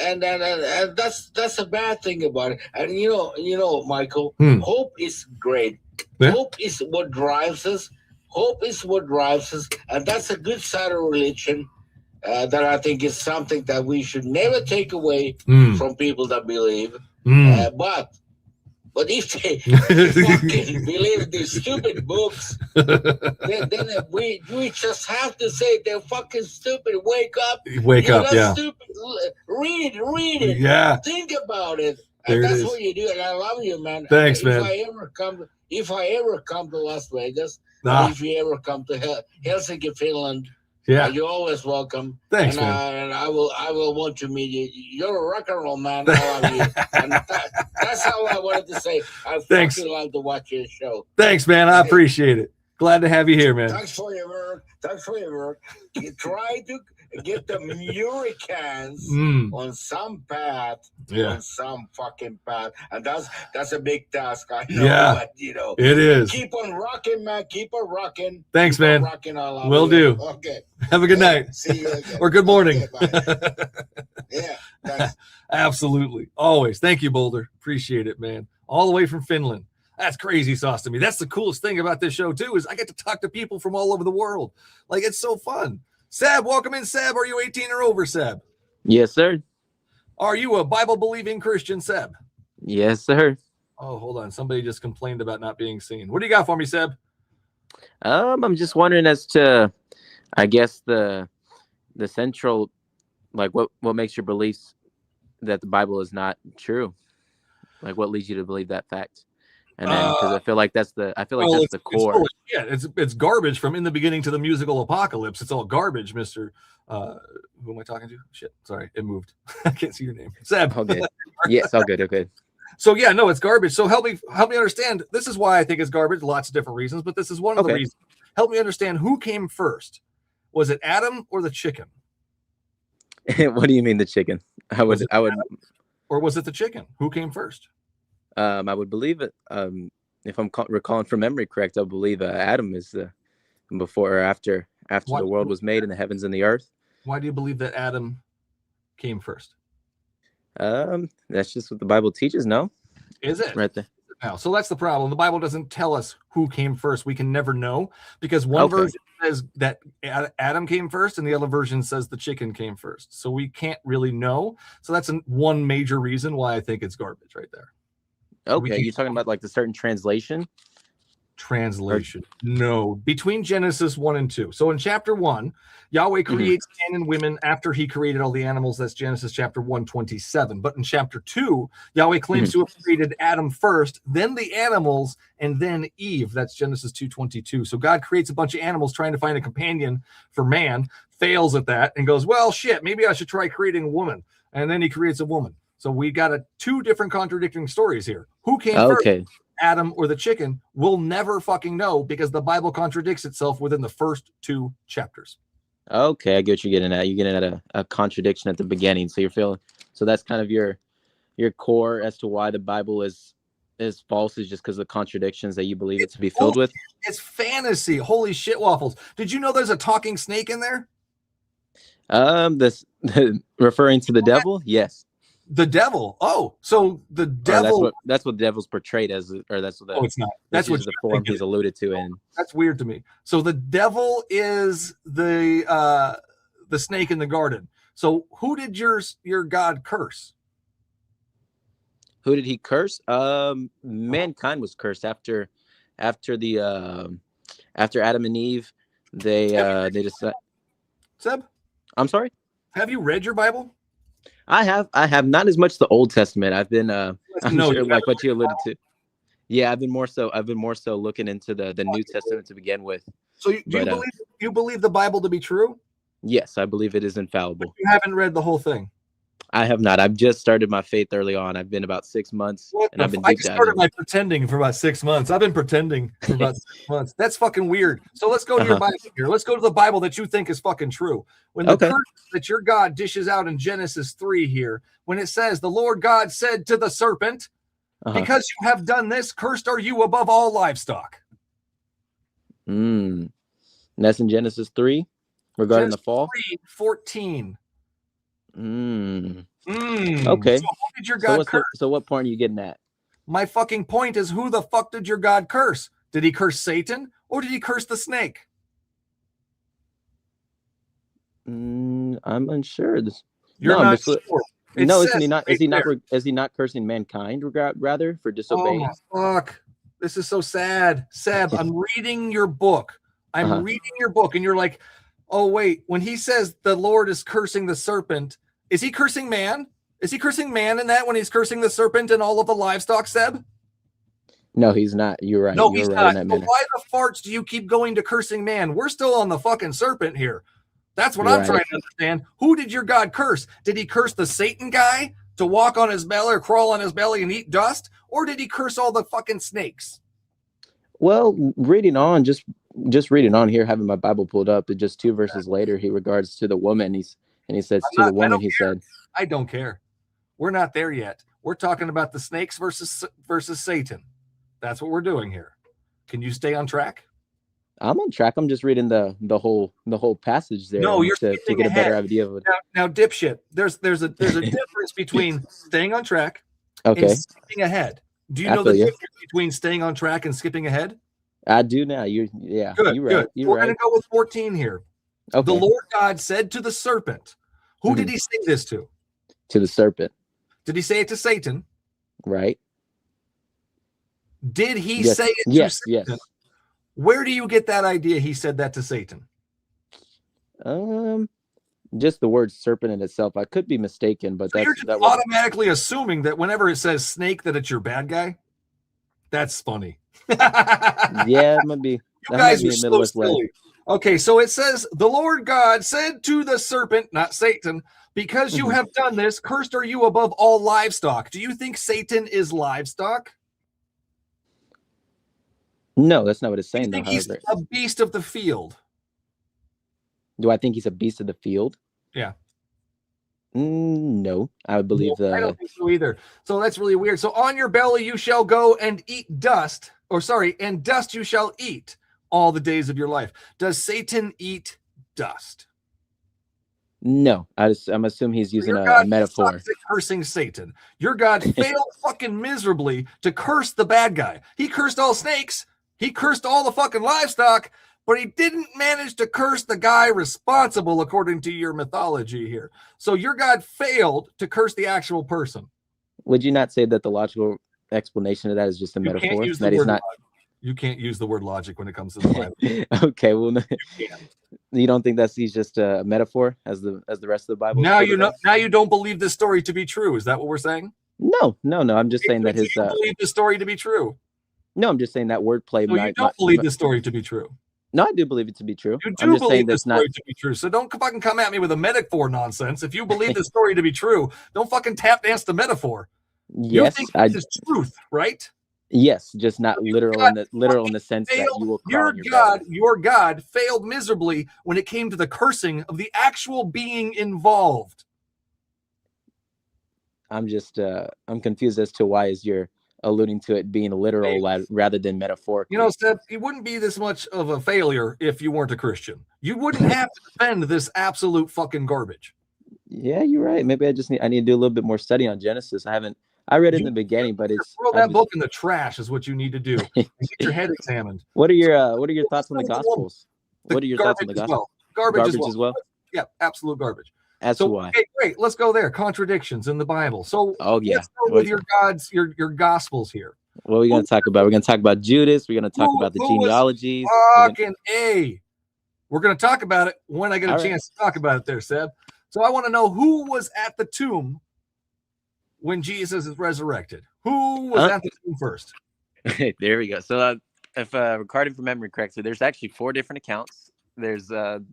[SPEAKER 7] that's a bad thing about it. And Michael, hope is great.
[SPEAKER 1] Yeah.
[SPEAKER 7] Hope is what drives us. Hope is what drives us, and that's a good side of religion. That I think is something that we should never take away from people that believe. But if they fucking believe these stupid books, then we just have to say they're fucking stupid. Wake up.
[SPEAKER 1] Wake up, yeah.
[SPEAKER 7] Stupid. Read it.
[SPEAKER 1] Yeah.
[SPEAKER 7] Think about it.
[SPEAKER 1] There
[SPEAKER 7] And
[SPEAKER 1] it
[SPEAKER 7] that's
[SPEAKER 1] is.
[SPEAKER 7] what you do. And I love you, man.
[SPEAKER 1] Thanks,
[SPEAKER 7] if
[SPEAKER 1] man.
[SPEAKER 7] If I ever come to Las Vegas,
[SPEAKER 1] Ah.
[SPEAKER 7] or if you ever come to Helsinki, Finland,
[SPEAKER 1] Yeah.
[SPEAKER 7] you're always welcome.
[SPEAKER 1] Thanks,
[SPEAKER 7] and,
[SPEAKER 1] man.
[SPEAKER 7] And I will want to meet you. You're a rock and roll man. I love you. And that's all I wanted to say. I
[SPEAKER 1] Thanks.
[SPEAKER 7] fucking love to watch your show.
[SPEAKER 1] Thanks, man. I appreciate it. Glad to have you here, man.
[SPEAKER 7] Thanks for your work. You try to get the Americans on some path.
[SPEAKER 1] Yeah.
[SPEAKER 7] On some fucking path. And that's a big task. I know.
[SPEAKER 1] Yeah.
[SPEAKER 7] But,
[SPEAKER 1] It is.
[SPEAKER 7] Keep on rocking, man. Keep on rocking.
[SPEAKER 1] Thanks,
[SPEAKER 7] Keep on
[SPEAKER 1] man.
[SPEAKER 7] rocking. I love
[SPEAKER 1] Will
[SPEAKER 7] you.
[SPEAKER 1] do.
[SPEAKER 7] Okay.
[SPEAKER 1] Have a good night.
[SPEAKER 7] See you again.
[SPEAKER 1] Or good morning.
[SPEAKER 7] Yeah. Thanks.
[SPEAKER 1] Absolutely. Always. Thank you, Boulder. Appreciate it, man. All the way from Finland. That's crazy sauce to me. That's the coolest thing about this show, too, is I get to talk to people from all over the world. Like, it's so fun. Seb, welcome in, Seb. Are you 18 or over, Seb?
[SPEAKER 8] Yes, sir.
[SPEAKER 1] Are you a Bible-believing Christian, Seb?
[SPEAKER 8] Yes, sir.
[SPEAKER 1] Oh, hold on. Somebody just complained about not being seen. What do you got for me, Seb?
[SPEAKER 8] I'm just wondering as to, I guess the central, like what makes your beliefs that the Bible is not true? Like what leads you to believe that fact? And then because I feel like that's the core.
[SPEAKER 1] It's garbage from in the beginning to the musical apocalypse. It's all garbage, Mr. Who am I talking to? Shit, sorry, it moved. I can't see your name. Seb.
[SPEAKER 8] Okay. Yes, all good. Okay.
[SPEAKER 1] So yeah, no, it's garbage. So help me understand. This is why I think it's garbage. Lots of different reasons, but this is one of the reasons. Help me understand who came first. Was it Adam or the chicken?
[SPEAKER 8] What do you mean the chicken? I would.
[SPEAKER 1] or was it the chicken? Who came first?
[SPEAKER 8] I would believe it. If I'm recalling from memory correct, I believe Adam is the before or after the world was made and the heavens and the earth.
[SPEAKER 1] Why do you believe that Adam came first?
[SPEAKER 8] That's just what the Bible teaches. No,
[SPEAKER 1] is it
[SPEAKER 8] right there?
[SPEAKER 1] Now, so that's the problem. The Bible doesn't tell us who came first. We can never know because one version says that Adam came first, and the other version says the chicken came first. So we can't really know. So that's one major reason why I think it's garbage right there.
[SPEAKER 8] Okay, you're talking about like the certain translation?
[SPEAKER 1] No, between Genesis 1 and 2. So in chapter 1, Yahweh creates man and women after he created all the animals. That's Genesis chapter 1:27. But in chapter 2, Yahweh claims to have created Adam first, then the animals, and then Eve. That's Genesis 2:22. So God creates a bunch of animals trying to find a companion for man, fails at that, and goes, well, shit, maybe I should try creating a woman. And then he creates a woman. So we got two different contradicting stories here. Who came first? Adam or the chicken? We'll never fucking know because the Bible contradicts itself within the first 2 chapters.
[SPEAKER 8] Okay, I get what you're getting at. You're getting at a contradiction at the beginning. So you're feeling, so that's kind of your core as to why the Bible is false, is just because of the contradictions that you believe it to be filled with.
[SPEAKER 1] It's fantasy. Holy shit waffles. Did you know there's a talking snake in there?
[SPEAKER 8] This referring to the devil? Yes.
[SPEAKER 1] The devil. Oh, so the devil.
[SPEAKER 8] That's what the devil's portrayed as, or that's what.
[SPEAKER 1] It's not. That's what
[SPEAKER 8] the form he's alluded to in.
[SPEAKER 1] That's weird to me. So the devil is the snake in the garden. So who did your God curse?
[SPEAKER 8] Who did he curse? Mankind was cursed after Adam and Eve. They decided.
[SPEAKER 1] Seb,
[SPEAKER 8] I'm sorry.
[SPEAKER 1] Have you read your Bible?
[SPEAKER 8] I have not as much the Old Testament. I've been sure, like what you alluded to. Yeah, I've been more so looking into the New Testament to begin with.
[SPEAKER 1] So you believe the Bible to be true?
[SPEAKER 8] Yes, I believe it is infallible.
[SPEAKER 1] But you haven't read the whole thing.
[SPEAKER 8] I have not. I've just started my faith early on. I've been about 6 months, and I've been.
[SPEAKER 1] I just started my pretending for about 6 months. I've been pretending for about 6 months. That's fucking weird. So let's go to your Bible here. Let's go to the Bible that you think is fucking true. When the curse that your God dishes out in Genesis 3 here, when it says the Lord God said to the serpent, because you have done this, cursed are you above all livestock.
[SPEAKER 8] And that's in Genesis 3 regarding
[SPEAKER 1] Genesis
[SPEAKER 8] the fall.
[SPEAKER 1] 3:14.
[SPEAKER 8] Okay.
[SPEAKER 1] So who did your God curse?
[SPEAKER 8] So what point are you getting at?
[SPEAKER 1] My fucking point is, who the fuck did your God curse? Did he curse Satan or did he curse the snake?
[SPEAKER 8] I'm unsure.
[SPEAKER 1] You're not sure.
[SPEAKER 8] No, is he not cursing mankind rather for disobeying?
[SPEAKER 1] Oh fuck! This is so sad. Seb, I'm reading your book. I'm reading your book, and you're like, oh wait. When he says the Lord is cursing the serpent, is he cursing man? Is he cursing man in that when he's cursing the serpent and all of the livestock, Seb?
[SPEAKER 8] No, he's not. You're right.
[SPEAKER 1] No,
[SPEAKER 8] You're
[SPEAKER 1] he's
[SPEAKER 8] right
[SPEAKER 1] not. So why the farts do you keep going to cursing man? We're still on the fucking serpent here. That's what I'm trying to understand. Who did your God curse? Did he curse the Satan guy to walk on his belly or crawl on his belly and eat dust? Or did he curse all the fucking snakes?
[SPEAKER 8] Well, just reading on here, having my Bible pulled up, just 2 verses later, he regards to the woman. He says to the woman, he said,
[SPEAKER 1] I don't care. We're not there yet. We're talking about the snakes versus Satan. That's what we're doing here. Can you stay on track?
[SPEAKER 8] I'm on track. I'm just reading the whole passage there.
[SPEAKER 1] No, you're
[SPEAKER 8] to get a better idea of it.
[SPEAKER 1] Now, dipshit. There's a difference between staying on track and skipping ahead. Do you know the difference between staying on track and skipping ahead?
[SPEAKER 8] I do now. Good. You're right.
[SPEAKER 1] We're gonna go with 14 here. Okay. The Lord God said to the serpent. Who did he say this to?
[SPEAKER 8] To the serpent.
[SPEAKER 1] Did he say it to Satan?
[SPEAKER 8] Right.
[SPEAKER 1] Did he say it to Satan?
[SPEAKER 8] Yes.
[SPEAKER 1] Where do you get that idea he said that to Satan?
[SPEAKER 8] Just the word serpent in itself. I could be mistaken, but
[SPEAKER 1] you're just automatically assuming that whenever it says snake that it's your bad guy. That's funny.
[SPEAKER 8] Yeah, it might be.
[SPEAKER 1] You guys are so silly. Okay, so it says the Lord God said to the serpent, not Satan, because you have done this, cursed are you above all livestock. Do you think Satan is livestock?
[SPEAKER 8] No, that's not what it's saying.
[SPEAKER 1] I think he's a beast of the field.
[SPEAKER 8] Do I think he's a beast of the field?
[SPEAKER 1] Yeah.
[SPEAKER 8] No, I would believe
[SPEAKER 1] I don't think so either. So that's really weird. So on your belly you shall go and eat dust, and dust you shall eat all the days of your life. Does Satan eat dust?
[SPEAKER 8] No, I'm assuming he's using
[SPEAKER 1] God
[SPEAKER 8] a metaphor.
[SPEAKER 1] sucks at cursing Satan. Your God failed fucking miserably to curse the bad guy. He cursed all snakes. He cursed all the fucking livestock, but he didn't manage to curse the guy responsible according to your mythology here. So your God failed to curse the actual person.
[SPEAKER 8] Would you not say that the logical explanation of that is just a metaphor? That he's not.
[SPEAKER 1] You can't use the word logic when it comes to the Bible.
[SPEAKER 8] Okay, well, you don't think he's just a metaphor as the rest of the Bible?
[SPEAKER 1] Now you don't believe this story to be true. Is that what we're saying?
[SPEAKER 8] No. I'm just saying that
[SPEAKER 1] you believe the story to be true.
[SPEAKER 8] No, I'm just saying that wordplay.
[SPEAKER 1] So you don't believe the story to be true.
[SPEAKER 8] No, I do believe it to be true.
[SPEAKER 1] You do believe the story to be true. So don't fucking come at me with a metaphor nonsense. If you believe the story to be true, don't fucking tap dance the metaphor.
[SPEAKER 8] Yes,
[SPEAKER 1] you think this is truth, right?
[SPEAKER 8] Yes, just not literal in the sense that you will crawl on your belly.
[SPEAKER 1] Your God failed miserably when it came to the cursing of the actual being involved.
[SPEAKER 8] I'm confused as to why you're alluding to it being literal rather than metaphorical.
[SPEAKER 1] You know, Seth, it wouldn't be this much of a failure if you weren't a Christian. You wouldn't have to defend this absolute fucking garbage.
[SPEAKER 8] Yeah, you're right. Maybe I need to do a little bit more study on Genesis. I read it in the beginning, but
[SPEAKER 1] throw that book in the trash is what you need to do. Get your head examined.
[SPEAKER 8] What are your thoughts on the Gospels? What are your thoughts on the Gospels?
[SPEAKER 1] Garbage as well. Yeah, absolute garbage.
[SPEAKER 8] That's why.
[SPEAKER 1] Okay, great. Let's go there. Contradictions in the Bible. So let's go with your Gospels here.
[SPEAKER 8] What are we going to talk about? We're going to talk about Judas. We're going to talk about the genealogies.
[SPEAKER 1] Fucking A. We're going to talk about it when I get a chance to talk about it there, Seb. So I want to know who was at the tomb when Jesus is resurrected. Who was at the tomb first?
[SPEAKER 8] There we go. So if recording from memory correct, so there's actually 4 different accounts. There's 2,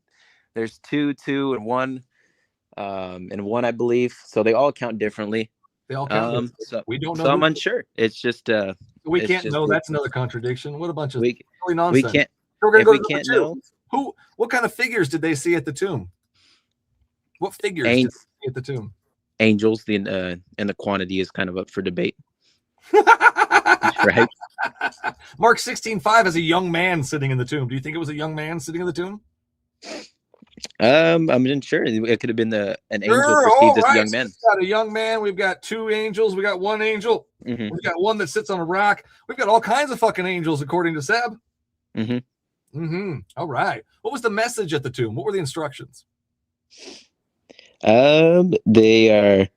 [SPEAKER 8] and 1, and 1, I believe. So they all count differently.
[SPEAKER 1] They all count.
[SPEAKER 8] So
[SPEAKER 1] we don't know.
[SPEAKER 8] So I'm unsure. It's just
[SPEAKER 1] we can't know. That's another contradiction. What a bunch of
[SPEAKER 8] silly
[SPEAKER 1] nonsense.
[SPEAKER 8] We can't.
[SPEAKER 1] We're gonna
[SPEAKER 8] if
[SPEAKER 1] go
[SPEAKER 8] we
[SPEAKER 1] to
[SPEAKER 8] can't
[SPEAKER 1] the tomb.
[SPEAKER 8] know.
[SPEAKER 1] What kind of figures did they see at the tomb? What figures did they see at the tomb?
[SPEAKER 8] Angels. And the quantity is kind of up for debate. Right.
[SPEAKER 1] Mark 16:5 has a young man sitting in the tomb. Do you think it was a young man sitting in the tomb?
[SPEAKER 8] I'm unsure. It could have been an angel perceived as a young man.
[SPEAKER 1] So we've got a young man. We've got 2 angels. We got 1 angel.
[SPEAKER 8] Mm-hmm.
[SPEAKER 1] We've got 1 that sits on a rock. We've got all kinds of fucking angels, according to Seb. All right. What was the message at the tomb? What were the instructions?
[SPEAKER 8] They are.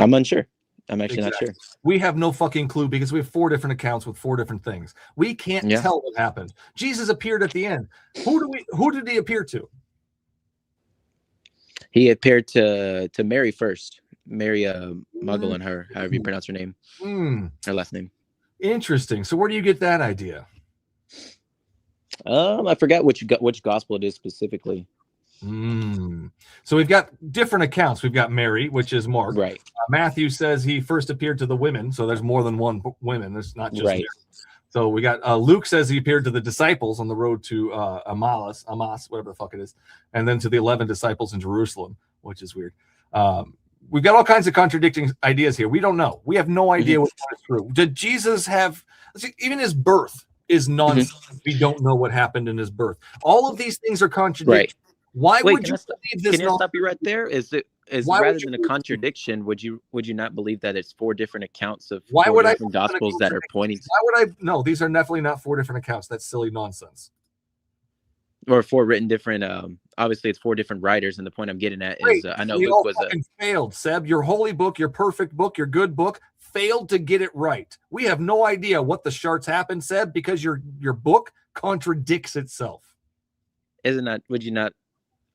[SPEAKER 8] I'm unsure. I'm actually not sure.
[SPEAKER 1] We have no fucking clue because we have 4 different accounts with 4 different things. We can't tell what happened. Jesus appeared at the end. Who did he appear to?
[SPEAKER 8] He appeared to Mary first. Mary Magdalene, however you pronounce her name. Her last name.
[SPEAKER 1] Interesting. So where do you get that idea?
[SPEAKER 8] I forgot which gospel it is specifically.
[SPEAKER 1] So we've got different accounts. We've got Mary, which is Mark.
[SPEAKER 8] Right.
[SPEAKER 1] Matthew says he first appeared to the women. So there's more than 1 women. There's not just Mary. So we got Luke says he appeared to the disciples on the road to Amos, whatever the fuck it is, and then to the 11 disciples in Jerusalem, which is weird. We've got all kinds of contradicting ideas here. We don't know. We have no idea what is true. Did Jesus have even his birth is nonsense? We don't know what happened in his birth. All of these things are contradictory.
[SPEAKER 8] Right.
[SPEAKER 1] Why would you believe this?
[SPEAKER 8] Can I stop you right there? Is rather than a contradiction, would you not believe that it's 4 different accounts of 4 different gospels that are pointing?
[SPEAKER 1] Why would I? No, these are definitely not 4 different accounts. That's silly nonsense.
[SPEAKER 8] Or 4 written different. Obviously, it's 4 different writers, and the point I'm getting at is I know Luke was
[SPEAKER 1] failed. Seb, your holy book, your perfect book, your good book failed to get it right. We have no idea what the sharts happened, Seb, because your book contradicts itself.
[SPEAKER 8] Isn't that?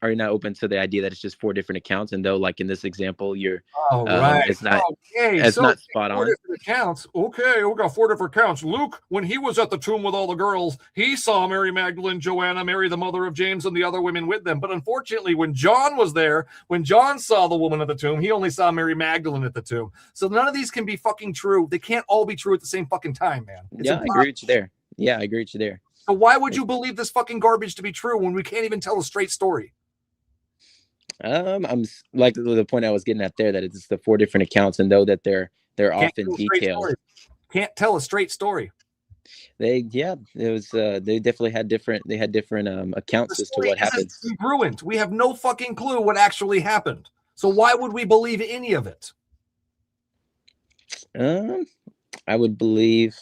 [SPEAKER 8] Are you not open to the idea that it's just 4 different accounts? And though, like in this example, it's not spot on.
[SPEAKER 1] 4 different accounts. Okay, we got 4 different accounts. Luke, when he was at the tomb with all the girls, he saw Mary Magdalene, Joanna, Mary the mother of James, and the other women with them. But unfortunately, when John was there, when John saw the woman at the tomb, he only saw Mary Magdalene at the tomb. So none of these can be fucking true. They can't all be true at the same fucking time, man.
[SPEAKER 8] I agree with you there. Yeah, I agree with you there.
[SPEAKER 1] So why would you believe this fucking garbage to be true when we can't even tell a straight story?
[SPEAKER 8] Like the point I was getting at there, that it's the 4 different accounts, and though that they're often detailed.
[SPEAKER 1] Can't tell a straight story.
[SPEAKER 8] It was they definitely had different accounts as to what happened.
[SPEAKER 1] Congruent. We have no fucking clue what actually happened. So why would we believe any of it?
[SPEAKER 8] I would believe.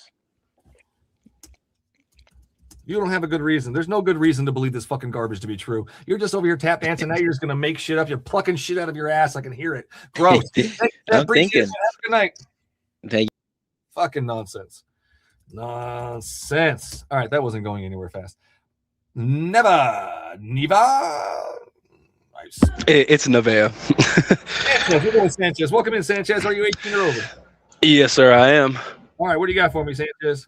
[SPEAKER 1] You don't have a good reason. There's no good reason to believe this fucking garbage to be true. You're just over here tap dancing. Now you're just gonna make shit up. You're plucking shit out of your ass. I can hear it. Gross.
[SPEAKER 8] I'm thinking.
[SPEAKER 1] Good night.
[SPEAKER 8] Thank you.
[SPEAKER 1] Fucking nonsense. Nonsense. All right, that wasn't going anywhere fast. Neva. Nice.
[SPEAKER 4] It's Nevea.
[SPEAKER 1] Sanchez. Welcome in, Sanchez. Are you 18 or over?
[SPEAKER 4] Yes, sir, I am.
[SPEAKER 1] All right, what do you got for me, Sanchez?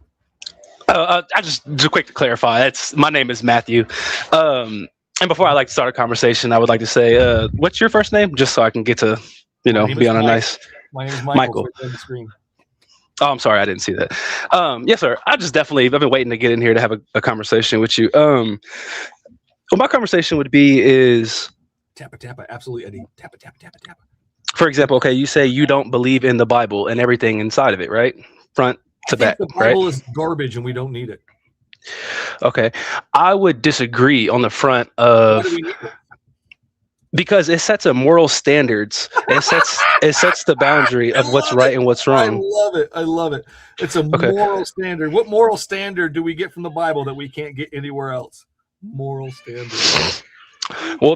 [SPEAKER 4] I just quick to clarify, my name is Matthew. And before I like to start a conversation, I would like to say, what's your first name? Just so I can get to, be on a nice.
[SPEAKER 1] My name is Michael. Right on the screen.
[SPEAKER 4] Oh, I'm sorry, I didn't see that. Yes, sir. I've been waiting to get in here to have a conversation with you. What my conversation would be is
[SPEAKER 1] Tappa, absolutely, Eddie. Tappa.
[SPEAKER 4] For example, okay, you say you don't believe in the Bible and everything inside of it, right? Front to back,
[SPEAKER 1] the Bible is garbage and we don't need it.
[SPEAKER 4] Okay, I would disagree on the front of. Because it sets a moral standards. It sets the boundary of what's right and what's wrong.
[SPEAKER 1] I love it. It's a moral standard. What moral standard do we get from the Bible that we can't get anywhere else? Moral standard.
[SPEAKER 4] Well,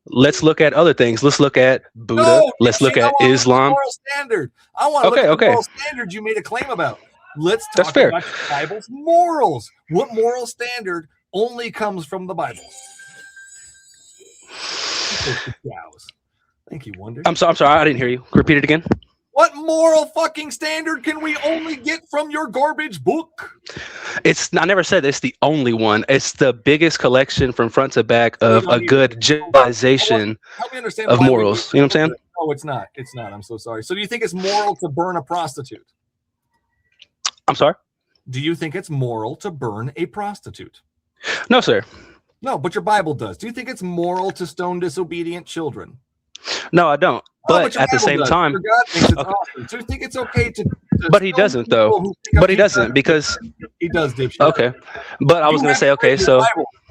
[SPEAKER 4] let's look at other things. Let's look at Buddha. Let's look at Islam.
[SPEAKER 1] Moral standard. I want to look at the moral standard you made a claim about. Let's talk about the Bible's morals. What moral standard only comes from the Bible? Thank you, Wonder.
[SPEAKER 4] I'm sorry, I didn't hear you. Repeat it again.
[SPEAKER 1] What moral fucking standard can we only get from your garbage book?
[SPEAKER 4] I never said it's the only one. It's the biggest collection from front to back of a good generalization of morals. You know what I'm saying?
[SPEAKER 1] No, it's not. It's not. I'm so sorry. So do you think it's moral to burn a prostitute?
[SPEAKER 4] I'm sorry?
[SPEAKER 1] Do you think it's moral to burn a prostitute?
[SPEAKER 4] No, sir.
[SPEAKER 1] No, but your Bible does. Do you think it's moral to stone disobedient children?
[SPEAKER 4] No, I don't. But at the same time,
[SPEAKER 1] your God thinks it's awesome. So you think it's okay to
[SPEAKER 4] but he doesn't though. But he doesn't because
[SPEAKER 1] he does, dipshit.
[SPEAKER 4] Okay, but I was gonna say so.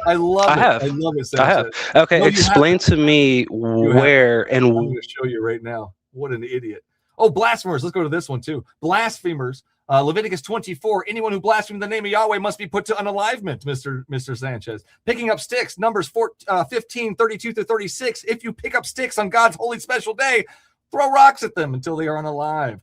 [SPEAKER 1] I love it.
[SPEAKER 4] I love it. I have. Okay, no, explain to me where and.
[SPEAKER 1] I'm going to show you right now. What an idiot! Oh, blasphemers. Let's go to this one too. Blasphemers. Leviticus 24, anyone who blasphemes the name of Yahweh must be put to unalivement, Mr. Sanchez. Picking up sticks, Numbers 15, 32 to 36. If you pick up sticks on God's holy special day, throw rocks at them until they are unalived.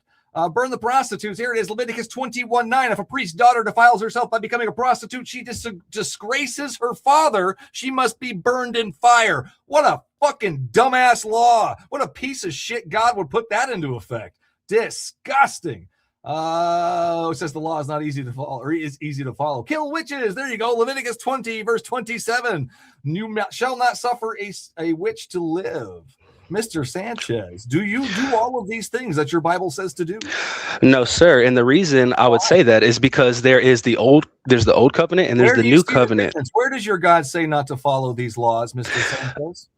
[SPEAKER 1] Burn the prostitutes. Here it is, Leviticus 21:9. If a priest's daughter defiles herself by becoming a prostitute, she disgraces her father. She must be burned in fire. What a fucking dumbass law. What a piece of shit God would put that into effect. Disgusting. It says the law is not easy to follow, or is easy to follow. Kill witches. There you go. Leviticus 20, verse 27. You shall not suffer a witch to live. Mr. Sanchez, do you do all of these things that your Bible says to do?
[SPEAKER 4] No, sir. And the reason I would say that is because there's the old covenant and there's the new covenant.
[SPEAKER 1] Where does your God say not to follow these laws, Mr. Sanchez?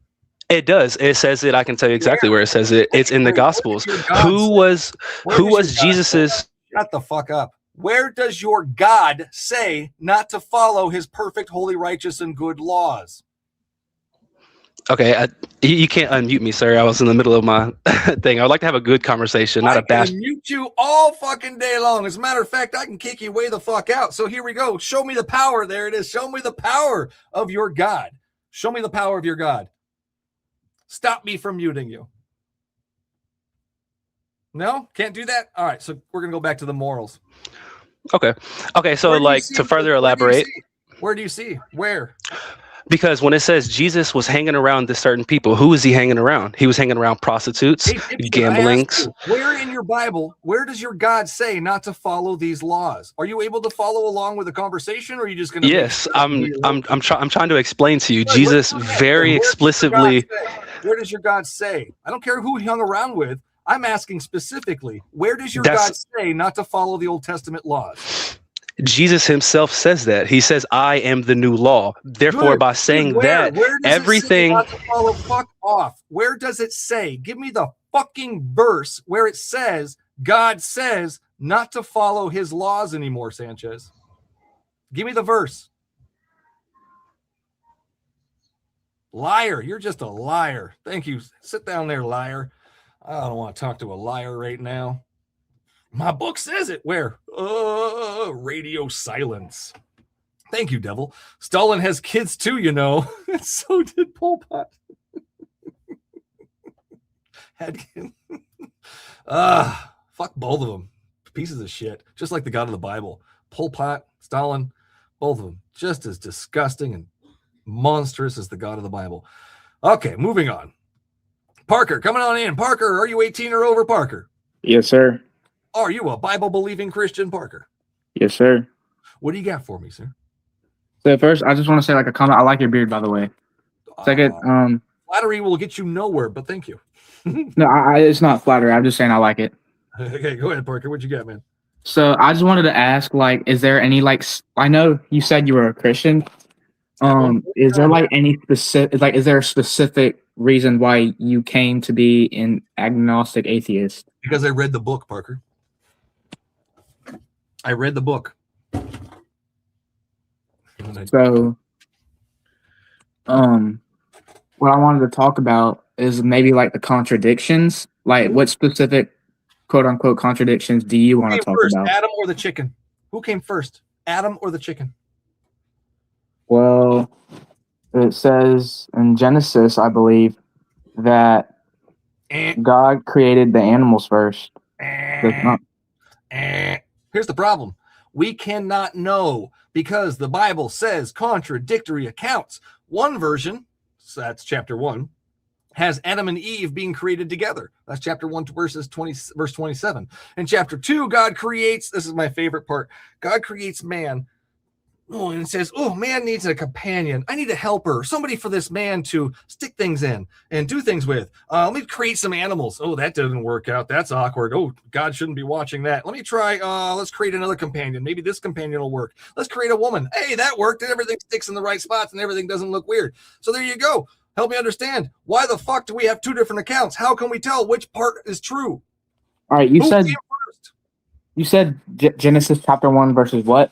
[SPEAKER 4] It does. It says it. I can tell you exactly where it says it. It's in the Gospels. Who was Jesus's?
[SPEAKER 1] Shut the fuck up. Where does your God say not to follow his perfect, holy, righteous, and good laws?
[SPEAKER 4] Okay, you can't unmute me, sir. I was in the middle of my thing. I would like to have a good conversation, not a bash.
[SPEAKER 1] I can mute you all fucking day long. As a matter of fact, I can kick you way the fuck out. So here we go. Show me the power. There it is. Show me the power of your God. Show me the power of your God. Stop me from muting you. No? Can't do that? All right, so we're going to go back to the morals.
[SPEAKER 4] Okay. So like to further elaborate.
[SPEAKER 1] Where do you see? Where?
[SPEAKER 4] Because when it says Jesus was hanging around this certain people, who is he hanging around? He was hanging around prostitutes, gamblings.
[SPEAKER 1] Where in your Bible, where does your God say not to follow these laws? Are you able to follow along with the conversation, or are you just going to?
[SPEAKER 4] Yes, I'm trying to explain to you. Jesus very explicitly.
[SPEAKER 1] Where does your God say? I don't care who he hung around with. I'm asking specifically, where does your God say not to follow the Old Testament laws?
[SPEAKER 4] Jesus himself says that. He says, I am the new law. Therefore, by saying that,
[SPEAKER 1] where does
[SPEAKER 4] everything.
[SPEAKER 1] it say not to follow? Fuck off. Where does it say? Give me the fucking verse where it says God says not to follow his laws anymore, Sanchez. Give me the verse. Liar. You're just a liar. Thank you. Sit down there, liar. I don't want to talk to a liar right now. My book says it. Where? Radio silence. Thank you, devil. Stalin has kids too, you know. So did Pol Pot. Fuck both of them. Pieces of shit. Just like the God of the Bible. Pol Pot, Stalin, both of them. Just as disgusting and monstrous as the God of the Bible. Okay, moving on. Parker, coming on in. Parker, are you 18 or over, Parker?
[SPEAKER 9] Yes, sir.
[SPEAKER 1] Are you a Bible-believing Christian, Parker?
[SPEAKER 9] Yes, sir.
[SPEAKER 1] What do you got for me, sir?
[SPEAKER 9] So first, I just want to say like a comment. I like your beard, by the way. Second,
[SPEAKER 1] flattery will get you nowhere, but thank you.
[SPEAKER 9] no, it's not flattery. I'm just saying I like it.
[SPEAKER 1] Okay, go ahead, Parker. What you got, man?
[SPEAKER 9] So I just wanted to ask, like, is there any I know you said you were a Christian. Is there like any specific, like, is there a specific reason why you came to be an agnostic atheist?
[SPEAKER 1] Because I read the book, Parker. I read the book.
[SPEAKER 9] So, what I wanted to talk about is maybe like the contradictions. Like, what specific quote unquote contradictions do you want to talk about?
[SPEAKER 1] Adam or the chicken? Who came first? Adam or the chicken?
[SPEAKER 9] Well, it says in Genesis, I believe, that God created the animals first.
[SPEAKER 1] Here's the problem. We cannot know because the Bible says contradictory accounts. One version, so that's chapter 1, has Adam and Eve being created together. That's chapter 1 verse 27. In chapter 2, God creates, this is my favorite part, God creates man. Oh, and it says, oh, man needs a companion. I need a helper, somebody for this man to stick things in and do things with. Let me create some animals. Oh, that didn't work out. That's awkward. Oh, God shouldn't be watching that. Let me try. Let's create another companion. Maybe this companion will work. Let's create a woman. Hey, that worked. And everything sticks in the right spots and everything doesn't look weird. So there you go. Help me understand. Why the fuck do we have two different accounts? How can we tell which part is true?
[SPEAKER 9] All right, you said Genesis chapter 1 verses what?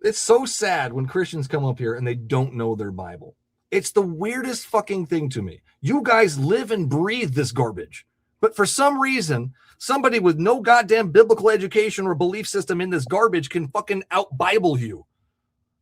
[SPEAKER 1] It's so sad when Christians come up here and they don't know their Bible. It's the weirdest fucking thing to me. You guys live and breathe this garbage. But for some reason, somebody with no goddamn biblical education or belief system in this garbage can fucking out-Bible you.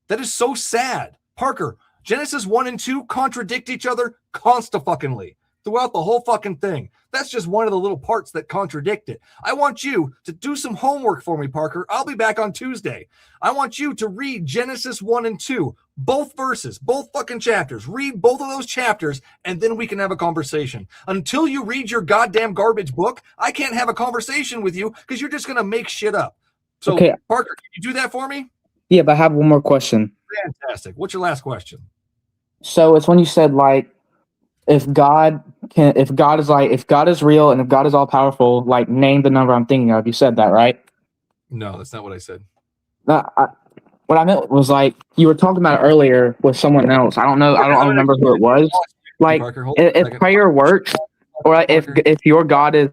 [SPEAKER 1] That is so sad. Parker, Genesis 1 and 2 contradict each other consta-fucking-ly throughout the whole fucking thing. That's just one of the little parts that contradict it. I want you to do some homework for me, Parker. I'll be back on Tuesday. I want you to read Genesis 1 and 2, both verses, both fucking chapters. Read both of those chapters, and then we can have a conversation. Until you read your goddamn garbage book, I can't have a conversation with you because you're just going to make shit up. So, okay. Parker, can you do that for me?
[SPEAKER 9] Yeah, but I have one more question.
[SPEAKER 1] Fantastic. What's your last question?
[SPEAKER 9] So it's when you said, like, if God is real and if God is all powerful, like, name the number I'm thinking of. You said that, right?
[SPEAKER 1] No, that's not what I said.
[SPEAKER 9] What I meant was, like, you were talking about earlier with someone else. I don't remember who it was. Like, if prayer works, or like, if your God is.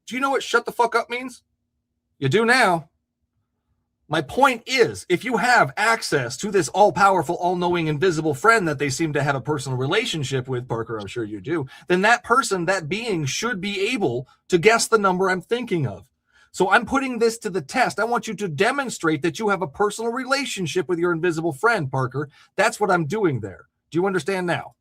[SPEAKER 1] Do you know what shut the fuck up means? You do now. My point is, if you have access to this all-powerful, all-knowing, invisible friend that they seem to have a personal relationship with, Parker, I'm sure you do, then that person, that being, should be able to guess the number I'm thinking of. So I'm putting this to the test. I want you to demonstrate that you have a personal relationship with your invisible friend, Parker. That's what I'm doing there. Do you understand now?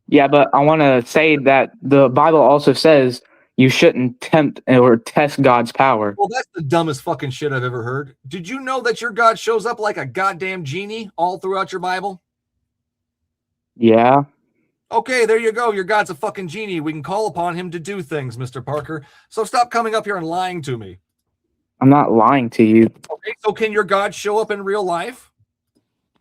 [SPEAKER 9] Yeah, but I want to say that the Bible also says you shouldn't tempt or test God's power.
[SPEAKER 1] Well, that's the dumbest fucking shit I've ever heard. Did you know that your God shows up like a goddamn genie all throughout your Bible?
[SPEAKER 9] Yeah.
[SPEAKER 1] Okay, there you go. Your God's a fucking genie. We can call upon him to do things, Mr. Parker. So stop coming up here and lying to me.
[SPEAKER 9] I'm not lying to you.
[SPEAKER 1] Okay, so can your God show up in real life?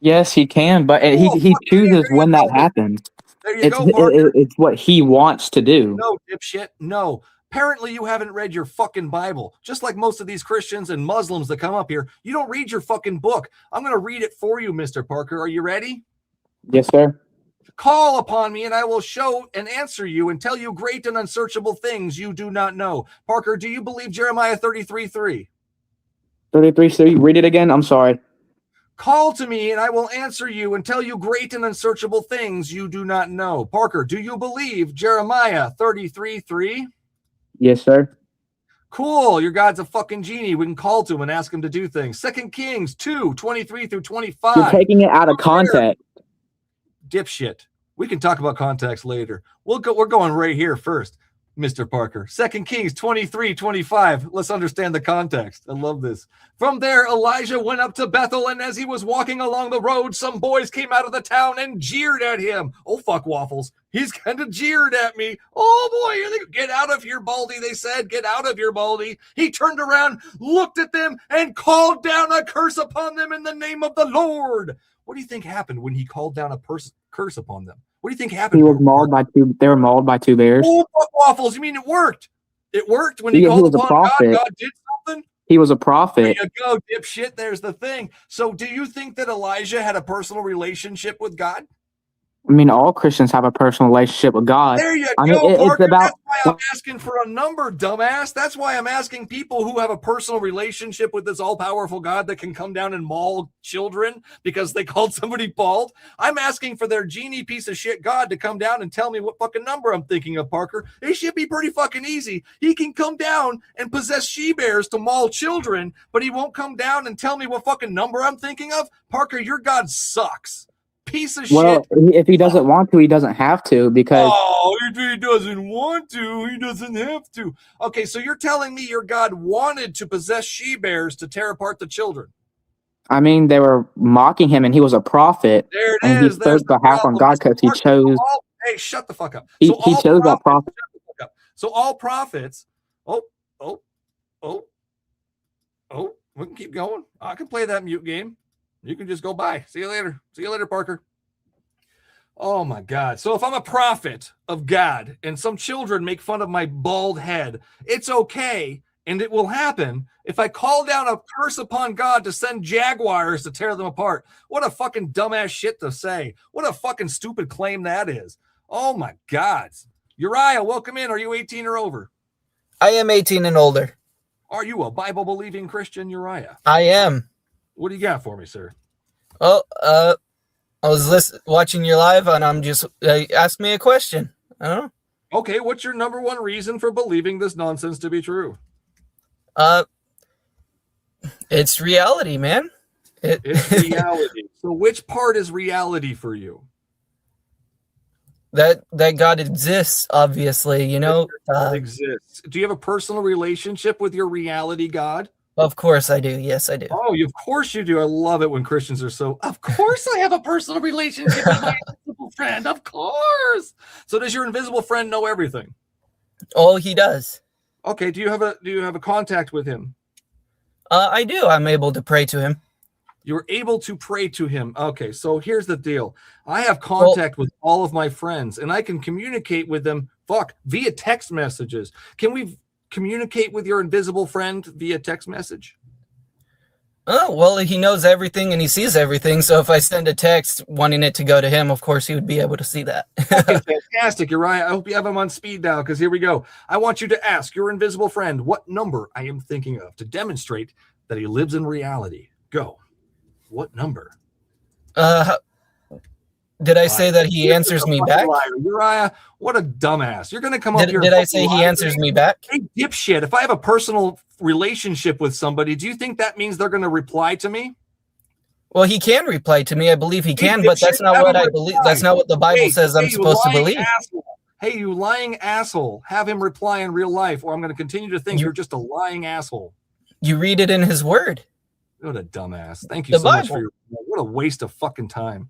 [SPEAKER 9] Yes, he can, but he chooses when that happens.
[SPEAKER 1] There you go, Parker.
[SPEAKER 9] It's what he wants to do.
[SPEAKER 1] No, dipshit. No. Apparently, you haven't read your fucking Bible. Just like most of these Christians and Muslims that come up here, you don't read your fucking book. I'm going to read it for you, Mr. Parker. Are you ready?
[SPEAKER 9] Yes, sir.
[SPEAKER 1] Call upon me, and I will show and answer you and tell you great and unsearchable things you do not know. Parker, do you believe Jeremiah 33:3?
[SPEAKER 9] 33. Read it again. I'm sorry.
[SPEAKER 1] Call to me, and I will answer you and tell you great and unsearchable things you do not know. Parker, do you believe Jeremiah 33:3?
[SPEAKER 9] Yes, sir.
[SPEAKER 1] Cool. Your God's a fucking genie. We can call to him and ask him to do things. 2 Kings 2:23-25.
[SPEAKER 9] You're taking it out of context.
[SPEAKER 1] Dipshit. We can talk about context later. We're going right here first, Mr. Parker. 2 Kings 23:25. Let's understand the context. I love this. From there, Elijah went up to Bethel, and as he was walking along the road, some boys came out of the town and jeered at him. Oh, fuck waffles. He's kind of jeered at me. Oh, boy. Get out of here, Baldy, they said. Get out of here, Baldy. He turned around, looked at them, and called down a curse upon them in the name of the Lord. What do you think happened when he called down a curse upon them? What do you think happened?
[SPEAKER 9] He was mauled by two. They were mauled by two bears.
[SPEAKER 1] Oh, fuck waffles. You mean it worked? It worked when he called upon God. God did something?
[SPEAKER 9] He was a prophet.
[SPEAKER 1] There you go, dipshit. There's the thing. So do you think that Elijah had a personal relationship with God?
[SPEAKER 9] I mean, all Christians have a personal relationship with God.
[SPEAKER 1] There you
[SPEAKER 9] I
[SPEAKER 1] go,
[SPEAKER 9] mean,
[SPEAKER 1] Parker.
[SPEAKER 9] it's about.
[SPEAKER 1] That's why I'm asking for a number, dumbass. That's why I'm asking people who have a personal relationship with this all-powerful God that can come down and maul children because they called somebody bald. I'm asking for their genie piece of shit God to come down and tell me what fucking number I'm thinking of, Parker. It should be pretty fucking easy. He can come down and possess she-bears to maul children, but he won't come down and tell me what fucking number I'm thinking of? Parker, your God sucks. Piece of
[SPEAKER 9] Well,
[SPEAKER 1] shit.
[SPEAKER 9] if he doesn't want to, he doesn't have to because.
[SPEAKER 1] Oh, if he doesn't want to, he doesn't have to. Okay, so you're telling me your God wanted to possess she-bears to tear apart the children.
[SPEAKER 9] I mean, they were mocking him, and he was a prophet.
[SPEAKER 1] There it
[SPEAKER 9] and
[SPEAKER 1] is.
[SPEAKER 9] he spoke behalf on God because he chose.
[SPEAKER 1] Hey, shut the fuck up.
[SPEAKER 9] He chose that prophet.
[SPEAKER 1] So all prophets. Oh, we can keep going. I can play that mute game. You can just go by. See you later. See you later, Parker. Oh, my God. So if I'm a prophet of God and some children make fun of my bald head, it's okay, and it will happen if I call down a curse upon God to send jaguars to tear them apart. What a fucking dumbass shit to say. What a fucking stupid claim that is. Oh, my God. Uriah, welcome in. Are you 18 or over?
[SPEAKER 10] I am 18 and older.
[SPEAKER 1] Are you a Bible-believing Christian, Uriah?
[SPEAKER 10] I am.
[SPEAKER 1] What do you got for me, sir?
[SPEAKER 10] Well, I was watching your live, and I'm just ask me a question. I don't know.
[SPEAKER 1] Okay, what's your number one reason for believing this nonsense to be true?
[SPEAKER 10] It's reality, man.
[SPEAKER 1] It's reality. So which part is reality for you?
[SPEAKER 10] That God exists, obviously, you know.
[SPEAKER 1] God exists. Do you have a personal relationship with your reality God?
[SPEAKER 10] Of course I do. Yes, I do.
[SPEAKER 1] Oh, of course you do. I love it when Christians are so, of course I have a personal relationship with my invisible friend. Of course. So does your invisible friend know everything?
[SPEAKER 10] Oh, he does.
[SPEAKER 1] Okay. Do you have a contact with him?
[SPEAKER 10] I do. I'm able to pray to him.
[SPEAKER 1] You're able to pray to him. Okay. So here's the deal. I have contact with all of my friends, and I can communicate with them, via text messages. Can we communicate with your invisible friend via text message?
[SPEAKER 10] Oh, well, he knows everything and he sees everything. So if I send a text wanting it to go to him, of course he would be able to see that.
[SPEAKER 1] Okay, fantastic, Uriah. I hope you have him on speed dial, because here we go. I want you to ask your invisible friend what number I am thinking of to demonstrate that he lives in reality. Go. What number?
[SPEAKER 10] Did I say that he answers me back?
[SPEAKER 1] Uriah, what a dumbass. You're going to come up here.
[SPEAKER 10] Did I say he answers me back?
[SPEAKER 1] Hey, dipshit. If I have a personal relationship with somebody, do you think that means they're going to reply to me?
[SPEAKER 10] Well, he can reply to me. I believe he can, but that's not what I believe. That's not what the Bible says I'm supposed to believe.
[SPEAKER 1] Hey, you lying asshole. Have him reply in real life, or I'm going to continue to think you're just a lying asshole.
[SPEAKER 10] You read it in his word.
[SPEAKER 1] What a dumbass. Thank you so much for your... What a waste of fucking time.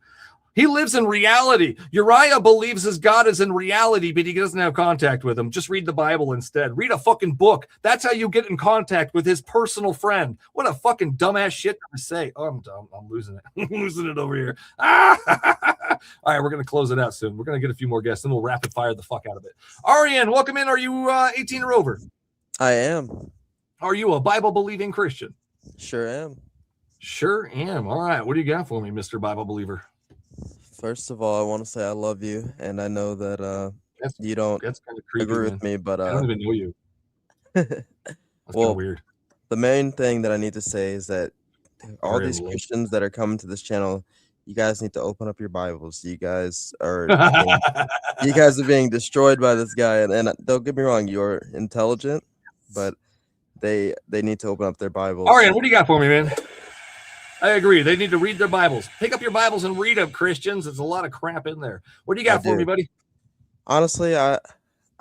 [SPEAKER 1] He lives in reality. Uriah believes his God is in reality, but he doesn't have contact with him. Just read the Bible instead. Read a fucking book. That's how you get in contact with his personal friend. What a fucking dumbass shit to say. Oh, I'm dumb. I'm losing it. I'm losing it over here. All right, we're going to close it out soon. We're going to get a few more guests, and we'll rapid fire the fuck out of it. Ariane, welcome in. Are you 18 or over?
[SPEAKER 11] I am.
[SPEAKER 1] Are you a Bible-believing Christian?
[SPEAKER 11] Sure am.
[SPEAKER 1] Sure am. All right. What do you got for me, Mr. Bible Believer?
[SPEAKER 11] First of all, I want to say I love you, and I know that you don't
[SPEAKER 1] that's kind of creepy,
[SPEAKER 11] agree
[SPEAKER 1] man.
[SPEAKER 11] with me, but
[SPEAKER 1] I don't even know you. That's
[SPEAKER 11] well,
[SPEAKER 1] weird.
[SPEAKER 11] The main thing that I need to say is that all
[SPEAKER 1] Very
[SPEAKER 11] these
[SPEAKER 1] low.
[SPEAKER 11] Christians that are coming to this channel, you guys need to open up your Bibles. You guys are being destroyed by this guy, and don't get me wrong, you're intelligent, but they need to open up their Bibles.
[SPEAKER 1] Ariane, what do you got for me, man? I agree. They need to read their Bibles. Pick up your Bibles and read them, Christians. There's a lot of crap in there. What do you got for me, buddy?
[SPEAKER 11] Honestly, I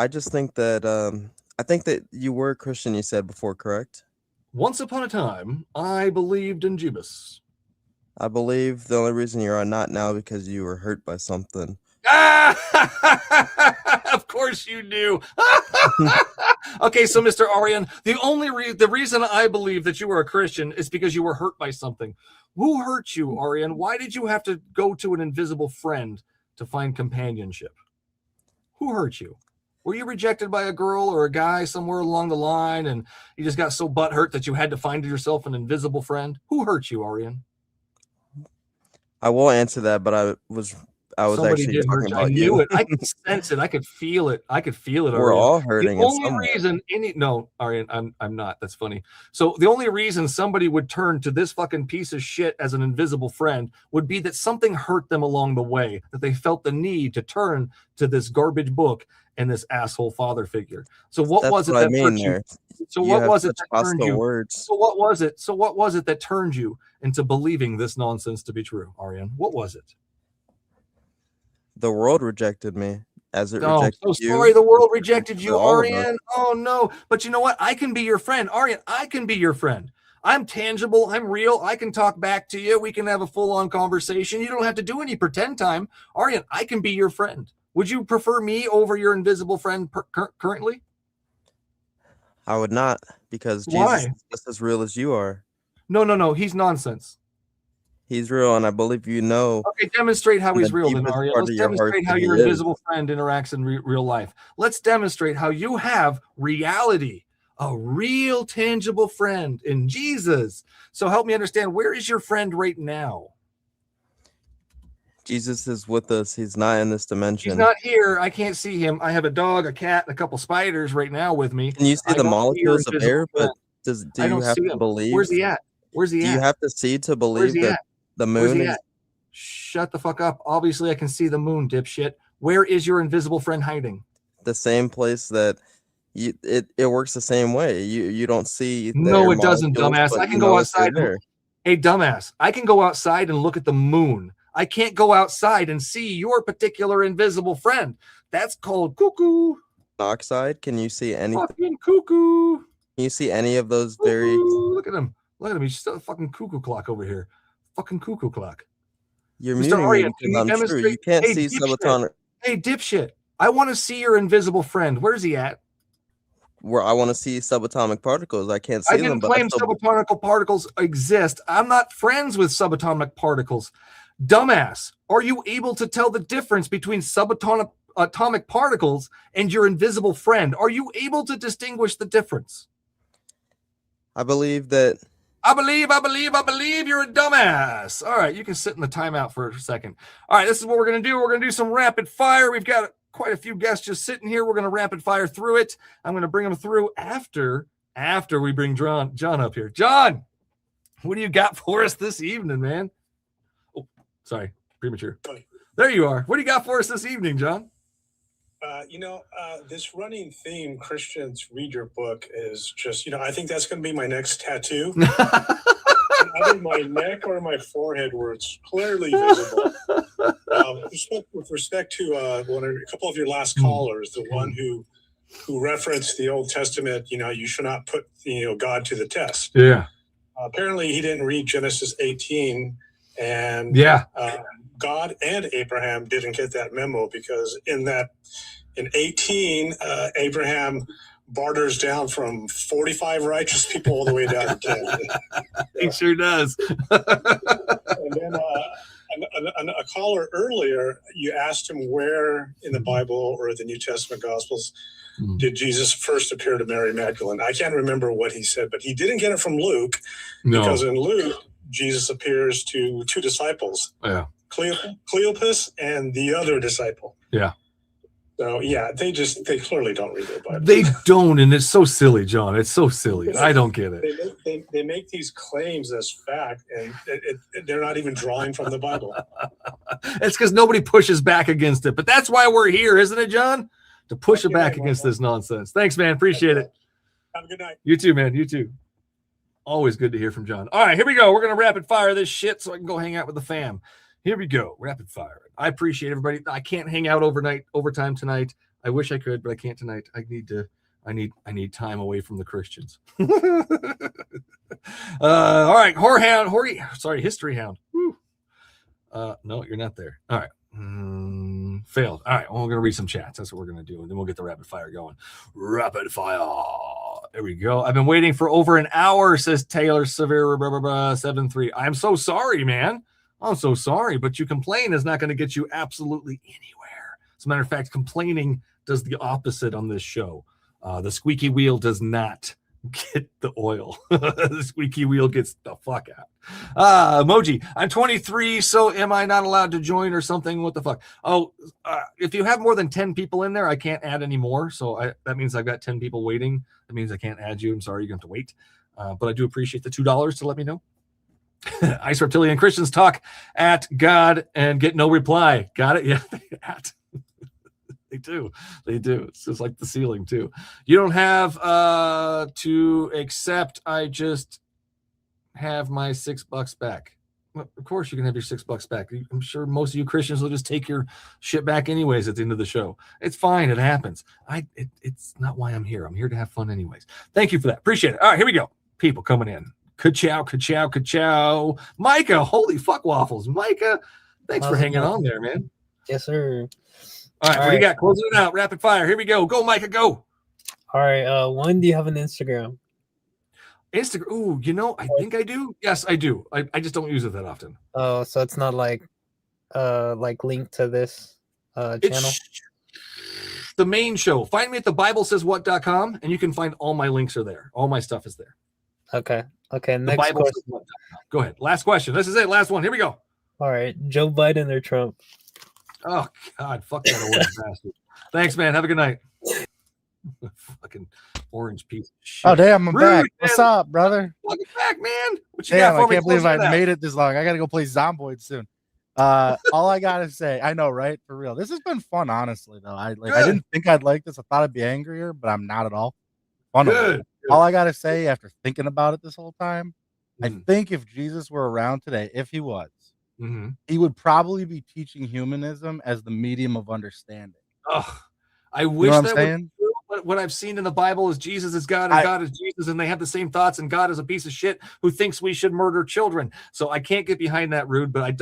[SPEAKER 11] just think that I think that you were a Christian, you said before, correct?
[SPEAKER 1] Once upon a time, I believed in Jeebus.
[SPEAKER 11] I believe the only reason you're not now because you were hurt by something.
[SPEAKER 1] Of course you do. Okay, so Mr. Arian, the reason I believe that you were a Christian is because you were hurt by something. Who hurt you, Arian? Why did you have to go to an invisible friend to find companionship? Who hurt you? Were you rejected by a girl or a guy somewhere along the line and you just got so butthurt that you had to find yourself an invisible friend? Who hurt you, Arian?
[SPEAKER 11] I will answer that, but I was
[SPEAKER 1] Somebody
[SPEAKER 11] actually
[SPEAKER 1] did hurt
[SPEAKER 11] talking
[SPEAKER 1] you.
[SPEAKER 11] about
[SPEAKER 1] I knew
[SPEAKER 11] you.
[SPEAKER 1] it. I could sense it. I could feel it.
[SPEAKER 11] We're
[SPEAKER 1] Arian.
[SPEAKER 11] all hurting
[SPEAKER 1] The
[SPEAKER 11] in
[SPEAKER 1] only
[SPEAKER 11] some way.
[SPEAKER 1] reason no, Arian, I'm not. That's funny. So the only reason somebody would turn to this fucking piece of shit as an invisible friend would be that something hurt them along the way, that they felt the need to turn to this garbage book and this asshole father figure. So what
[SPEAKER 11] That's
[SPEAKER 1] was it
[SPEAKER 11] what I
[SPEAKER 1] that
[SPEAKER 11] mean
[SPEAKER 1] hurt
[SPEAKER 11] there.
[SPEAKER 1] you? So
[SPEAKER 11] You
[SPEAKER 1] what
[SPEAKER 11] have
[SPEAKER 1] was it
[SPEAKER 11] such
[SPEAKER 1] that turned
[SPEAKER 11] hostile
[SPEAKER 1] you?
[SPEAKER 11] words.
[SPEAKER 1] So what was it? So what was it that turned you into believing this nonsense to be true, Arian? What was it?
[SPEAKER 11] The world rejected me as it
[SPEAKER 1] Oh,
[SPEAKER 11] rejected
[SPEAKER 1] so
[SPEAKER 11] you.
[SPEAKER 1] sorry the world rejected you,
[SPEAKER 11] all of us.
[SPEAKER 1] Arian. Oh no. But you know what? I can be your friend. Arian, I can be your friend. I'm tangible. I'm real. I can talk back to you. We can have a full-on conversation. You don't have to do any pretend time. Arian, I can be your friend. Would you prefer me over your invisible friend currently?
[SPEAKER 11] I would not, because
[SPEAKER 1] Why?
[SPEAKER 11] Jesus is just as real as you are.
[SPEAKER 1] No. He's nonsense.
[SPEAKER 11] He's real, and I believe you know.
[SPEAKER 1] Okay, demonstrate how
[SPEAKER 11] in
[SPEAKER 1] he's
[SPEAKER 11] the
[SPEAKER 1] real then,
[SPEAKER 11] deepest
[SPEAKER 1] Arian.
[SPEAKER 11] part
[SPEAKER 1] Let's
[SPEAKER 11] of your heart
[SPEAKER 1] demonstrate how
[SPEAKER 11] that he
[SPEAKER 1] your
[SPEAKER 11] is.
[SPEAKER 1] invisible friend interacts in real life. Let's demonstrate how you have reality, a real tangible friend in Jesus. So help me understand, where is your friend right now?
[SPEAKER 11] Jesus is with us. He's not in this dimension.
[SPEAKER 1] He's not here. I can't see him. I have a dog, a cat, a couple spiders right now with me.
[SPEAKER 11] Can you see
[SPEAKER 1] I
[SPEAKER 11] the
[SPEAKER 1] don't
[SPEAKER 11] molecules
[SPEAKER 1] your
[SPEAKER 11] of air?
[SPEAKER 1] invisible
[SPEAKER 11] But
[SPEAKER 1] friend.
[SPEAKER 11] do
[SPEAKER 1] I
[SPEAKER 11] you
[SPEAKER 1] don't
[SPEAKER 11] have
[SPEAKER 1] see
[SPEAKER 11] to
[SPEAKER 1] him.
[SPEAKER 11] believe?
[SPEAKER 1] Where's he at? Where's he
[SPEAKER 11] Do
[SPEAKER 1] at?
[SPEAKER 11] you have to see to
[SPEAKER 1] Where's
[SPEAKER 11] believe
[SPEAKER 1] he
[SPEAKER 11] that
[SPEAKER 1] at?
[SPEAKER 11] the
[SPEAKER 1] Where's
[SPEAKER 11] moon
[SPEAKER 1] he
[SPEAKER 11] is?
[SPEAKER 1] at? Shut the fuck up. Obviously, I can see the moon, dipshit. Where is your invisible friend hiding?
[SPEAKER 11] The same place that it works the same way. You don't see the
[SPEAKER 1] No,
[SPEAKER 11] air
[SPEAKER 1] it doesn't,
[SPEAKER 11] molecules,
[SPEAKER 1] dumbass.
[SPEAKER 11] but
[SPEAKER 1] I
[SPEAKER 11] you
[SPEAKER 1] can go
[SPEAKER 11] know that they're
[SPEAKER 1] outside.
[SPEAKER 11] there.
[SPEAKER 1] Hey, dumbass. I can go outside and look at the moon. I can't go outside and see your particular invisible friend. That's called cuckoo.
[SPEAKER 11] Oxide, can you see anything?
[SPEAKER 1] Fucking cuckoo.
[SPEAKER 11] Can you see any of those very?
[SPEAKER 1] Cuckoo. Look at him. Look at him. He's still a fucking cuckoo clock over here. Fucking cuckoo clock.
[SPEAKER 11] You're
[SPEAKER 1] Mr.
[SPEAKER 11] muting me
[SPEAKER 1] Arian, can
[SPEAKER 11] because
[SPEAKER 1] you
[SPEAKER 11] I'm true.
[SPEAKER 1] demonstrate?
[SPEAKER 11] You can't
[SPEAKER 1] Hey,
[SPEAKER 11] see
[SPEAKER 1] dipshit.
[SPEAKER 11] subatomic.
[SPEAKER 1] Hey, dipshit. I want to see your invisible friend. Where's he at?
[SPEAKER 11] Where I want to see subatomic particles. I can't
[SPEAKER 1] I
[SPEAKER 11] see them,
[SPEAKER 1] didn't
[SPEAKER 11] but I
[SPEAKER 1] claim
[SPEAKER 11] still.
[SPEAKER 1] subatomic particles exist. I'm not friends with subatomic particles. Dumbass, are you able to tell the difference between subatomic particles and your invisible friend? Are you able to distinguish the difference?
[SPEAKER 11] I believe that.
[SPEAKER 1] I believe you're a dumbass. All right, you can sit in the timeout for a second. All right, this is what we're going to do. We're going to do some rapid fire. We've got quite a few guests just sitting here. We're going to rapid fire through it. I'm going to bring them through after we bring John up here. John, what do you got for us this evening, man? Oh, sorry, premature. There you are. What do you got for us this evening, John?
[SPEAKER 15] This running theme, Christians read your book, is just, I think that's going to be my next tattoo. Either my neck or my forehead where it's clearly visible. With respect to a couple of your last callers, the one who referenced the Old Testament, you should not put, God to the test.
[SPEAKER 1] Yeah.
[SPEAKER 15] Apparently he didn't read Genesis 18 and God and Abraham didn't get that memo, because in 18, Abraham barters down from 45 righteous people all the way down to 10.
[SPEAKER 1] He sure does.
[SPEAKER 15] And then a caller earlier, you asked him where in the Bible or the New Testament Gospels did Jesus first appear to Mary Magdalene. I can't remember what he said, but he didn't get it from Luke, because in Luke, Jesus appears to two disciples, Cleopas and the other disciple.
[SPEAKER 1] Yeah.
[SPEAKER 15] So yeah, they clearly don't read their Bible.
[SPEAKER 1] They don't, and it's so silly, John. It's so silly. I don't get it.
[SPEAKER 15] They make these claims as fact, and they're not even drawing from the Bible.
[SPEAKER 1] It's because nobody pushes back against it. But that's why we're here, isn't it, John? To push it back against this nonsense. Thanks, man. Appreciate it.
[SPEAKER 15] Have a good night.
[SPEAKER 1] You too, man. You too. Always good to hear from John. All right, here we go. We're going to rapid fire this shit so I can go hang out with the fam. Here we go. Rapid fire. I appreciate everybody. I can't hang out overtime tonight. I wish I could, but I can't tonight. I need time away from the Christians. All right. History Hound. Woo. No, you're not there. All right. Failed. All right. Well, we're going to read some chats. That's what we're going to do. And then we'll get the rapid fire going. Rapid fire. There we go. I've been waiting for over an hour, says Taylor Severe 73. I'm so sorry, man. I'm so sorry, but you complain is not going to get you absolutely anywhere. As a matter of fact, complaining does the opposite on this show. The squeaky wheel does not get the oil. The squeaky wheel gets the fuck out. Emoji, I'm 23, so am I not allowed to join or something? What the fuck? Oh, if you have more than 10 people in there, I can't add any more. So that means I've got 10 people waiting. That means I can't add you. I'm sorry, you're going to have to wait. But I do appreciate the $2 to let me know. Ice Reptilian Christians talk at God and get no reply. Got it? Yeah, they do. They do. It's just like the ceiling too. You don't have to accept. I just have my $6 back. Well, of course you can have your $6 back. I'm sure most of you Christians will just take your shit back anyways at the end of the show. It's fine. It happens. It's not why I'm here. I'm here to have fun anyways. Thank you for that. Appreciate it. All right, here we go. People coming in. Ka-chow, ka-chow, ka-chow. Micah, holy fuck waffles. Micah, thanks for hanging on there, man.
[SPEAKER 13] Yes, sir.
[SPEAKER 1] All right, what do you got? Closing it out. Rapid fire. Here we go. Go, Micah, go.
[SPEAKER 13] All right. When do you have an Instagram?
[SPEAKER 1] Instagram. Ooh, I think I do. Yes, I do. I just don't use it that often.
[SPEAKER 13] Oh, so it's not like linked to this channel?
[SPEAKER 1] It's the main show. Find me at thebiblesayswhat.com, and you can find all my links are there. All my stuff is there.
[SPEAKER 13] Okay. Next question.
[SPEAKER 1] Go ahead. Last question. This is it. Last one. Here we go.
[SPEAKER 13] All right. Joe Biden or Trump?
[SPEAKER 1] Oh, God. Fuck that orange bastard. Thanks, man. Have a good night. Fucking orange piece of shit.
[SPEAKER 2] Oh, damn. I'm
[SPEAKER 1] Rude,
[SPEAKER 2] back.
[SPEAKER 1] man.
[SPEAKER 2] What's up, brother?
[SPEAKER 1] Welcome back, man. What you
[SPEAKER 2] Damn,
[SPEAKER 1] got for
[SPEAKER 2] I
[SPEAKER 1] me?
[SPEAKER 2] can't believe
[SPEAKER 1] Closing
[SPEAKER 2] I
[SPEAKER 1] it out.
[SPEAKER 2] made it this long. I got to go play Zomboid soon. All I got to say, I know, right? For real. This has been fun, honestly, though. I didn't think I'd like this. I thought I'd be angrier, but I'm not at all. Fun.
[SPEAKER 1] Good.
[SPEAKER 2] All I got to say after thinking about it this whole time, I think if Jesus were around today, if he was, he would probably be teaching humanism as the medium of understanding.
[SPEAKER 1] Oh, I wish
[SPEAKER 2] what I'm
[SPEAKER 1] that
[SPEAKER 2] saying?
[SPEAKER 1] was true. What I've seen in the Bible is Jesus is God and God is Jesus, and they have the same thoughts, and God is a piece of shit who thinks we should murder children. So I can't get behind that, Rude, but I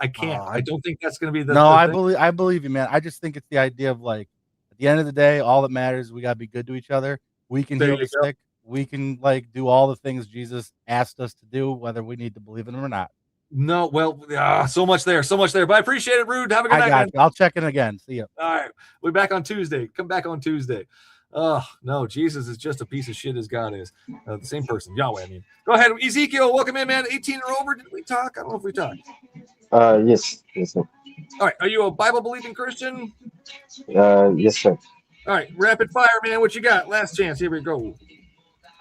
[SPEAKER 1] can't. I don't think that's going to be the
[SPEAKER 2] No,
[SPEAKER 1] thing.
[SPEAKER 2] I believe you, man. I just think it's the idea of like, at the end of the day, all that matters is we got to be good to each other. We can
[SPEAKER 1] There
[SPEAKER 2] heal
[SPEAKER 1] you
[SPEAKER 2] the sick. We can do all the things Jesus asked us to do, whether we need to believe in them or not.
[SPEAKER 1] No, well, so much there. But I appreciate it, Rude. Have a good night, man.
[SPEAKER 2] I'll check in again. See you.
[SPEAKER 1] All right, we're back on Tuesday. Come back on Tuesday. Oh no, Jesus is just a piece of shit as God is. The same person, Yahweh. I mean, go ahead, Ezekiel. Welcome in, man. 18 or over. Did we talk? I don't know if we talked.
[SPEAKER 14] Yes, sir.
[SPEAKER 1] All right, are you a Bible believing Christian?
[SPEAKER 14] Yes, sir.
[SPEAKER 1] All right, rapid fire, man. What you got? Last chance. Here we go.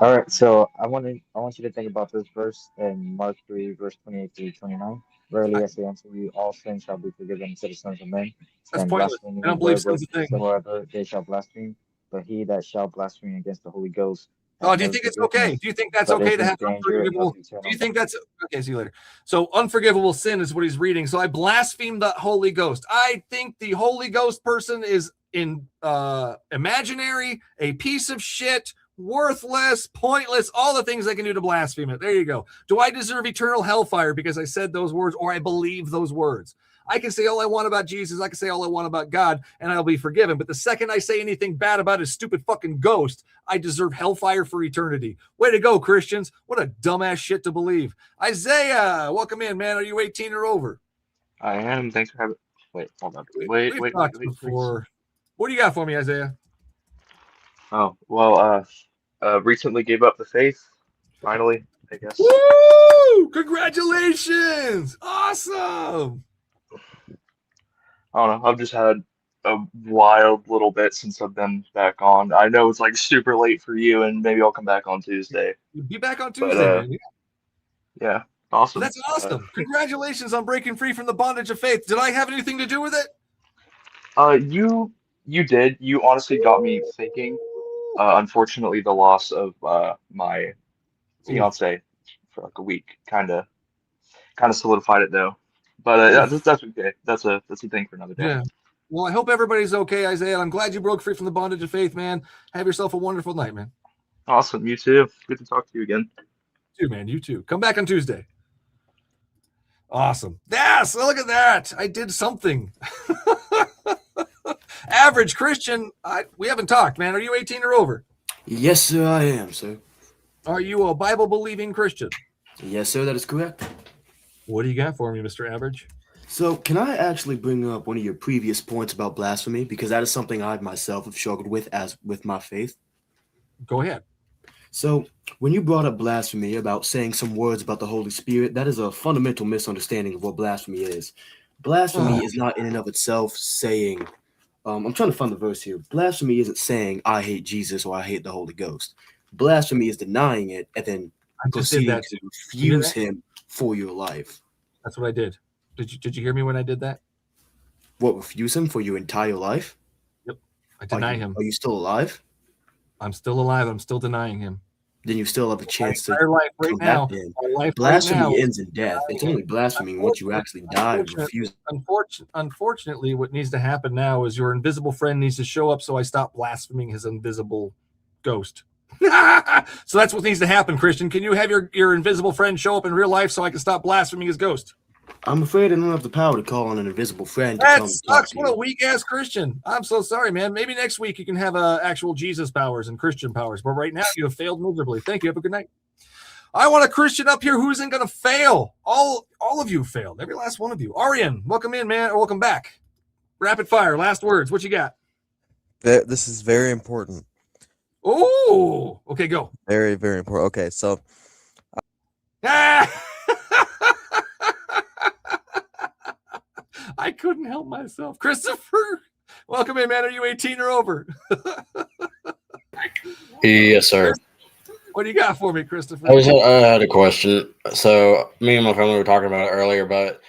[SPEAKER 14] All right, so I want you to think about this verse in Mark 3, verse 28 to 29. Verily I say unto you, all sins shall be forgiven to the sons of men.
[SPEAKER 1] That's
[SPEAKER 14] and
[SPEAKER 1] pointless.
[SPEAKER 14] blasphemy
[SPEAKER 1] I don't believe sin's a thing.
[SPEAKER 14] whatsoever they shall blaspheme, but he that shall blaspheme against the Holy Ghost.
[SPEAKER 1] Oh, do you think it's okay? Do you think that's okay to have unforgivable? Do you think that's okay? See you later. So unforgivable sin is what he's reading. So I blaspheme the Holy Ghost. I think the Holy Ghost person is imaginary, a piece of shit, worthless, pointless, all the things I can do to blaspheme it. There you go. Do I deserve eternal hellfire because I said those words or I believe those words? I can say all I want about Jesus. I can say all I want about God, and I'll be forgiven. But the second I say anything bad about his stupid fucking ghost, I deserve hellfire for eternity. Way to go, Christians. What a dumbass shit to believe. Isaiah, welcome in, man. Are you 18 or over?
[SPEAKER 16] I am. Thanks for having. Wait, hold on.
[SPEAKER 1] We've talked before. What do you got for me, Isaiah?
[SPEAKER 16] Oh, well, recently gave up the faith. Finally, I guess.
[SPEAKER 1] Woo! Congratulations! Awesome!
[SPEAKER 16] I don't know. I've just had a wild little bit since I've been back on. I know it's like super late for you, and maybe I'll come back on Tuesday.
[SPEAKER 1] Be back on
[SPEAKER 16] But,
[SPEAKER 1] Tuesday, man.
[SPEAKER 16] yeah, awesome.
[SPEAKER 1] That's awesome. Congratulations on breaking free from the bondage of faith. Did I have anything to do with it?
[SPEAKER 16] You did. You honestly got me thinking. Unfortunately, the loss of my fiance for like a week kind of solidified it though. But that's okay. That's a thing for another day.
[SPEAKER 1] Yeah. Well, I hope everybody's okay, Isaiah. I'm glad you broke free from the bondage of faith, man. Have yourself a wonderful night, man.
[SPEAKER 16] Awesome. You too. Good to talk to you again.
[SPEAKER 1] You too, man. You too. Come back on Tuesday. Awesome. Yes, look at that. I did something. Average Christian, we haven't talked, man. Are you 18 or over?
[SPEAKER 17] Yes, sir, I am, sir.
[SPEAKER 1] Are you a Bible-believing Christian?
[SPEAKER 17] Yes, sir, that is correct.
[SPEAKER 1] What do you got for me, Mr. Average?
[SPEAKER 17] So, can I actually bring up one of your previous points about blasphemy? Because that is something I myself have struggled with as with my faith.
[SPEAKER 1] Go ahead.
[SPEAKER 17] So, when you brought up blasphemy about saying some words about the Holy Spirit, that is a fundamental misunderstanding of what blasphemy is. Blasphemy is not in and of itself saying, I'm trying to find the verse here. Blasphemy isn't saying, I hate Jesus or I hate the Holy Ghost. Blasphemy is denying it and then proceeding to refuse him for your life.
[SPEAKER 1] That's what I did. Did you hear me when I did that?
[SPEAKER 17] What, refuse him for your entire life?
[SPEAKER 1] Yep. I deny him.
[SPEAKER 17] Are you still alive?
[SPEAKER 1] I'm still alive. I'm still denying him.
[SPEAKER 17] Then you still have a chance to
[SPEAKER 1] life right
[SPEAKER 17] come
[SPEAKER 1] now,
[SPEAKER 17] back in.
[SPEAKER 1] life
[SPEAKER 17] Blasphemy
[SPEAKER 1] right now,
[SPEAKER 17] ends in death. It's only blaspheming once you actually die and refuse.
[SPEAKER 1] Unfortunately, what needs to happen now is your invisible friend needs to show up so I stop blaspheming his invisible ghost. So that's what needs to happen, Christian. Can you have your invisible friend show up in real life so I can stop blaspheming his ghost?
[SPEAKER 17] I'm afraid I don't have the power to call on an invisible friend to
[SPEAKER 1] That
[SPEAKER 17] come and talk
[SPEAKER 1] sucks.
[SPEAKER 17] to
[SPEAKER 1] What
[SPEAKER 17] you.
[SPEAKER 1] a weak-ass Christian. I'm so sorry, man. Maybe next week you can have actual Jesus powers and Christian powers. But right now you have failed miserably. Thank you. Have a good night. I want a Christian up here who isn't going to fail. All of you failed. Every last one of you. Arian, welcome in, man. Or welcome back. Rapid fire. Last words. What you got?
[SPEAKER 11] This is very important.
[SPEAKER 1] Oh, okay, go.
[SPEAKER 11] Very, very important. Okay, so
[SPEAKER 1] I couldn't help myself. Christopher, welcome in, man. Are you 18 or over?
[SPEAKER 23] Yes, sir.
[SPEAKER 1] What do you got for me, Christopher?
[SPEAKER 23] I had a question. So me and my family were talking about it earlier, but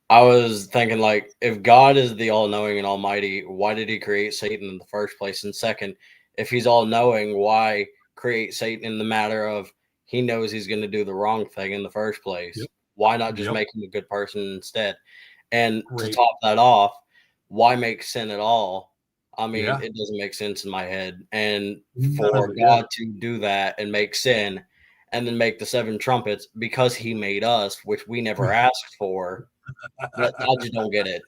[SPEAKER 23] I was thinking, like, if God is the all-knowing and almighty, why did he create Satan in the first place? And second, if he's all-knowing, why create Satan in the matter of he knows he's going to do the wrong thing in the first place?
[SPEAKER 1] Yep.
[SPEAKER 23] Why not just
[SPEAKER 1] Yep.
[SPEAKER 23] make him a good person instead? And to
[SPEAKER 1] Great.
[SPEAKER 23] top that off, why make sin at all? I mean,
[SPEAKER 1] Yeah.
[SPEAKER 23] it doesn't make sense in my head. And
[SPEAKER 1] None
[SPEAKER 23] for
[SPEAKER 1] of it, yeah.
[SPEAKER 23] God to do that and make sin and then make the 7 trumpets because he made us, which we never asked for, I just don't get it.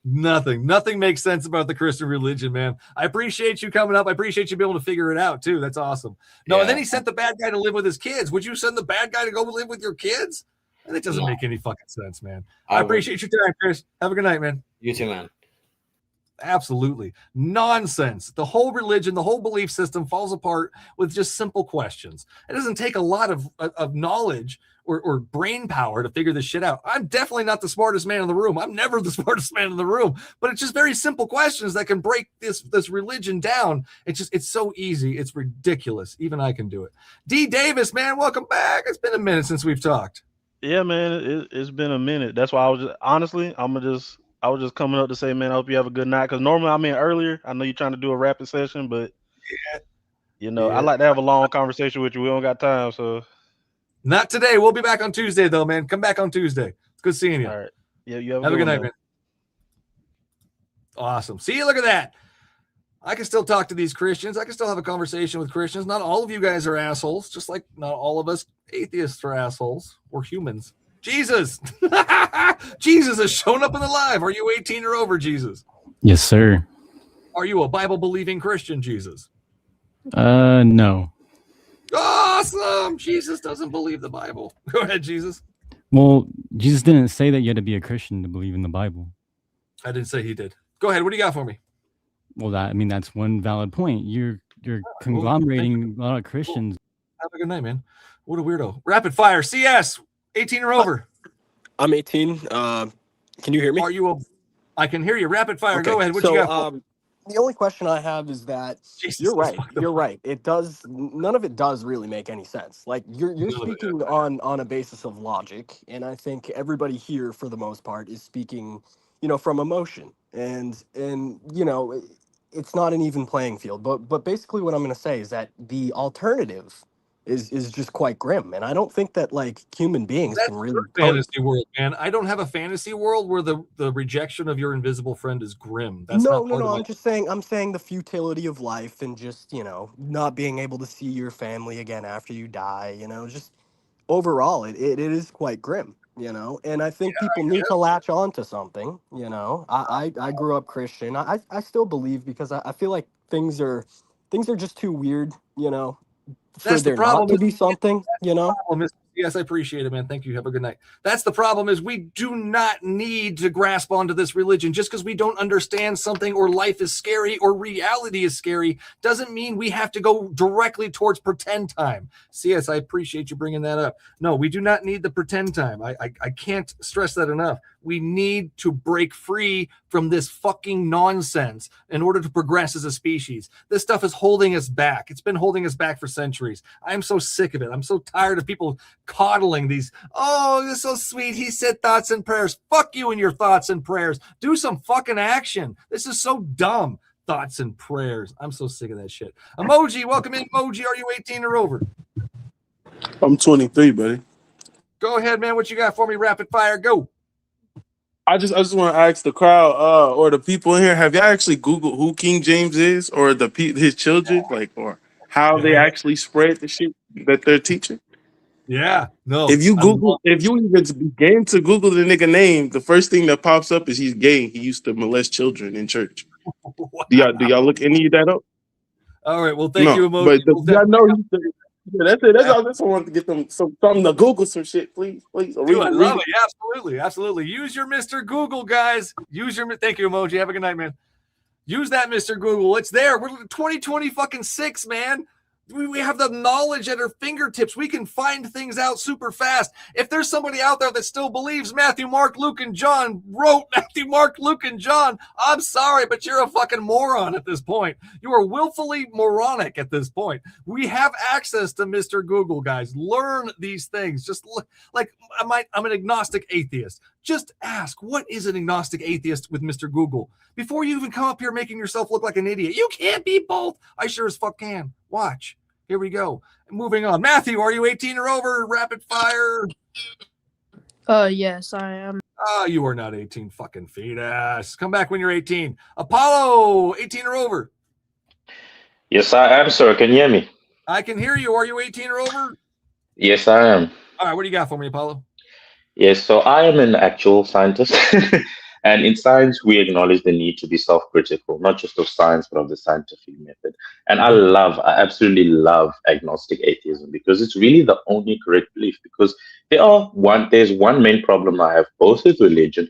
[SPEAKER 1] Nothing makes sense about the Christian religion, man. I appreciate you coming up. I appreciate you being able to figure it out too. That's awesome. No, and then he sent the bad guy to live with his kids. Would you send the bad guy to go live with your kids? That doesn't make any fucking sense, man. I appreciate your time, Chris. Have a good night, man.
[SPEAKER 23] You too, man.
[SPEAKER 1] Absolutely nonsense. The whole religion, the whole belief system falls apart with just simple questions. It doesn't take a lot of knowledge or brain power to figure this shit out. I'm definitely not the smartest man in the room. I'm never the smartest man in the room, but it's just very simple questions that can break this religion down. It's so easy. It's ridiculous. Even I can do it. D Davis, man, welcome back. It's been a minute since we've talked.
[SPEAKER 24] Yeah, man, it's been a minute. That's why I was just, honestly, I was just coming up to say, man, I hope you have a good night. Because normally I'm in earlier. I know you're trying to do a rapid session, but I like to have a long conversation with you. We don't got time, so
[SPEAKER 1] Not today. We'll be back on Tuesday, though, man. Come back on Tuesday. It's good seeing you.
[SPEAKER 24] all right. Yeah, you
[SPEAKER 1] Have a good night, man. Awesome. See, look at that. I can still talk to these Christians. I can still have a conversation with Christians. Not all of you guys are assholes, just like not all of us atheists are assholes. We're humans. Jesus. Jesus has shown up in the live. Are you 18 or over, Jesus?
[SPEAKER 18] Yes, sir.
[SPEAKER 1] Are you a Bible-believing Christian, Jesus?
[SPEAKER 18] No.
[SPEAKER 1] Awesome. Jesus doesn't believe the Bible. Go ahead, Jesus.
[SPEAKER 18] Well, Jesus didn't say that you had to be a Christian to believe in the Bible.
[SPEAKER 1] I didn't say he did. Go ahead. What do you got for me?
[SPEAKER 18] Well, that's one valid point. You're conglomerating a lot of Christians.
[SPEAKER 1] Have a good night, man. What a weirdo. Rapid fire. CS, 18 or over.
[SPEAKER 19] I'm 18. Can you hear me?
[SPEAKER 1] Are you I can hear you. Rapid fire.
[SPEAKER 19] Okay.
[SPEAKER 1] Go ahead. What
[SPEAKER 19] So,
[SPEAKER 1] you got?
[SPEAKER 19] the only question I have is that you're right. You're right. It does. None of it does really make any sense. Like you're speaking on a basis of logic, and I think everybody here, for the most part, is speaking, from emotion, and it's not an even playing field. But basically, what I'm going to say is that the alternative is just quite grim, and I don't think that like human beings
[SPEAKER 1] That's
[SPEAKER 19] can really
[SPEAKER 1] your fantasy world, man. I don't have a fantasy world where the rejection of your invisible friend is grim. That's
[SPEAKER 19] no,
[SPEAKER 1] not part of
[SPEAKER 19] I'm
[SPEAKER 1] my...
[SPEAKER 19] just saying. I'm saying the futility of life and just not being able to see your family again after you die. Just overall, it is quite grim. And I think people need to latch on to something. I grew up Christian. I still believe because I feel like things are just too weird. For
[SPEAKER 1] That's the
[SPEAKER 19] there
[SPEAKER 1] problem.
[SPEAKER 19] not to be something.
[SPEAKER 1] Yes, I appreciate it, man. Thank you. Have a good night. That's the problem is we do not need to grasp onto this religion. Just because we don't understand something or life is scary or reality is scary doesn't mean we have to go directly towards pretend time. CS, I appreciate you bringing that up. No, we do not need the pretend time. I can't stress that enough. We need to break free from this fucking nonsense in order to progress as a species. This stuff is holding us back. It's been holding us back for centuries. I'm so sick of it. I'm so tired of people coddling these. Oh, you're so sweet. He said thoughts and prayers. Fuck you and your thoughts and prayers. Do some fucking action. This is so dumb. Thoughts and prayers. I'm so sick of that shit. Emoji, welcome in. Emoji, are you 18 or over?
[SPEAKER 20] I'm 23, buddy.
[SPEAKER 1] Go ahead, man. What you got for me? Rapid fire. Go.
[SPEAKER 20] I just want to ask the crowd or the people in here, have y'all actually Googled who King James is or his children, or how they actually spread the shit that they're teaching?
[SPEAKER 1] Yeah, no.
[SPEAKER 20] If you even begin to Google the nigga name, the first thing that pops up is he's gay. He used to molest children in church.
[SPEAKER 1] Wow.
[SPEAKER 20] Do y'all look any of that up?
[SPEAKER 1] All right. Well, thank you, Emoji.
[SPEAKER 20] But y'all know that's it. That's all. I just wanted to get them something to Google some shit, please. Dude,
[SPEAKER 1] I love it. Yeah, absolutely. Use your Mr. Google, guys. Thank you, Emoji. Have a good night, man. Use that, Mr. Google. It's there. We're 2020 fucking 6, man. We have the knowledge at our fingertips. We can find things out super fast. If there's somebody out there that still believes Matthew, Mark, Luke, and John wrote Matthew, Mark, Luke, and John, I'm sorry, but you're a fucking moron at this point. You are willfully moronic at this point. We have access to Mr. Google, guys. Learn these things. Just like I'm an agnostic atheist. Just ask, what is an agnostic atheist with Mr. Google? Before you even come up here making yourself look like an idiot. You can't be both. I sure as fuck can. Watch. Here we go. Moving on. Matthew, are you 18 or over? Rapid fire.
[SPEAKER 21] Yes, I am.
[SPEAKER 1] Oh, you are not 18, fucking fetus. Come back when you're 18. Apollo, 18 or over?
[SPEAKER 25] Yes, I am, sir. Can you hear me?
[SPEAKER 1] I can hear you. Are you 18 or over?
[SPEAKER 25] Yes, I am.
[SPEAKER 1] All right, what do you got for me, Apollo?
[SPEAKER 25] Yes, so I am an actual scientist. And in science, we acknowledge the need to be self-critical, not just of science, but of the scientific method. And I absolutely love agnostic atheism because it's really the only correct belief. Because there's one main problem I have, both with religion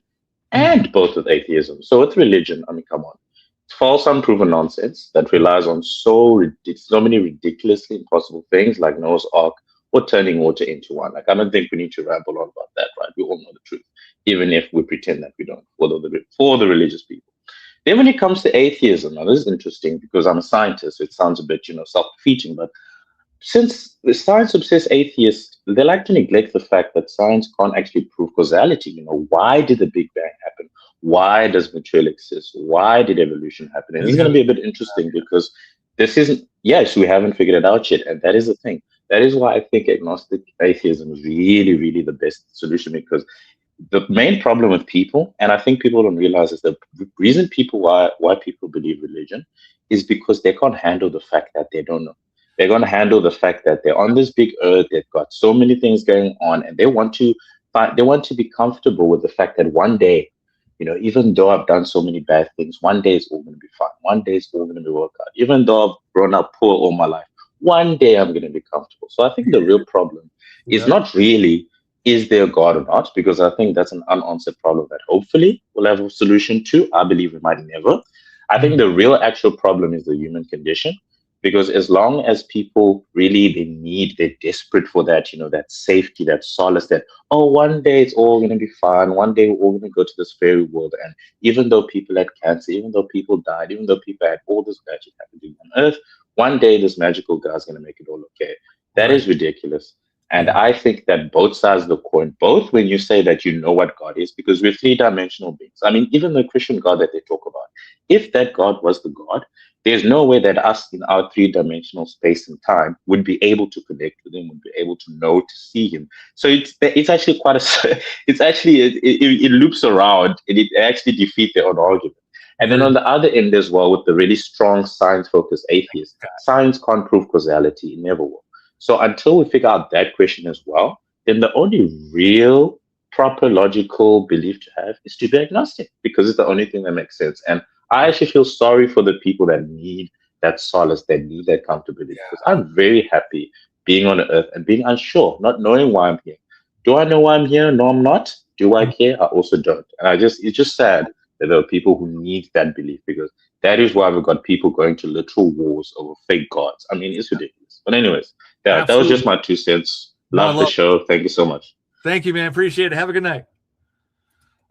[SPEAKER 25] and both with atheism. So with religion, I mean, come on. It's false, unproven nonsense that relies on so many ridiculously impossible things like Noah's Ark or turning water into wine. Like, I don't think we need to ramble on about that, right? We all know the truth, even if we pretend that we don't, for the religious people. Then when it comes to atheism, now this is interesting because I'm a scientist, so it sounds a bit, self-defeating, but since the science-obsessed atheists, they like to neglect the fact that science can't actually prove causality. Why did the Big Bang happen? Why does material exist? Why did evolution happen? And it's going to be a bit interesting because this isn't, yes, we haven't figured it out yet, and that is the thing. That is why I think agnostic atheism is really, really the best solution, because the main problem with people, and I think people don't realize, is the reason why people believe religion is because they can't handle the fact that they don't know. They're going to handle the fact that they're on this big earth, they've got so many things going on, and they want to they want to be comfortable with the fact that one day, even though I've done so many bad things, one day it's all going to be fine. One day it's all going to be work out. Even though I've grown up poor all my life, one day I'm going to be comfortable. So I think the real problem is not really, is there a God or not? Because I think that's an unanswered problem that hopefully we'll have a solution to. I believe we might never. I think the real actual problem is the human condition. Because as long as people really, they're desperate for that, that safety, that solace, that, oh, one day it's all going to be fine. One day we're all going to go to this fairy world. And even though people had cancer, even though people died, even though people had all this magic happening on earth, one day this magical guy is going to make it all okay. That is ridiculous. And I think that both sides of the coin, both when you say that you know what God is, because we're three-dimensional beings. I mean, even the Christian God that they talk about, if that God was the God, there's no way that us in our three-dimensional space and time would be able to connect with him, would be able to know, to see him. So it's actually quite it loops around and it actually defeats their own argument. And then on the other end as well, with the really strong science-focused atheists, science can't prove causality. It never will. So until we figure out that question as well, then the only real, proper, logical belief to have is to be agnostic, because it's the only thing that makes sense. And I actually feel sorry for the people that need that solace, that need that comfortability. Because I'm very happy being on earth and being unsure, not knowing why I'm here. Do I know why I'm here? No, I'm not. Do I care? I also don't. And it's just sad that there are people who need that belief, because that is why we've got people going to literal wars over fake gods. I mean, it's ridiculous. But anyways, that was just my 2 cents. Love the show. Thank you so much.
[SPEAKER 1] Thank you, man. Appreciate it. Have a good night.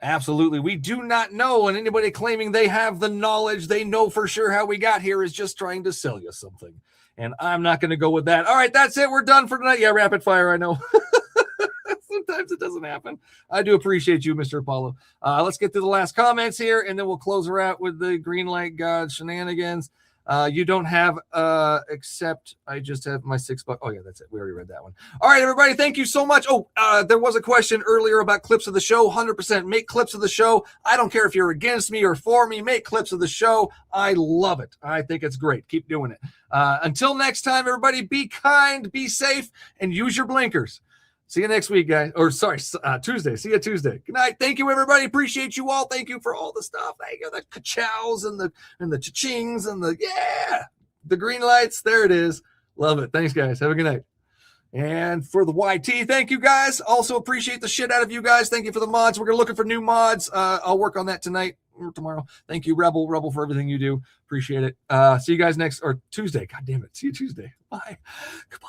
[SPEAKER 1] Absolutely. We do not know, and anybody claiming they have the knowledge, they know for sure how we got here, is just trying to sell you something. And I'm not going to go with that. All right, that's it. We're done for tonight. Yeah, rapid fire, I know. Sometimes it doesn't happen. I do appreciate you, Mr. Apollo. Let's get to the last comments here, and then we'll close her out with the green light god shenanigans. You don't have except I just have my $6. Oh yeah, that's it. We already read that one. All right, everybody, thank you so much. Oh, there was a question earlier about clips of the show. 100% make clips of the show. I don't care if you're against me or for me. Make clips of the show. I love it. I think it's great. Keep doing it. Until next time, everybody, be kind, be safe, and use your blinkers. See you next week, guys. Or sorry, Tuesday. See you Tuesday. Good night. Thank you, everybody. Appreciate you all. Thank you for all the stuff. Thank you, the ka-chows and the cha-chings and the green lights. There it is. Love it. Thanks, guys. Have a good night. And for the YT, thank you, guys. Also appreciate the shit out of you guys. Thank you for the mods. We're looking for new mods. I'll work on that tonight or tomorrow. Thank you, Rebel, for everything you do. Appreciate it. See you guys next or Tuesday. God damn it. See you Tuesday. Bye. Goodbye.